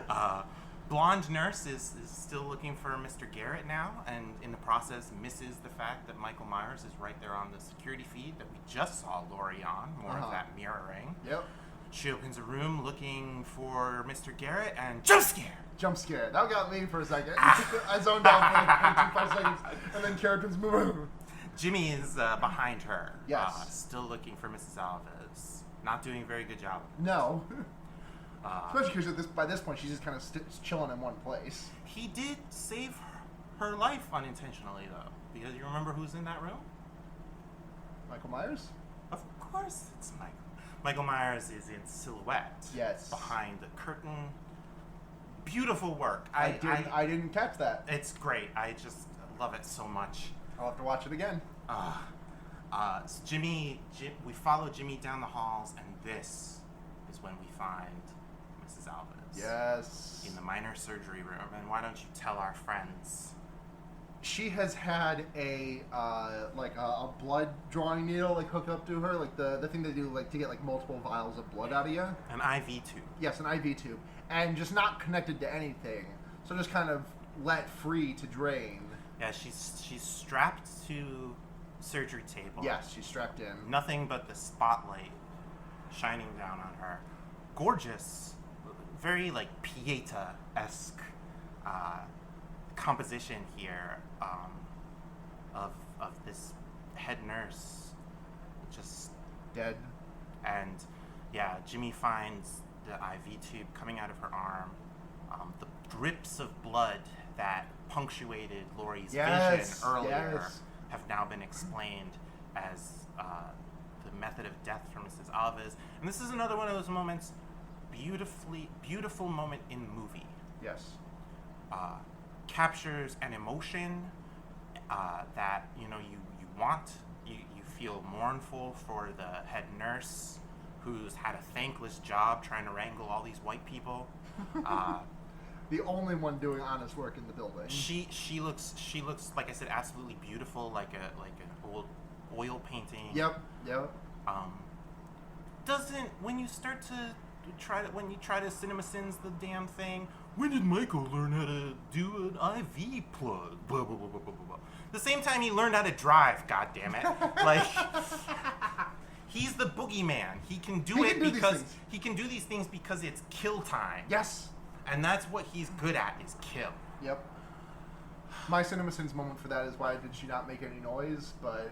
God. Blonde nurse is still looking for Mr. Garrett now, and in the process misses the fact that Michael Myers is right there on the security feed that we just saw Laurie on. More of that mirroring. Yep. She opens a room looking for Mr. Garrett and jump scare. Jump scare. That got me for a second. I zoned out for like 5 seconds, and then characters move. Jimmy is behind her. Yes. Still looking for Mrs. Alves. Not doing a very good job. No. Especially because by this point she's just kind of chilling in one place. He did save her life unintentionally, though. Because you remember who's in that room? Michael Myers? Of course it's Michael. Michael Myers is in silhouette. Yes. Behind the curtain. Beautiful work. I didn't catch that. It's great. I just love it so much. I'll have to watch it again. So we follow Jimmy down the halls, and this is when we find Mrs. Alves. Yes. In the minor surgery room. And why don't you tell our friends? She has had a blood drawing needle hooked up to her, the thing they do to get multiple vials of blood out of you. An IV tube. Yes, an IV tube, and just not connected to anything, so just kind of let free to drain. Yeah, she's strapped to surgery table. Yes, she's strapped in. Nothing but the spotlight shining down on her. Gorgeous, very Pieta-esque composition here of this head nurse just Dead. And yeah, Jimmy finds the IV tube coming out of her arm. The drips of blood that punctuated Laurie's vision earlier have now been explained as the method of death for Mrs. Alves. And this is another one of those moments, beautiful moment in movie. Yes. captures an emotion that you want. You feel mournful for the head nurse who's had a thankless job trying to wrangle all these white people. The only one doing honest work in the building. She looks like I said, absolutely beautiful, like a old oil painting. Yep. Doesn't when you try to CinemaSins the damn thing? When did Michael learn how to do an IV plug? Blah blah blah blah blah blah. The same time he learned how to drive. God damn it! Like he's the boogeyman. He can do these things because it's kill time. Yes. And that's what he's good at, is kill. Yep. My CinemaSins moment for that is why did she not make any noise, but...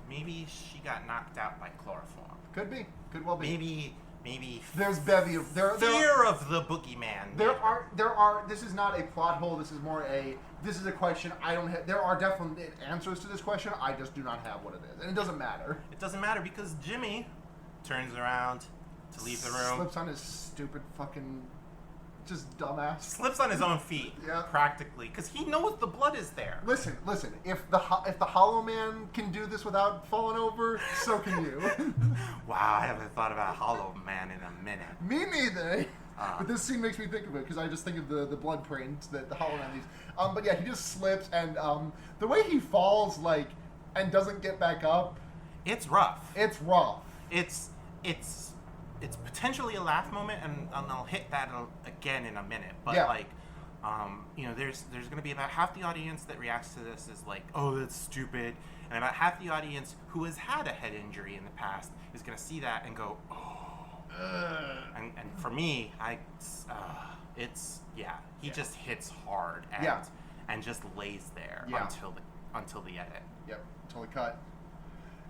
Maybe she got knocked out by chloroform. Could be. Could well be. Maybe there's bevy of... fear of the boogeyman. There are... This is not a plot hole, this is more a... This is a question I don't have... There are definite answers to this question, I just do not have what it is. And it doesn't matter. It doesn't matter because Jimmy turns around to leave the room. Slips on his stupid fucking... Just dumbass. Slips on his own feet, yeah. Practically, because he knows the blood is there. Listen. If the Hollow Man can do this without falling over, so can you. Wow, I haven't thought about Hollow Man in a minute. Me neither. But this scene makes me think of it because I just think of the blood print that the Hollow Man leaves. But yeah, he just slips, and the way he falls, and doesn't get back up. It's rough. It's rough. It's potentially a laugh moment, and I'll hit that again in a minute. But yeah. There's going to be about half the audience that reacts to this is like, oh, that's stupid, and about half the audience who has had a head injury in the past is going to see that and go, oh. And for me, he just hits hard and just lays there until the edit. Yep, until the cut.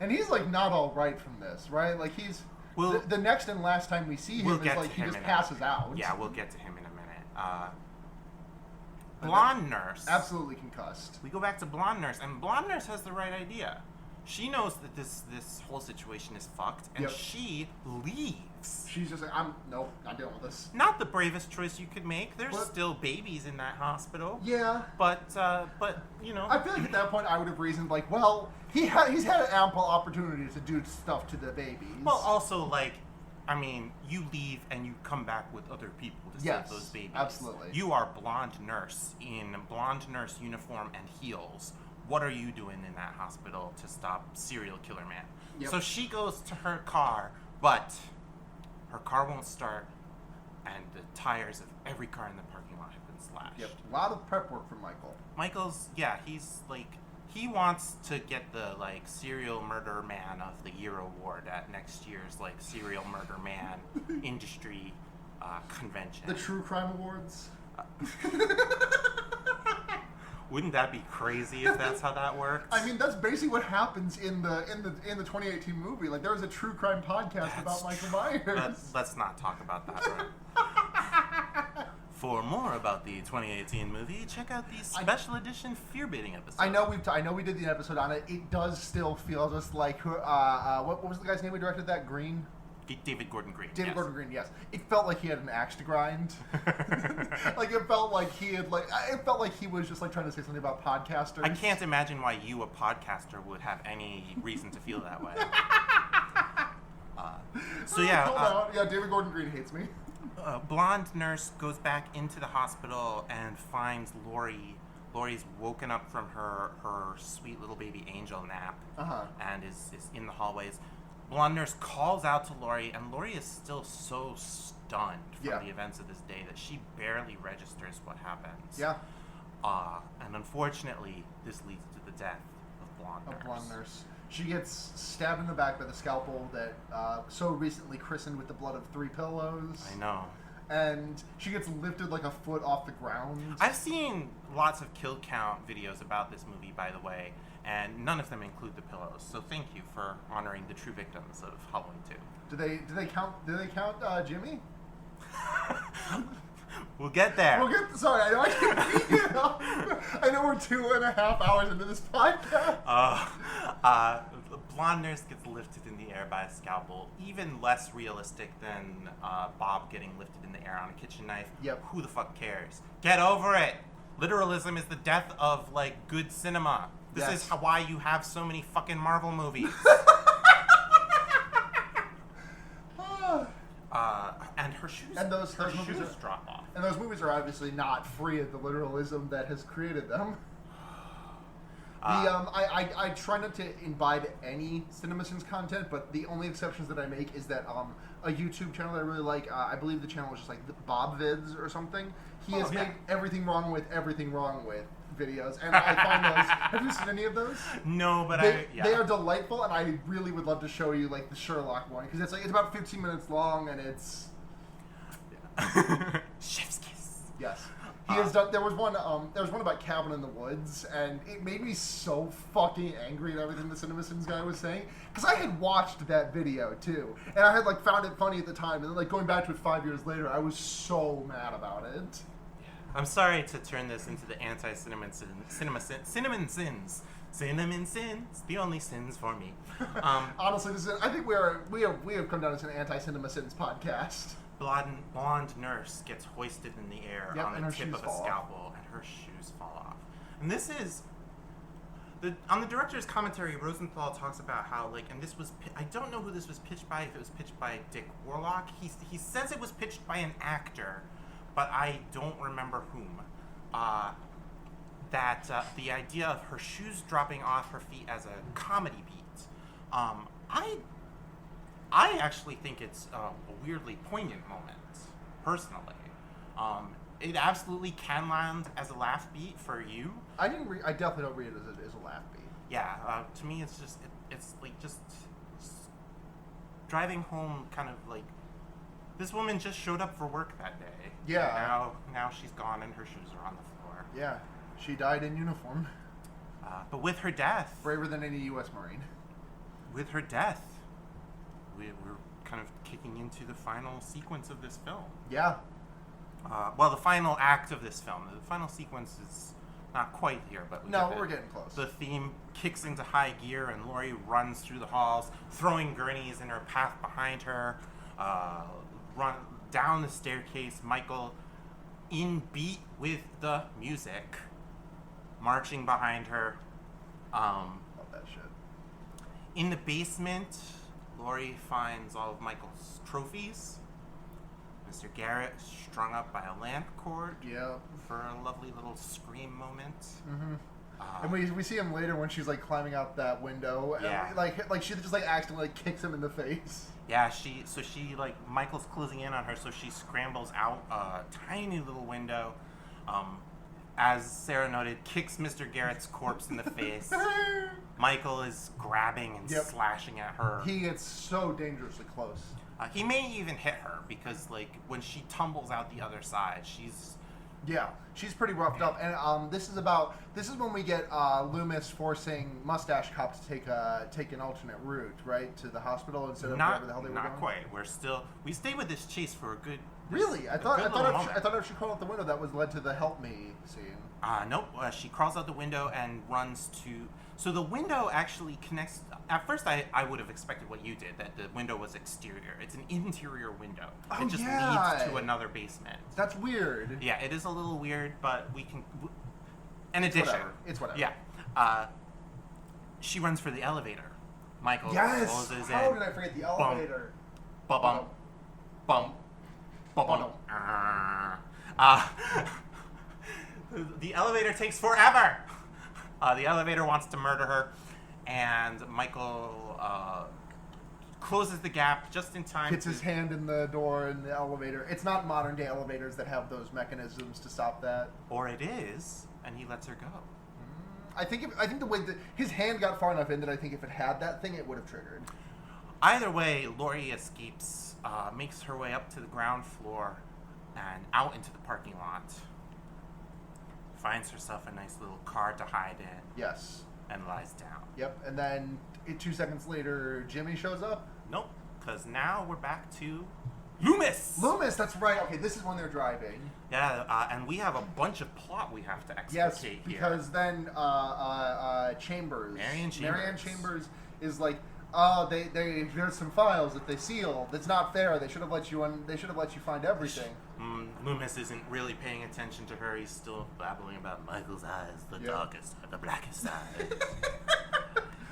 And he's not all right from this, right? He's. The next and last time we see him is he just passes out. Yeah, we'll get to him in a minute. Blonde Nurse. Absolutely concussed. We go back to Blonde Nurse, and Blonde Nurse has the right idea. She knows that this whole situation is fucked, and she leaves. She's just I'm not dealing with this. Not the bravest choice you could make. There's still babies in that hospital. Yeah. But I feel like at that point I would have reasoned he's had an ample opportunity to do stuff to the babies. Well, also you leave and you come back with other people to save those babies. Absolutely. You are Blonde Nurse in Blonde Nurse uniform and heels. What are you doing in that hospital to stop serial killer man? Yep. So she goes to her car, but her car won't start, and the tires of every car in the parking lot have been slashed. Yep. A lot of prep work from Michael. Michael's, he's he wants to get the serial murder man of the year award at next year's serial murder man industry convention. The True Crime Awards. Wouldn't that be crazy if that's how that works? I mean, that's basically what happens in the 2018 movie. There was a true crime podcast about Michael Myers. Let's not talk about that. Right? For more about the 2018 movie, check out the special edition Fear Baiting episode. I know we did the episode on it. It does still feel just like what was the guy's name who directed that? Green. David Gordon Green. Gordon Green, yes. It felt like he had an axe to grind. It felt like he had it felt like he was just trying to say something about podcasters. I can't imagine why you, a podcaster, would have any reason to feel that way. David Gordon Green hates me. Blonde Nurse goes back into the hospital and finds Lori. Lori's woken up from her sweet little baby angel nap and is in the hallways. Blonde Nurse calls out to Lori, and Lori is still so stunned from the events of this day that she barely registers what happens. Yeah. And unfortunately, this leads to the death of Blonde Nurse. She gets stabbed in the back by the scalpel that so recently christened with the blood of 3 pillows. I know. And she gets lifted a foot off the ground. I've seen lots of kill count videos about this movie, by the way, and none of them include the pillows. So thank you for honoring the true victims of Halloween 2. Do they count Jimmy? We'll get there. Sorry, I know I can't beat it up. I know we're 2.5 hours into this podcast. Blonde Nurse gets lifted in the air by a scalpel. Even less realistic than Bob getting lifted in the air on a kitchen knife. Yep. Who the fuck cares? Get over it. Literalism is the death of, like, good cinema. This Yes. is why you have so many fucking Marvel movies. And her shoes, And those movies shoes are- drop off. And those movies are obviously not free of the literalism that has created them. I try not to imbibe any CinemaSins content, but the only exceptions that I make is that a YouTube channel that I really like, I believe the channel is just like Bob Vids or something. He has made everything wrong with videos, and I find those. Have you seen any of those? No, but They are delightful, and I really would love to show you like the Sherlock one because it's about 15 minutes long, and it's Chef's kiss. yes. He has done. There was one about Cabin in the Woods, and it made me so fucking angry at everything the CinemaSins guy was saying because I had watched that video too, and I had like found it funny at the time, and then like going back to it 5 years later, I was so mad about it. I'm sorry to turn this into the anti-cinnamon sins. Cinnamon sins, the only sins for me. Honestly, I think we have come down to an anti-CinemaSins podcast. Blonde nurse gets hoisted in the air Yep, on and the her tip shoes of a fall off. scalpel, and her shoes fall off. And this is on the director's commentary. Rosenthal talks about how and this was I don't know who this was pitched by. If it was pitched by Dick Warlock, he says it was pitched by an actor, but I don't remember whom. The idea of her shoes dropping off her feet as a comedy beat. I actually think it's a weirdly poignant moment, personally. It absolutely can land as a laugh beat for you. I definitely don't read it as a laugh beat. Yeah, to me it's just just driving home, kind of like this woman just showed up for work that day. Yeah. Now she's gone and her shoes are on the floor. Yeah, she died in uniform, but with her death, braver than any U.S. Marine. With her death, we're kind of kicking into the final sequence of this film. Yeah. The final act of this film. The final sequence is not quite here, but we're getting close. The theme kicks into high gear, and Laurie runs through the halls, throwing gurneys in her path behind her. Run down the staircase. Michael, in beat with the music, marching behind her. Love that shit. In the basement, Laurie finds all of Michael's trophies. Mr. Garrett strung up by a lamp cord. Yeah. For a lovely little scream moment. Mm-hmm. And we see him later when she's like climbing out that window. And, Yeah. like she just like accidentally kicks him in the face. Yeah, she Michael's closing in on her, so she scrambles out a tiny little window. As Sarah noted, kicks Mr. Garrett's corpse in the face. Michael is grabbing and slashing at her. He gets so dangerously close. He may even hit her because, when she tumbles out the other side, she's pretty roughed up. And this is when we get Loomis forcing Mustache Cop to take an alternate route, right, to the hospital instead of wherever the hell they were going. Not quite. We stay with this chase for a good. Really, I thought if she crawled out the window, that was led to the help me scene. Nope. She crawls out the window and runs to. So the window actually connects. At first, I would have expected what you did, that the window was exterior. It's an interior window. Oh, it just leads to another basement. That's weird. Yeah, it is a little weird, but we can. In addition, it's whatever. Yeah. She runs for the elevator. Michael closes in. How did I forget the elevator? Bum bum bum bum bum. The elevator takes forever. The elevator wants to murder her, and Michael closes the gap just in time. Gets his hand in the door in the elevator. It's not modern day elevators that have those mechanisms to stop that. Or it is, and he lets her go. I think the way that his hand got far enough in that I think if it had that thing, it would have triggered. Either way, Laurie escapes, makes her way up to the ground floor and out into the parking lot. Finds herself a nice little car to hide in. Yes. And lies down. Yep. And then 2 seconds later, Jimmy shows up. Nope. Because now we're back to Loomis. Loomis, that's right. Okay, this is when they're driving. Yeah, and we have a bunch of plot we have to explicate here. Yes, because then Chambers. Marion Chambers is like, there's some files that they sealed. That's not fair. They should have let you find everything. Loomis isn't really paying attention to her. He's still babbling about Michael's eyes, the darkest, the blackest eyes.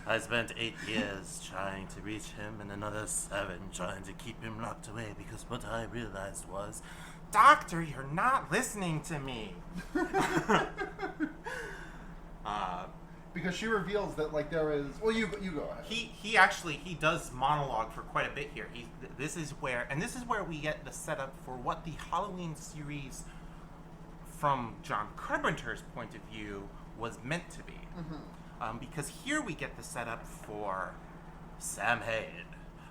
I spent 8 years trying to reach him and another 7 trying to keep him locked away because what I realized was, Doctor, you're not listening to me. Because she reveals that there is. Well, you go ahead. He does monologue for quite a bit here. This is where we get the setup for what the Halloween series, from John Carpenter's point of view, was meant to be. Mm-hmm. Because here we get the setup for Sam Hain.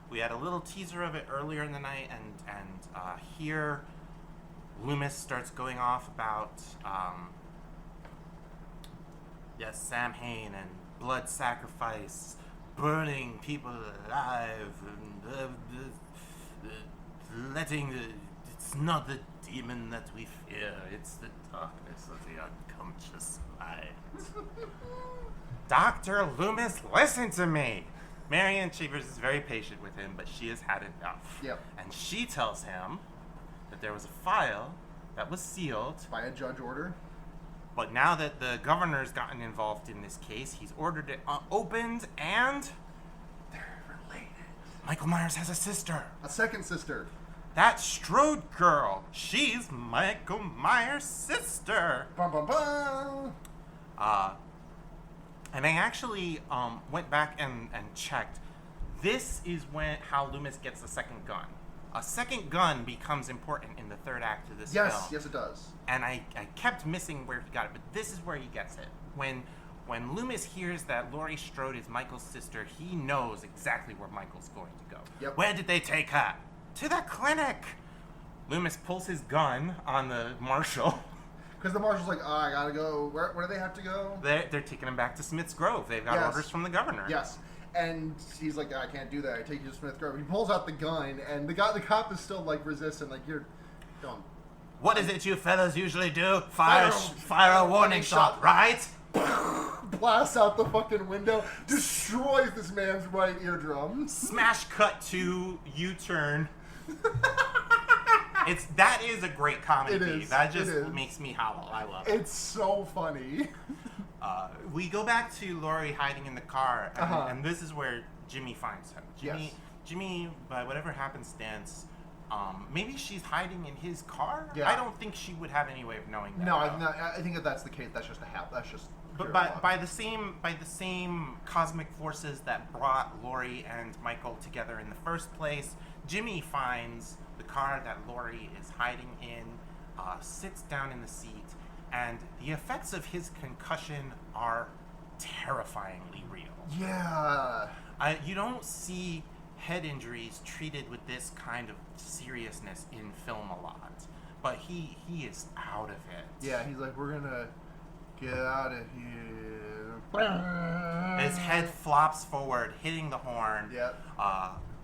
We had a little teaser of it earlier in the night, and here Loomis starts going off about Sam Hain and blood sacrifice, burning people alive, and it's not the demon that we fear, it's the darkness of the unconscious mind. Dr. Loomis, listen to me! Marianne Chambers is very patient with him, but she has had enough. Yep. And she tells him that there was a file that was sealed by a judge order. But now that the governor's gotten involved in this case, he's ordered it opened, and they're related. Michael Myers has a sister. A second sister. That Strode girl. She's Michael Myers' sister. Bum, bum, bum. And I actually went back and checked. This is how Loomis gets the second gun. A second gun becomes important in the third act of this film. Yes, it does. And I kept missing where he got it, but this is where he gets it. When Loomis hears that Laurie Strode is Michael's sister, he knows exactly where Michael's going to go. Yep. Where did they take her? To the clinic! Loomis pulls his gun on the marshal. Because the marshal's like, I gotta go. Where do they have to go? They're taking him back to Smith's Grove. They've got orders from the governor. Yes. And he's like, I can't do that. I take you to Smith Grove. He pulls out the gun, and the cop is still resisting. You're don't. What is it you fellas usually do? Fire a warning shot, right? Blasts out the fucking window, destroys this man's right eardrum. Smash cut to U-turn. That is a great comedy. It is. That just makes me howl. I love it. It's so funny. We go back to Laurie hiding in the car, and this is where Jimmy finds him. Jimmy, by whatever happenstance, maybe she's hiding in his car. Yeah. I don't think she would have any way of knowing that. No, I think if that's the case, that's just a habit. That's just. But by the same cosmic forces that brought Laurie and Michael together in the first place, Jimmy finds the car that Laurie is hiding in, sits down in the seat, and the effects of his concussion are terrifyingly real. Yeah. You don't see head injuries treated with this kind of seriousness in film a lot, but he is out of it. Yeah, he's like, we're gonna get out of here. His head flops forward, hitting the horn. Yep.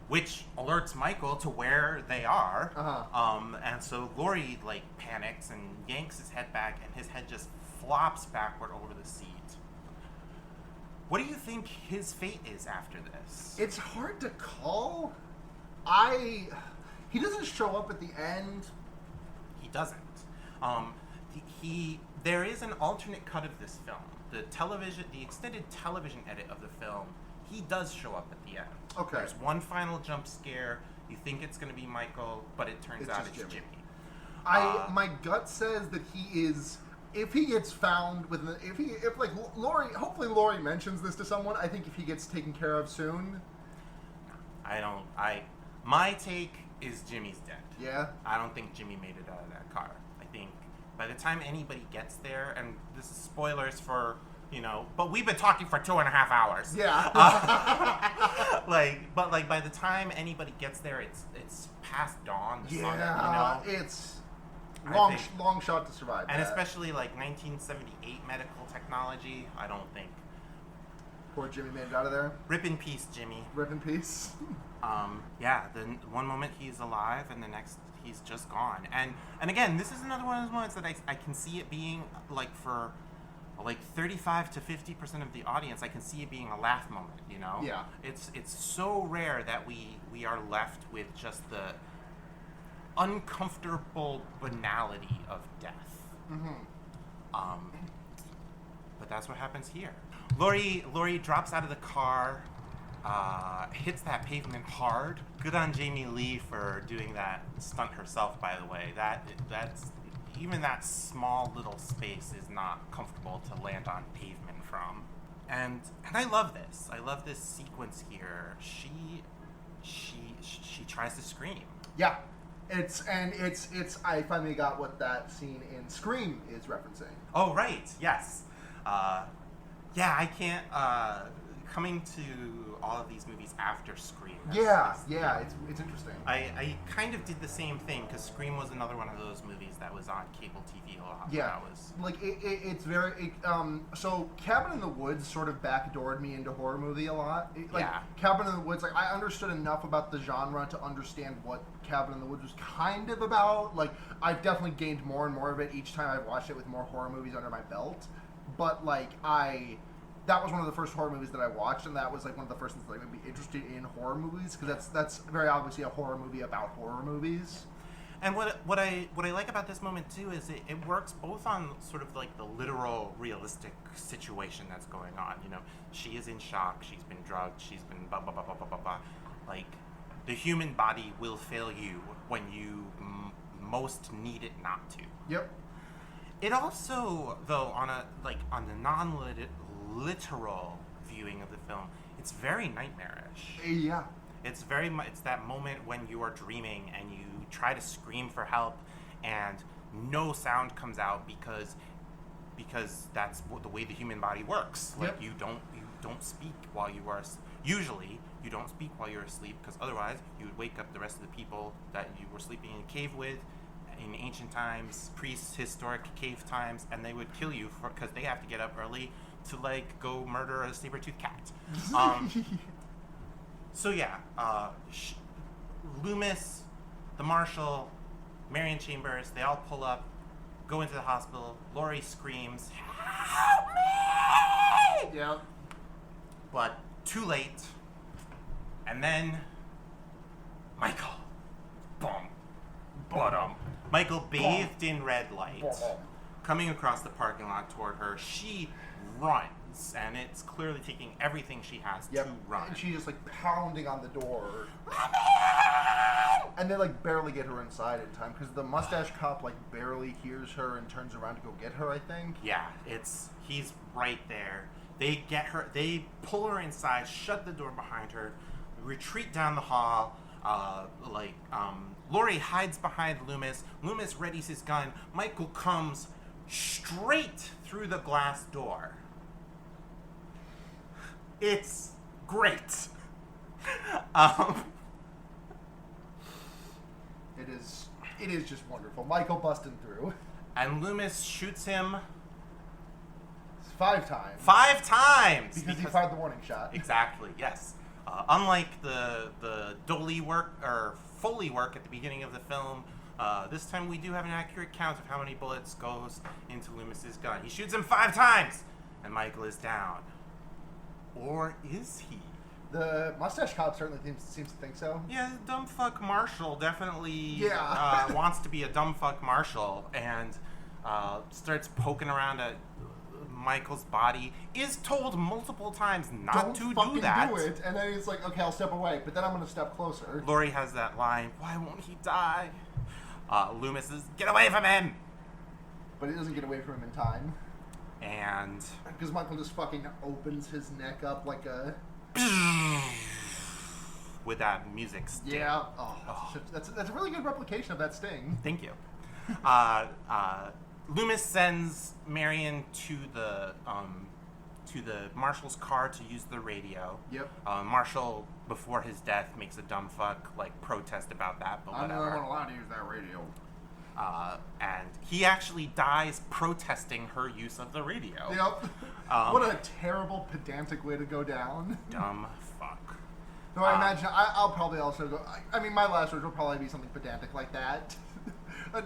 Which alerts Michael to where they are. Uh-huh. And so Laurie panics and yanks his head back, and his head just flops backward over the seat. What do you think his fate is after this? It's hard to call. He doesn't show up at the end. He doesn't. There is an alternate cut of this film. The extended television edit of the film, he does show up at the end. Okay. There's one final jump scare. You think it's going to be Michael, but it turns out it's Jimmy. My gut says that he is. If he gets found hopefully Laurie mentions this to someone. I think if he gets taken care of soon. My take is Jimmy's dead. Yeah. I don't think Jimmy made it out of that car. I think by the time anybody gets there, and this is spoilers for, but we've been talking for 2.5 hours. Yeah. But by the time anybody gets there, it's past dawn. It's long shot to survive. And especially 1978 medical technology, I don't think. Poor Jimmy made it out of there. Rip in peace, Jimmy. Rip in peace. Then one moment he's alive, and the next he's just gone. And again, this is another one of those moments that I can see it being for like 35 to 50% of the audience, I can see it being a laugh moment, you know? Yeah. It's so rare that we are left with just the uncomfortable banality of death. But that's what happens here. Laurie drops out of the car, hits that pavement hard. Good on Jamie Lee for doing that stunt herself, by the way. That's even that small little space is not comfortable to land on pavement from. And I love this. I love this sequence here. She tries to scream. Yeah. It's I finally got what that scene in Scream is referencing. Oh, right. Yes. Yeah, I can't. Coming to all of these movies after Scream. It's interesting. I kind of did the same thing because Scream was another one of those movies that was on cable TV a lot. Yeah, like it's very. So Cabin in the Woods sort of backdoored me into horror movie a lot. Cabin in the Woods, like I understood enough about the genre to understand what Cabin in the Woods was kind of about. Like I've definitely gained more and more of it each time I've watched it with more horror movies under my belt. But like that was one of the first horror movies that I watched, and that was like one of the first things that I would be interested in horror movies, because that's very obviously a horror movie about horror movies. And what I like about this moment too is it works both on sort of like the literal, realistic situation that's going on. You know, she is in shock. She's been drugged. She's been blah blah blah blah blah blah blah. Like the human body will fail you when you most need it not to. Yep. It also, though, on the non-literal viewing of the film, it's very nightmarish. Yeah. It's that moment when you are dreaming and you try to scream for help and no sound comes out because that's the way the human body works. Like you don't speak while you are usually you don't speak while you're asleep, because otherwise you would wake up the rest of the people that you were sleeping in a cave with in ancient times, prehistoric cave times, and they would kill you because they have to get up early to like go murder a saber-toothed cat. So yeah, Loomis, the marshal, Marion Chambers, they all pull up, go into the hospital. Laurie screams, "Help me!" Yeah. But too late. And then Michael, boom, bottom. Michael, bathed in red light, coming across the parking lot toward her. She runs, and it's clearly taking everything she has to run. And she's just like pounding on the door. And they like barely get her inside in time, because the mustache cop like barely hears her and turns around to go get her, I think. Yeah, he's right there. They get her, they pull her inside, shut the door behind her, retreat down the hall. Laurie hides behind Loomis. Loomis readies his gun. Michael comes straight through the glass door. It's great. It is just wonderful. Michael busting through. And Loomis shoots him 5 times. 5 times! Because he fired the warning shot. Exactly, yes. Unlike the Dolly work, or Foley work at the beginning of the film, this time we do have an accurate count of how many bullets goes into Loomis's gun. He shoots him 5 times, and Michael is down. Or is he? The mustache cop certainly seems to think so. Yeah, dumb fuck Marshall definitely Yeah. wants to be a dumb fuck Marshall, and starts poking around at Michael's body. Is told multiple times not to do that. Don't fucking do it. And then he's like, okay, I'll step away, but then I'm going to step closer. Laurie has that line, why won't he die? Loomis says, get away from him! But he doesn't get away from him in time. And because Michael just fucking opens his neck up like a... with that music sting. Yeah. That's a really good replication of that sting. Thank you. Loomis sends Marion to the marshal's car to use the radio. Yep. Marshall, before his death, makes a dumb fuck protest about that, but whatever. I'm not allowed to use that radio. And he actually dies protesting her use of the radio. Yep. What a terrible, pedantic way to go down. Dumb fuck. So I imagine I'll probably also go. I mean, my last words will probably be something pedantic like that.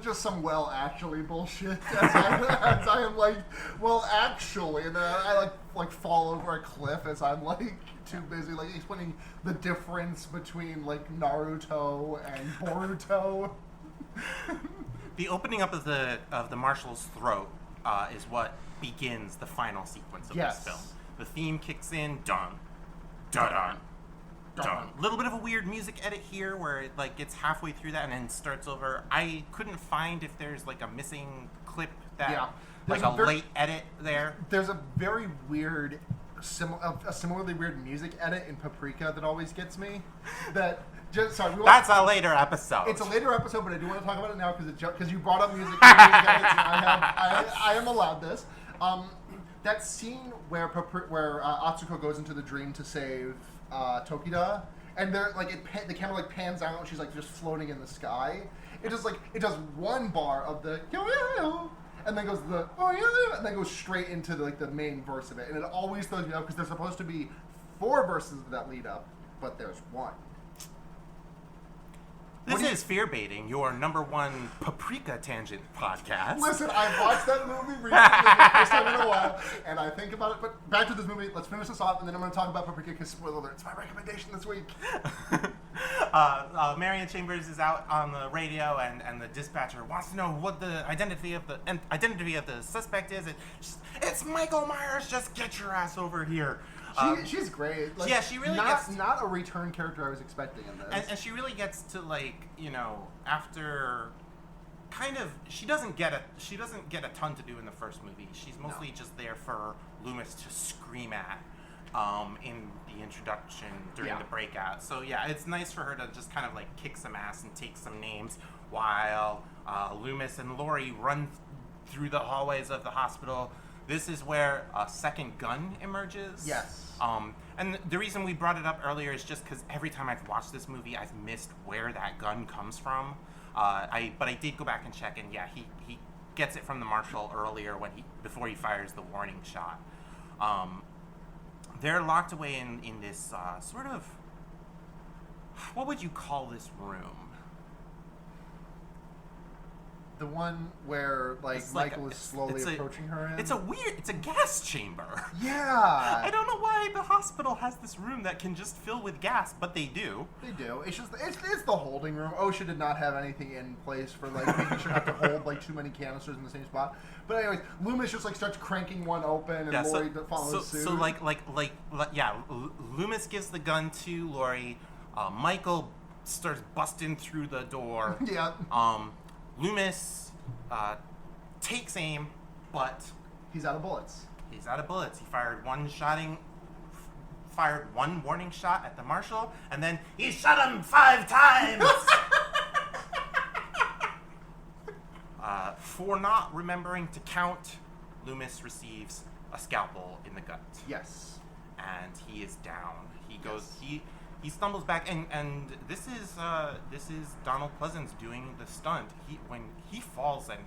Just some well actually bullshit. As I am like, well actually, and then I like fall over a cliff as I'm like too busy like explaining the difference between like Naruto and Boruto. The opening up of the marshal's throat is what begins the final sequence of Yes. this film. The theme kicks in, dun, dun, dun, dun. A little bit of a weird music edit here where it like gets halfway through that and then starts over. I couldn't find if there's like a missing clip that, Yeah. like There's a a late edit there. There's a very weird, a similarly weird music edit in Paprika that always gets me. That just sorry, That's a later episode. it's a later episode, but I do want to talk about it now because you brought up music. I am allowed this. That scene where Atsuko goes into the dream to save Tokida, and they're like the camera like pans out, and she's like just floating in the sky. It does one bar of the yo, and then goes the oh yeah, and then goes straight into the main verse of it, and it always throws me up because there's supposed to be 4 verses that lead up, but there's one. This is Fear Baiting, your #1 Paprika Tangent podcast. Listen, I watched that movie recently for the first time in a while, and I think about it. But back to this movie. Let's finish this off, and then I'm going to talk about Paprika. Because spoiler alert, it's my recommendation this week. Marion Chambers is out on the radio, and the dispatcher wants to know what the identity of the suspect is. It's Michael Myers. Just get your ass over here. She's great. Like, yeah, she really not gets not a return character I was expecting in this. and she really gets to after kind of she doesn't get a ton to do in the first movie. She's mostly just there for Loomis to scream at in the introduction during the breakout. So yeah, it's nice for her to just kind of like kick some ass and take some names while Loomis and Laurie run through the hallways of the hospital. This is where a second gun emerges. Yes. And the reason we brought it up earlier is just because every time I've watched this movie, I've missed where that gun comes from. But I did go back and check, and yeah, he gets it from the marshal earlier before he fires the warning shot. They're locked away in this sort of, what would you call this room? The one where Michael is slowly approaching her in? It's a gas chamber. Yeah. I don't know why the hospital has this room that can just fill with gas, but they do. They do. It's just it's the holding room. OSHA did not have anything in place for making sure not to hold too many canisters in the same spot. But anyways, Loomis just starts cranking one open, and Laurie follows suit. So Loomis gives the gun to Laurie. Michael starts busting through the door. Yeah. Loomis takes aim, but he's out of bullets. He fired one warning shot at the marshal, and then he shot him 5 times. For not remembering to count, Loomis receives a scalpel in the gut. Yes. And he is down. He goes. He stumbles back, and this is Donald Pleasance doing the stunt. When he falls, and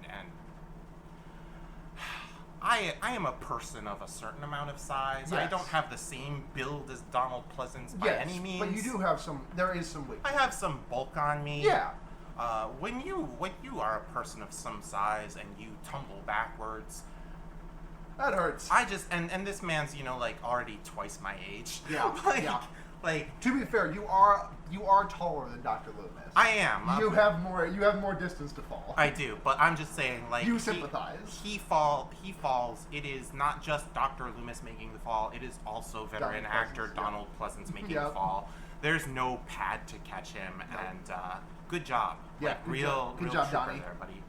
I am a person of a certain amount of size. Yes. I don't have the same build as Donald Pleasance by any means. But you do have some. There is some weight. I have some bulk on me. Yeah. When you are a person of some size and you tumble backwards, that hurts. I just and this man's already twice my age. Yeah. Yeah. To be fair, you are taller than Dr. Loomis. I am. You have more distance to fall. I do, but I'm just saying, you sympathize. He falls. It is not just Dr. Loomis making the fall. It is also veteran actor Donald Pleasance making the fall. There's no pad to catch him, and good job. Yeah, good job, Johnny. There, buddy.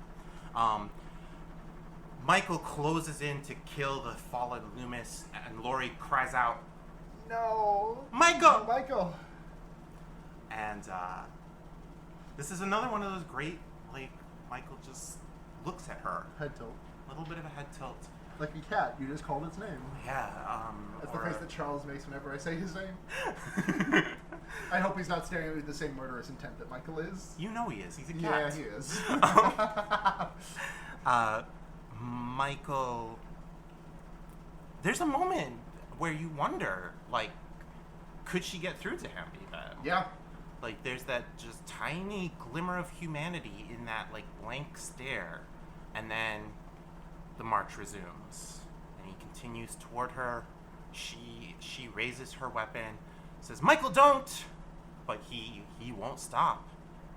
Michael closes in to kill the fallen Loomis, and Laurie cries out, "No, Michael!" Michael. And this is another one of those great, Michael just looks at her. Head tilt. A little bit of a head tilt. Like a cat, you just called its name. Yeah. That's the face that Charles makes whenever I say his name. I hope he's not staring at me with the same murderous intent that Michael is. You know he is. He's a cat. Yeah, he is. Michael, there's a moment where you wonder, could she get through to him even? Yeah. Like, there's that just tiny glimmer of humanity in that, like, blank stare. And then the march resumes. And he continues toward her. She raises her weapon, says, "Michael, don't!" But he won't stop.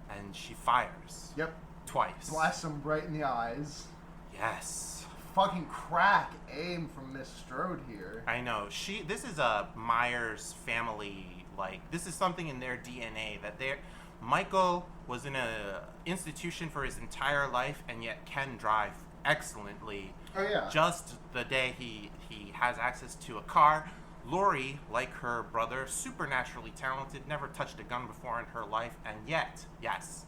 And she fires. Yep. Twice. Blasts him right in the eyes. Yes. Fucking crack aim from Miss Strode here. I know. This is a Myers family, like, this is something in their DNA that Michael was in a institution for his entire life and yet can drive excellently. Oh, yeah. Just the day he has access to a car. Lori, like her brother, supernaturally talented, never touched a gun before in her life, and yet, yes,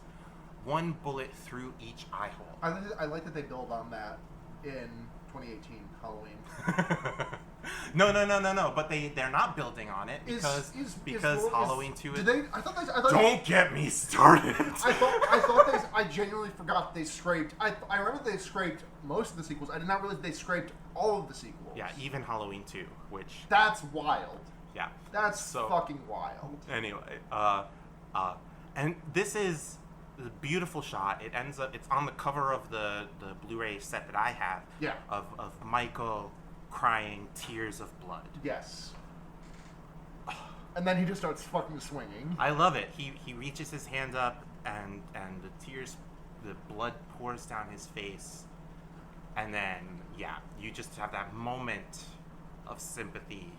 one bullet through each eye hole. I like that they build on that in 2018 Halloween. No. But they're not building on it because Halloween 2 is. I thought Don't get me started. I genuinely forgot they scraped. I remember they scraped most of the sequels. I did not realize they scraped all of the sequels. Yeah, even Halloween 2, which. That's wild. Yeah. That's fucking wild. Anyway, and this is the beautiful shot. It ends up. It's on the cover of the Blu-ray set that I have. Yeah. Of Michael crying tears of blood. Yes. And then he just starts fucking swinging. I love it. He reaches his hand up and the blood pours down his face. And then, yeah, you just have that moment of sympathy,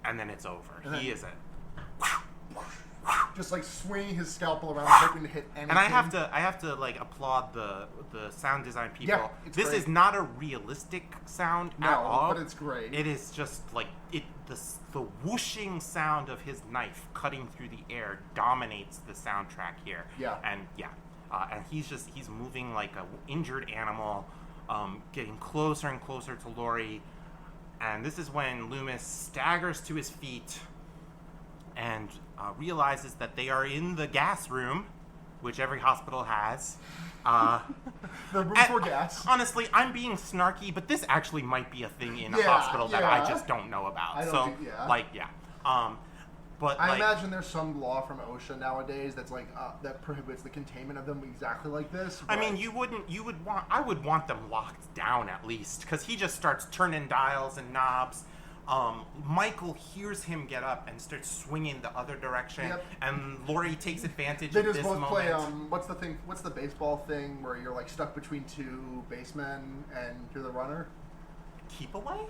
and then it's over. He is just like swinging his scalpel around, hoping to hit anything. And I have to like applaud the sound design people. Yeah, this great. is not a realistic sound at all. But it's great. It is just like the whooshing sound of his knife cutting through the air dominates the soundtrack here. Yeah. And and he's moving like a injured animal, getting closer and closer to Lori. And this is when Loomis staggers to his feet and realizes that they are in the gas room, which every hospital has. The room for gas. Honestly, I'm being snarky, but this actually might be a thing in a hospital that I just don't know about. But I imagine there's some law from OSHA nowadays that's like that prohibits the containment of them exactly like this. I mean, I would want them locked down at least, because he just starts turning dials and knobs. Michael hears him get up and starts swinging the other direction, and Lori takes advantage of this moment. They just both play, what's the baseball thing where you're like stuck between two basemen and you're the runner? Keep away?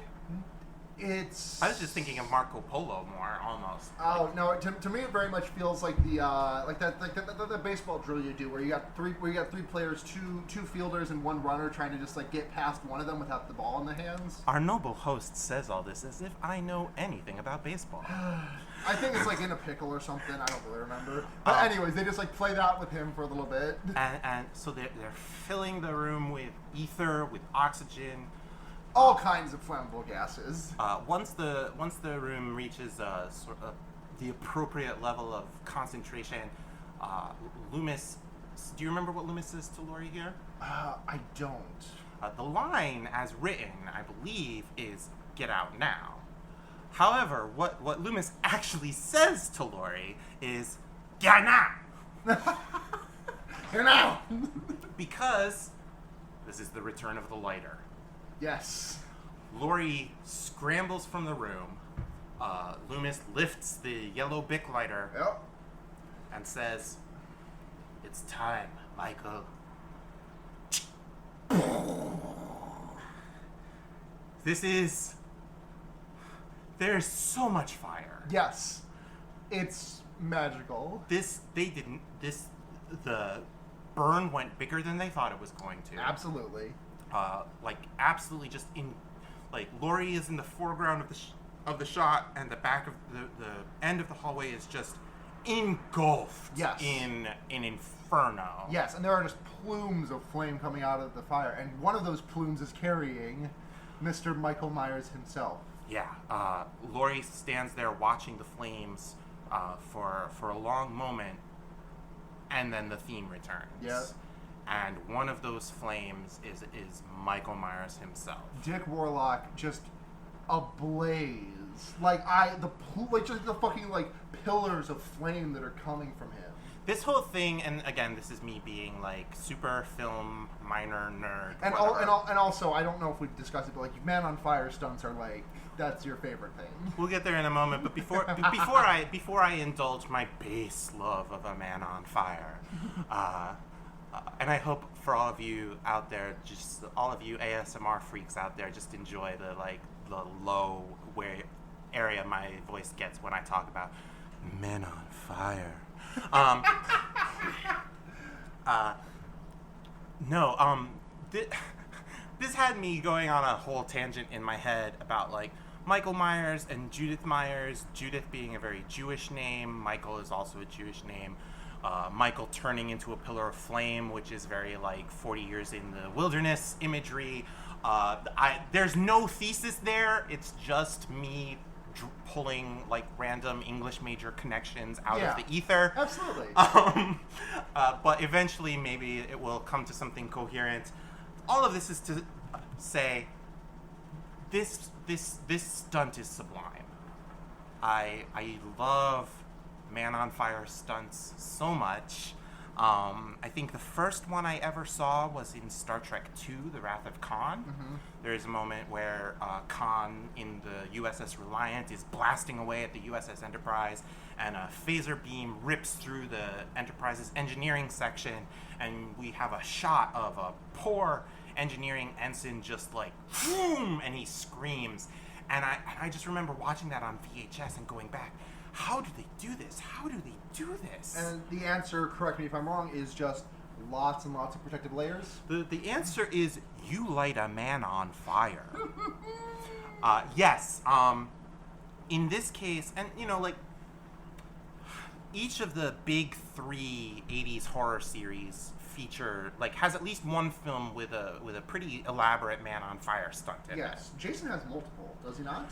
I was just thinking of Marco Polo more, almost. Oh no! To me, it very much feels like the baseball drill you do, where you got three players, two fielders, and one runner trying to just like get past one of them without the ball in the hands. Our noble host says all this as if I know anything about baseball. I think it's like in a pickle or something. I don't really remember. But anyways, they just like play that with him for a little bit. And so they're filling the room with ether, with oxygen. All kinds of flammable gases. Once the room reaches the appropriate level of concentration, Loomis. Do you remember what Loomis says to Lori here? I don't. The line, as written, I believe, is "Get out now." However, what Loomis actually says to Lori is "Get now." Get now. Because this is the return of the lighter. Yes. Lori scrambles from the room. Loomis lifts the yellow Bic lighter and says, "It's time, Michael." There's so much fire. Yes. It's magical. The burn went bigger than they thought it was going to. Absolutely. Absolutely just Lori is in the foreground of the shot, and the back of the end of the hallway is just engulfed in an inferno. Yes, and there are just plumes of flame coming out of the fire, and one of those plumes is carrying Mr. Michael Myers himself. Yeah, Lori stands there watching the flames for a long moment, and then the theme returns. Yeah. And one of those flames is Michael Myers himself. Dick Warlock just ablaze Like just the fucking like pillars of flame that are coming from him. This whole thing, and again, this is me being like super film minor nerd. And whatever. also, I don't know if we discussed it, but like Man on Fire stunts are like that's your favorite thing. We'll get there in a moment, but before I indulge my base love of A Man on Fire, and I hope for all of you out there, just all of you ASMR freaks out there, just enjoy the low area my voice gets when I talk about Men on Fire. This had me going on a whole tangent in my head about like Michael Myers and Judith Myers. Judith being a very Jewish name. Michael is also a Jewish name. Michael turning into a pillar of flame, which is very like 40 years in the wilderness imagery. There's no thesis there. It's just me pulling like random English major connections out of the ether. Absolutely. But eventually maybe it will come to something coherent. All of this is to say this stunt is sublime. I love Man on Fire stunts so much. I think the first one I ever saw was in Star Trek II, The Wrath of Khan. Mm-hmm. There is a moment where Khan in the USS Reliant is blasting away at the USS Enterprise, and a phaser beam rips through the Enterprise's engineering section, and we have a shot of a poor engineering ensign just like, boom, and he screams. And I just remember watching that on VHS and going back, how do they do this? How do they do this? And the answer, correct me if I'm wrong, is just lots and lots of protective layers. The answer is you light a man on fire. Yes. In this case, and you know, like each of the big 3 80s horror series feature has at least one film with a pretty elaborate man on fire stunt in it. Yes, Jason has multiple, does he not?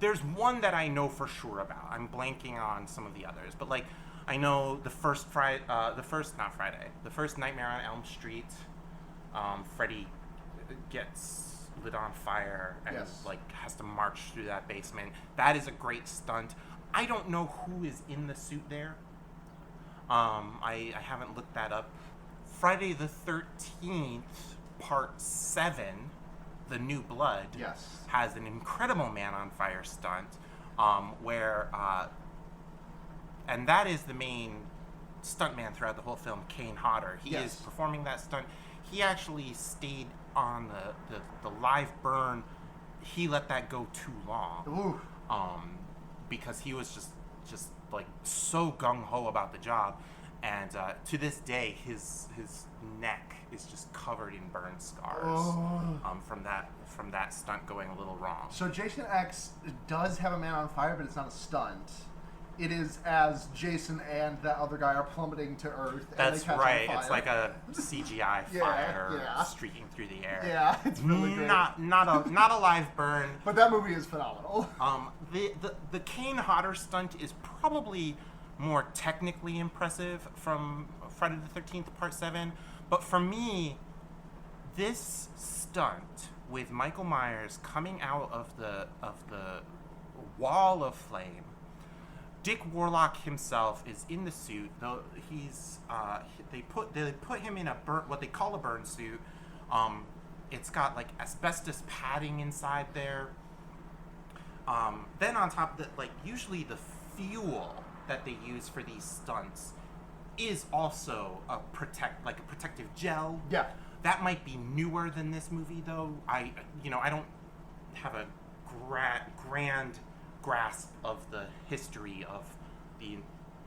There's one that I know for sure about. I'm blanking on some of the others, but like I know the first Nightmare on Elm Street, Freddy gets lit on fire and has to march through that basement. That is a great stunt. I don't know who is in the suit there. I haven't looked that up. Friday the 13th, Part 7, The New Blood, has an incredible man on fire stunt, where and that is the main stuntman throughout the whole film, Kane Hodder. He is performing that stunt. He actually stayed on the live burn. He let that go too long. Because he was just like so gung-ho about the job, and to this day his neck is just covered in burn scars from that stunt going a little wrong. So Jason X does have a man on fire, but it's not a stunt. It is as Jason and that other guy are plummeting to Earth. That's and they catch right. on fire. It's like a CGI fire streaking through the air. Yeah, it's really great. Not a live burn. But that movie is phenomenal. The Kane Hodder stunt is probably more technically impressive from Friday the 13th Part 7, but for me, this stunt with Michael Myers coming out of the wall of flame. Dick Warlock himself is in the suit, though he's they put him in what they call a burn suit. It's got like asbestos padding inside there. Then on top of that, usually the fuel that they use for these stunts is also a protective gel. Yeah. That might be newer than this movie, though. I don't have a grand grasp of the history of the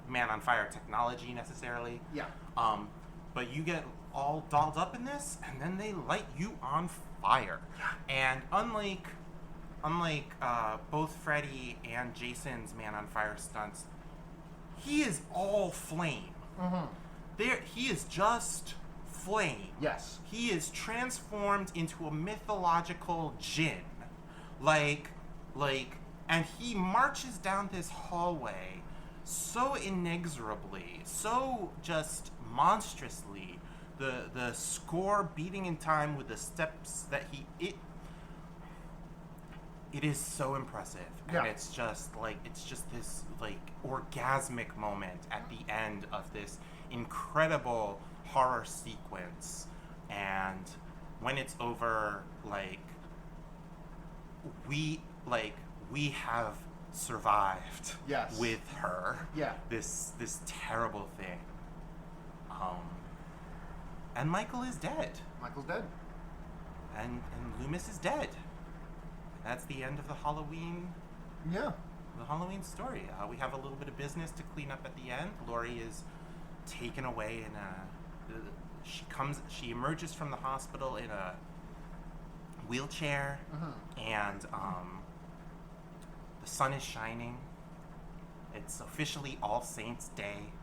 Man on Fire technology necessarily. Yeah. But you get all dolled up in this, and then they light you on fire. And unlike both Freddy and Jason's Man on Fire stunts, he is all flame. Mm-hmm. He is just flame. Yes. He is transformed into a mythological djinn. And he marches down this hallway so inexorably, so just monstrously, the score beating in time with the steps that It is so impressive, and Yeah. it's just this like orgasmic moment at the end of this incredible horror sequence, and when it's over, we have survived Yes. with her. Yeah. This terrible thing. And Michael is dead. Michael's dead. And Loomis is dead. That's the end of the Halloween story. We have a little bit of business to clean up at the end. Laurie is taken away in she emerges from the hospital in a wheelchair, and the sun is shining. It's officially All Saints Day.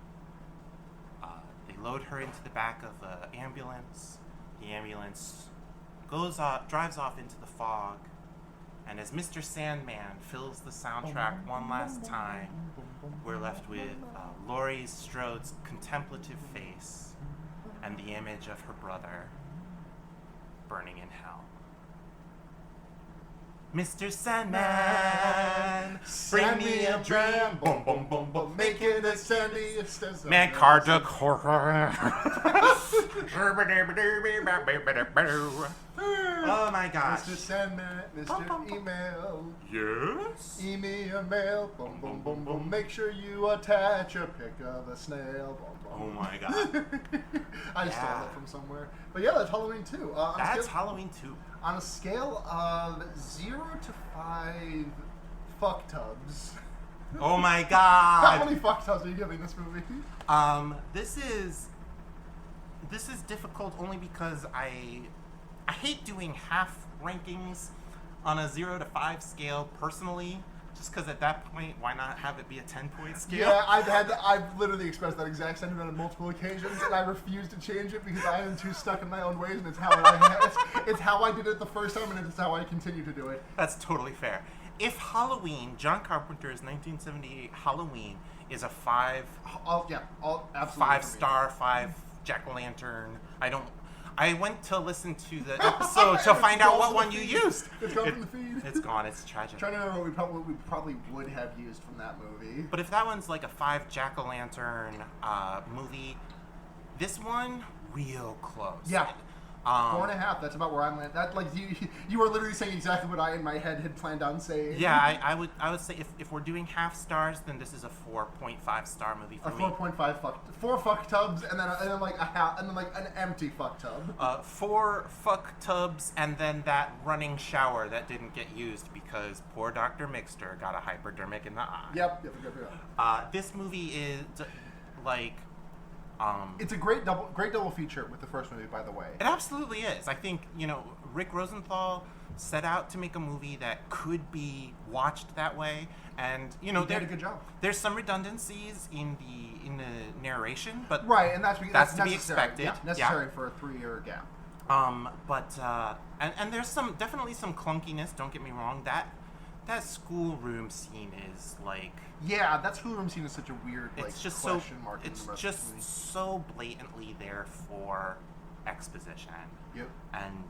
They load her into the back of the ambulance. The ambulance drives off into the fog, and as Mr. Sandman fills the soundtrack one last time, we're left with Laurie Strode's contemplative face and the image of her brother burning in hell. Mr. Sandman, bring me a dream. Boom, boom, boom, boom. Make it a sandy. Man, card to Oh my gosh. Mr. Sandman, Mr. Email. Yes? Email a mail. Boom, boom, boom, boom. Make sure you attach a pic of a snail. Boom, boom. Oh my god. I just stole Yeah. that from somewhere. But yeah, that's Halloween 2. That's Halloween 2. On a scale of 0 to 5 fuck tubs. Oh my How god. many fuck tubs are you giving this movie? This is difficult only because I hate doing half rankings on a 0 to 5 scale personally, just because at that point, why not have it be a 10-point scale? Yeah, I've literally expressed that exact sentiment on multiple occasions, and I refuse to change it because I am too stuck in my own ways, and it's how I did it the first time, and it's how I continue to do it. That's totally fair. If Halloween, John Carpenter's 1978 Halloween, is a 5 Absolutely. 5-star, 5 jack-o'-lantern, I went to listen to the episode to find out what one you used. It's gone from the feed. It's gone. It's tragic. I'm trying to remember what we probably would have used from that movie. But if that one's like a 5 jack-o'-lantern movie, this one real close. Yeah. 4.5. That's about where I'm at. That you were literally saying exactly what I in my head had planned on saying. Yeah, I would say if we're doing half stars, then this is a 4.5 star movie for me. 4.5 4 fuck tubs and then like a half and then like an empty fuck tub. 4 fuck tubs and then that running shower that didn't get used because poor Dr. Mixter got a hypodermic in the eye. Yep. This movie is it's a great double feature with the first movie, by the way. It absolutely is. I think, Rick Rosenthal set out to make a movie that could be watched that way, and He did a good job. There's some redundancies in the narration, but Right, and that's to be necessary. expected. Yeah, necessary for a 3-year gap. And there's definitely some clunkiness. Don't get me wrong. That schoolroom scene is like. Yeah, that schoolroom scene is such a weird It's just question mark. It's in the rest just of the movie. so blatantly there for exposition. Yep. And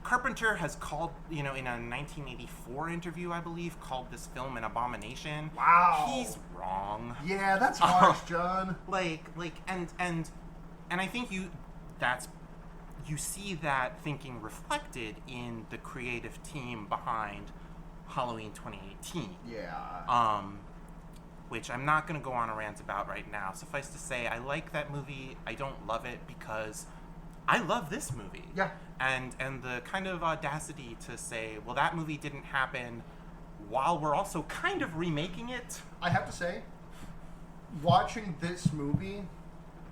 Carpenter has called, in a 1984 interview, I believe, called this film an abomination. Wow. He's wrong. Yeah, that's harsh, John. And I think you see that thinking reflected in the creative team behind Halloween 2018. Yeah. Which I'm not going to go on a rant about right now. Suffice to say, I like that movie. I don't love it because I love this movie. Yeah. And the kind of audacity to say, well, that movie didn't happen while we're also kind of remaking it. I have to say, watching this movie,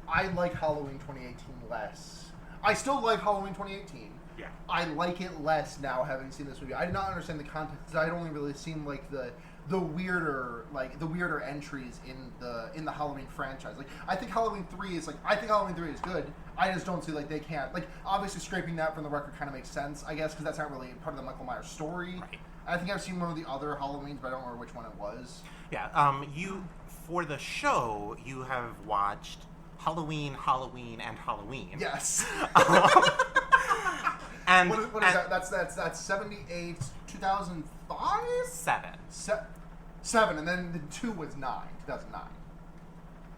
I like Halloween 2018 less. I still like Halloween 2018. Yeah. I like it less now having seen this movie. I did not understand the context because I'd only really seen like the weirder entries in the Halloween franchise. Like I think Halloween 3 is good. I just don't see they can't obviously scraping that from the record kind of makes sense, I guess, because that's not really part of the Michael Myers story. Right. I think I've seen one of the other Halloweens, but I don't remember which one it was. Yeah. For the show, you have watched Halloween, and Halloween. Yes. And what is that? That's 78, 2005? 7. 7, and then the 2 was 2009.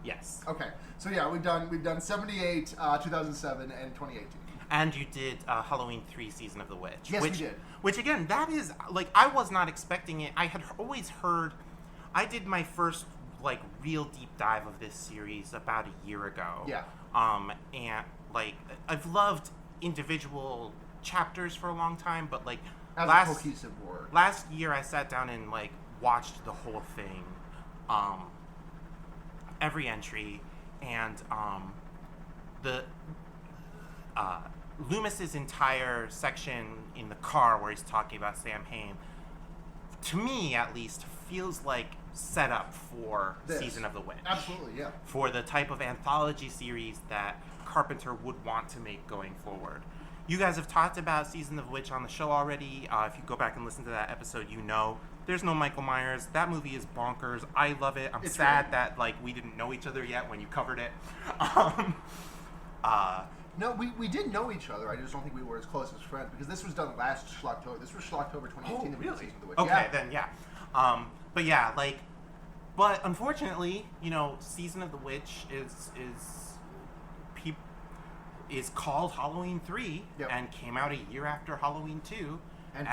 Yes. Okay, so yeah, we've done 78, 2007, and 2018. And you did Halloween 3 Season of the Witch. Yes, we did. Which, again, that is, like, I was not expecting it. I had always heard, I did my first, like, real deep dive of this series about a year ago. Yeah. And, like, I've loved individual chapters for a long time, but, like, As a cohesive work. last year I sat down and, like, watched the whole thing, every entry, and, Loomis's entire section in the car where he's talking about Sam Hain, to me at least, feels like set up for Season of the Witch. Absolutely, yeah. For the type of anthology series that Carpenter would want to make going forward. You guys have talked about Season of the Witch on the show already. If you go back and listen to that episode, you know there's no Michael Myers. That movie is bonkers. I love it. It's sad great. that, like, we didn't know each other yet when you covered it. No, we did know each other. I just don't think we were as close as friends because this was done last Schlocktober. This was Schlocktober 2018. that we did Season of the Witch. Okay, Yeah. then yeah. But yeah, like, but unfortunately, you know, Season of the Witch is called Halloween 3 Yep. and came out a year after Halloween 2. And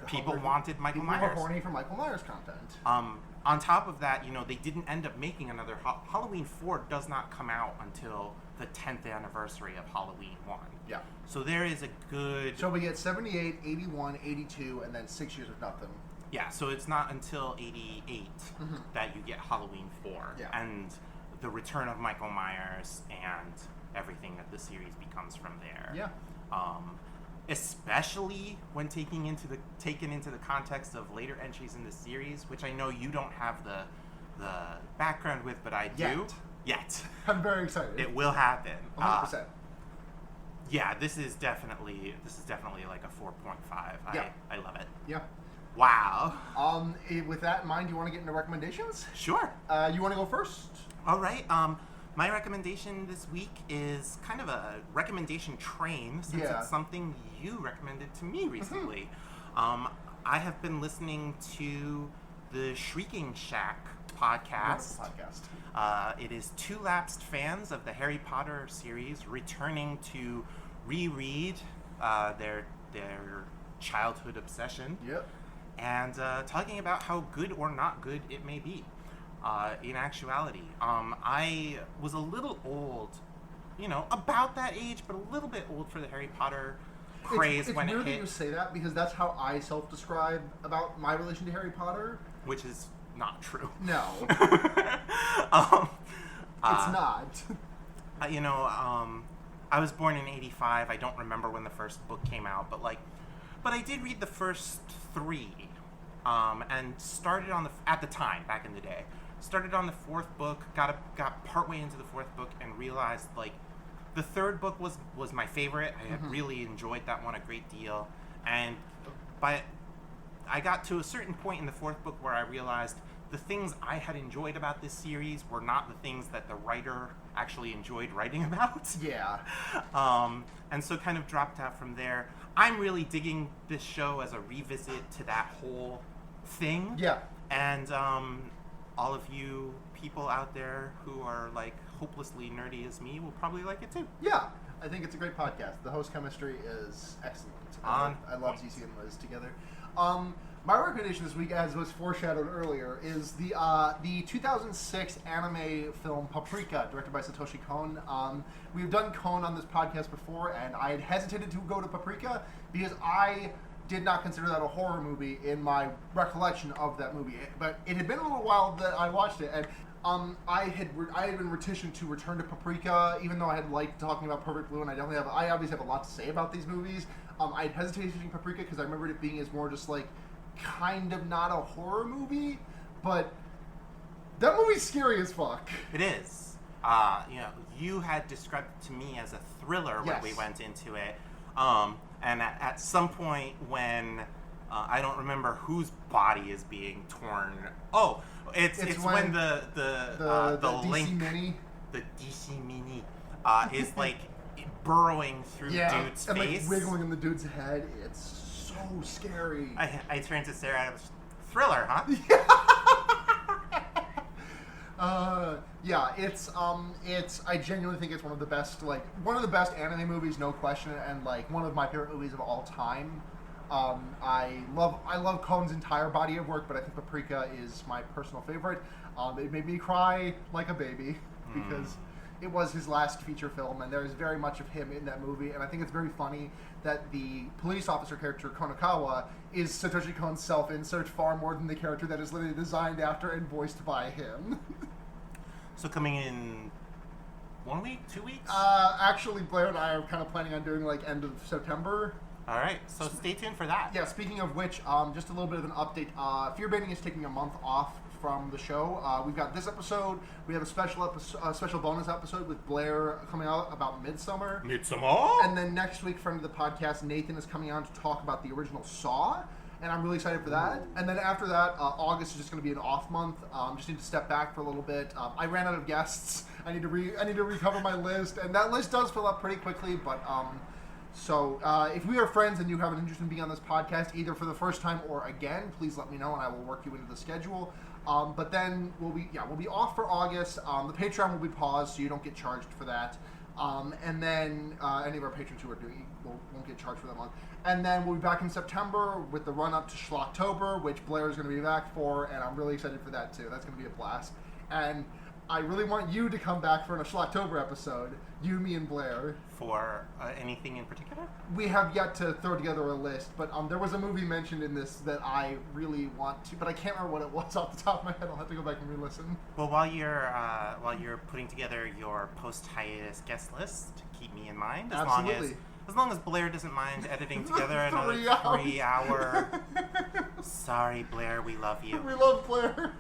people wanted Michael Myers. People were horny for Michael Myers content. On top of that, you know, they didn't end up making another. Halloween 4 does not come out until the 10th anniversary of Halloween 1. Yeah. So there is a good. So we get 78, 81, 82, and then 6 years of nothing. Yeah, so it's not until 88 that you get Halloween 4. Yeah. And the return of Michael Myers and everything that the series becomes from there. Yeah. Especially when taken into the context of later entries in the series, which I know you don't have the background with, but I do. Yet. I'm very excited. It will happen. 100%. Yeah, this is definitely like a 4.5. Yeah. I love it. Yeah. Wow. With that in mind, do you want to get into recommendations? Sure. You want to go first? All right. My recommendation this week is kind of a recommendation train, since it's something you recommended to me recently. I have been listening to the Shrieking Shack podcast. It is two lapsed fans of the Harry Potter series returning to reread their childhood obsession. Yep. And talking about how good or not good it may be. In actuality, I was a little old, you know, about that age, but a little bit old for the Harry Potter craze when it hit. It's weird that you say that because that's how I self-describe about my relation to Harry Potter. Which is not true. No. It's not. You know, I was born in '85. I don't remember when the first book came out, but I did read the first 3, and started on at the time back in the day. Started on the 4th book, got partway into the 4th book, and realized like the 3rd book was my favorite. I had really enjoyed that one a great deal, and I got to a certain point in the 4th book where I realized the things I had enjoyed about this series were not the things that the writer actually enjoyed writing about. Yeah. And so kind of dropped out from there. I'm really digging this show as a revisit to that whole thing. Yeah. And all of you people out there who are like hopelessly nerdy as me will probably like it too. Yeah. I think it's a great podcast. The host chemistry is excellent. I love ZC and Liz together. My recommendation this week, as was foreshadowed earlier, is the 2006 anime film Paprika, directed by Satoshi Kon. We've done Kon on this podcast before, and I had hesitated to go to Paprika because I did not consider that a horror movie in my recollection of that movie. But it had been a little while that I watched it, and I had been reticent to return to Paprika, even though I had liked talking about Perfect Blue, and I obviously have a lot to say about these movies. I had hesitated to Paprika because I remembered it being as more just like kind of not a horror movie, but that movie's scary as fuck. It is. You know, you had described it to me as a thriller when we went into it, and at some point when I don't remember whose body is being torn. Oh, it's when the DC Link Mini. The DC Mini is like burrowing through dude's and face. like wiggling in the dude's head. It's so scary. I turned to Sarah and I was, thriller, huh? Yeah, it's I genuinely think it's one of the best anime movies, no question, and like one of my favorite movies of all time. I love Kohn's entire body of work, but I think Paprika is my personal favorite. It made me cry like a baby because it was his last feature film, and there is very much of him in that movie, and I think it's very funny that the police officer character Konakawa is Satoshi Kon's self-insert far more than the character that is literally designed after and voiced by him. So coming in 1 week, 2 weeks? Actually, Blair and I are kind of planning on doing like end of September. All right, so stay tuned for that. Yeah, speaking of which, just a little bit of an update. Fear Baiting is taking a month off from the show. We've got this episode. We have a special bonus episode with Blair coming out about Midsommar. And then next week, friend of the podcast, Nathan is coming on to talk about the original Saw. And I'm really excited for that. And then after that, August is just going to be an off month. Just need to step back for a little bit. I ran out of guests. I need to recover my list, and that list does fill up pretty quickly. But so if we are friends and you have an interest in being on this podcast, either for the first time or again, please let me know, and I will work you into the schedule. But then we'll be off for August. The Patreon will be paused, so you don't get charged for that. And then any of our patrons who are doing won't get charged for that month. And then we'll be back in September with the run-up to Schlocktober, which Blair is going to be back for, and I'm really excited for that, too. That's going to be a blast. And I really want you to come back for a Schlocktober episode, you, me, and Blair. For anything in particular? We have yet to throw together a list, but there was a movie mentioned in this that I really want to, but I can't remember what it was off the top of my head. I'll have to go back and re-listen. Well, while you're putting together your post-hiatus guest list, keep me in mind. Absolutely. As long as Blair doesn't mind editing together another 3 hour. Sorry, Blair, we love you. We love Blair.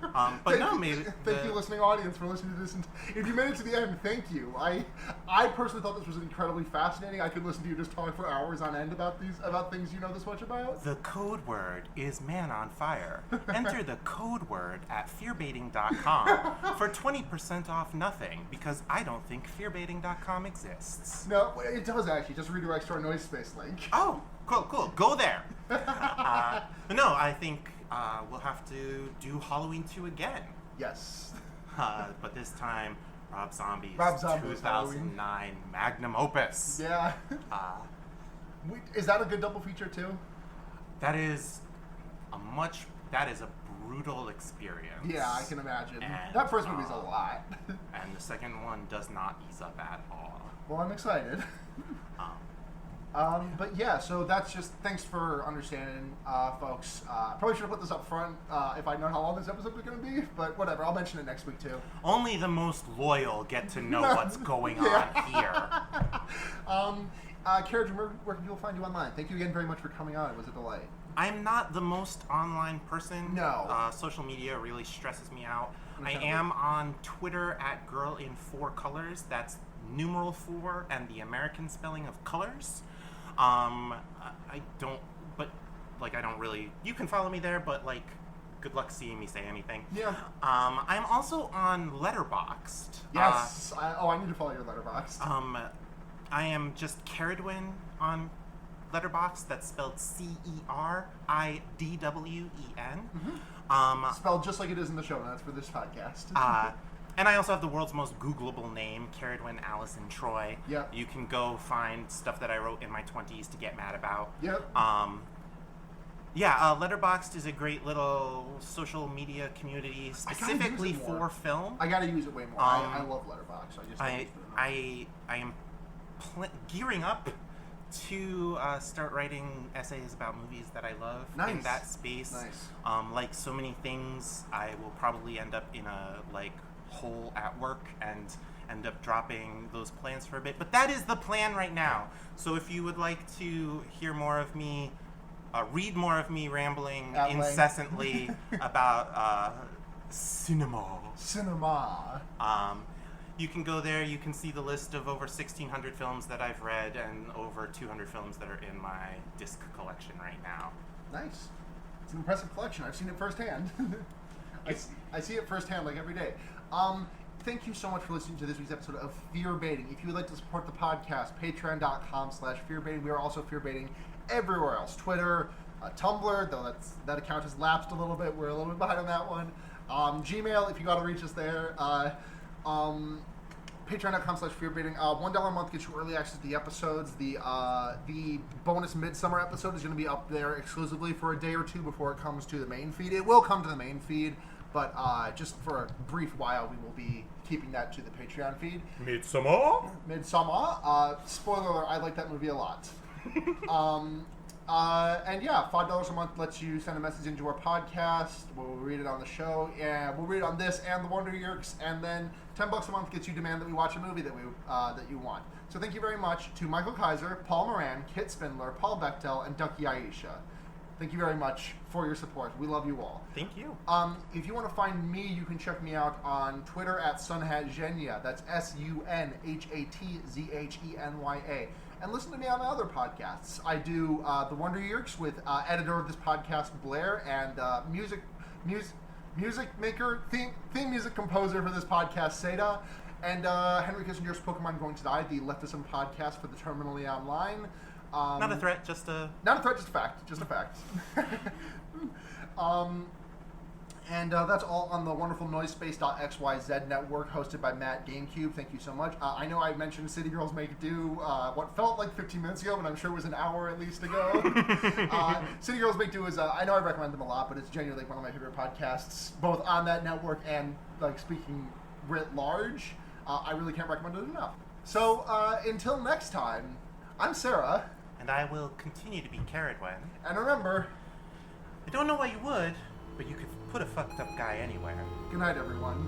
But no, maybe. Thank you, listening audience, for listening to this. If you made it to the end, thank you. I personally thought this was incredibly fascinating. I could listen to you just talk for hours on end about things you know this much about. The code word is man on fire. Enter the code word at fearbaiting.com for 20% off nothing, because I don't think fearbaiting.com exists. No, it does actually. Just redirect to our noise space link. Oh, cool. Go there. But no, I think we'll have to do Halloween 2 again. Yes. But this time, Rob Zombie's Halloween. 2009 magnum opus. Yeah. Is that a good double feature too? That is a brutal experience. Yeah, I can imagine. And, that first movie's a lot. And the second one does not ease up at all. Well, I'm excited. But yeah, so that's just, thanks for understanding, folks. Probably should have put this up front if I'd known how long this episode was going to be, but whatever, I'll mention it next week too. Only the most loyal get to know what's going on here. Carriage, where can people find you online? Thank you again very much for coming on. It was a delight. I'm not the most online person. No. Social media really stresses me out. I am on Twitter at girl-in-4colors. That's numeral 4 and the American spelling of colors. I don't really, you can follow me there, but like, good luck seeing me say anything. Yeah. I'm also on Letterboxd. Yes. I need to follow your Letterboxd. I am just Ceridwen on Letterboxd. That's spelled Ceridwen. Mm-hmm. Spelled just like it is in the show notes for this podcast. And I also have the world's most Googleable name, Ceridwen Allison Troy. Yep. You can go find stuff that I wrote in my 20s to get mad about. Yep. Letterboxd is a great little social media community specifically for film. I gotta use it way more. I love Letterboxd. I am gearing up to start writing essays about movies that I love in that space. Nice. Like so many things, I will probably end up in a hole at work and end up dropping those plans for a bit. But that is the plan right now. So if you would like to hear more of me, read more of me rambling incessantly about cinema. You can go there. You can see the list of over 1,600 films that I've read and over 200 films that are in my disc collection right now. Nice. It's an impressive collection. I've seen it firsthand. I see it firsthand every day. thank you so much for listening to this week's episode of Fear Baiting. If you would like to support the podcast, patreon.com/fearbaiting. We are also fear baiting everywhere else. Twitter, Tumblr, though that account has lapsed a little bit. We're a little bit behind on that one. Gmail, if you got to reach us there. Patreon.com/fearbaiting. $1 a month gets you early access to the episodes. The bonus Midsummer episode is going to be up there exclusively for a day or two before it comes to the main feed. It will come to the main feed, but just for a brief while, we will be keeping that to the Patreon feed. Midsummer? Spoiler alert, I like that movie a lot. And yeah, $5 a month lets you send a message into our podcast. We'll read it on the show, and we'll read it on this and the Wonder Yerks. And then $10 a month gets you demand that we watch a movie that you want. So thank you very much to Michael Kaiser, Paul Moran, Kit Spindler, Paul Bechtel, and Ducky Aisha. Thank you very much for your support. We love you all. Thank you. If you want to find me, you can check me out on Twitter at Sunhatzhenya. That's SUNHATZHENYA. And listen to me on my other podcasts. I do The Wonder Yerks with editor of this podcast, Blair, and music maker, theme music composer for this podcast, Seda, and Henry Kissinger's Pokemon Going to Die, the Leftism podcast for the Terminally Online. Not a threat, just a... Not a threat, just a fact. Just a fact. And that's all on the wonderful Noisepace.xyz network, hosted by Matt GameCube. Thank you so much. I know I mentioned City Girls Make Do what felt like 15 minutes ago, but I'm sure it was an hour at least ago. City Girls Make Do is, I know I recommend them a lot, but it's genuinely one of my favorite podcasts, both on that network and like speaking writ large. I really can't recommend it enough. So until next time, I'm Sarah. And I will continue to be Carradwen. And remember, I don't know why you would, but you could put a fucked up guy anywhere. good night, everyone.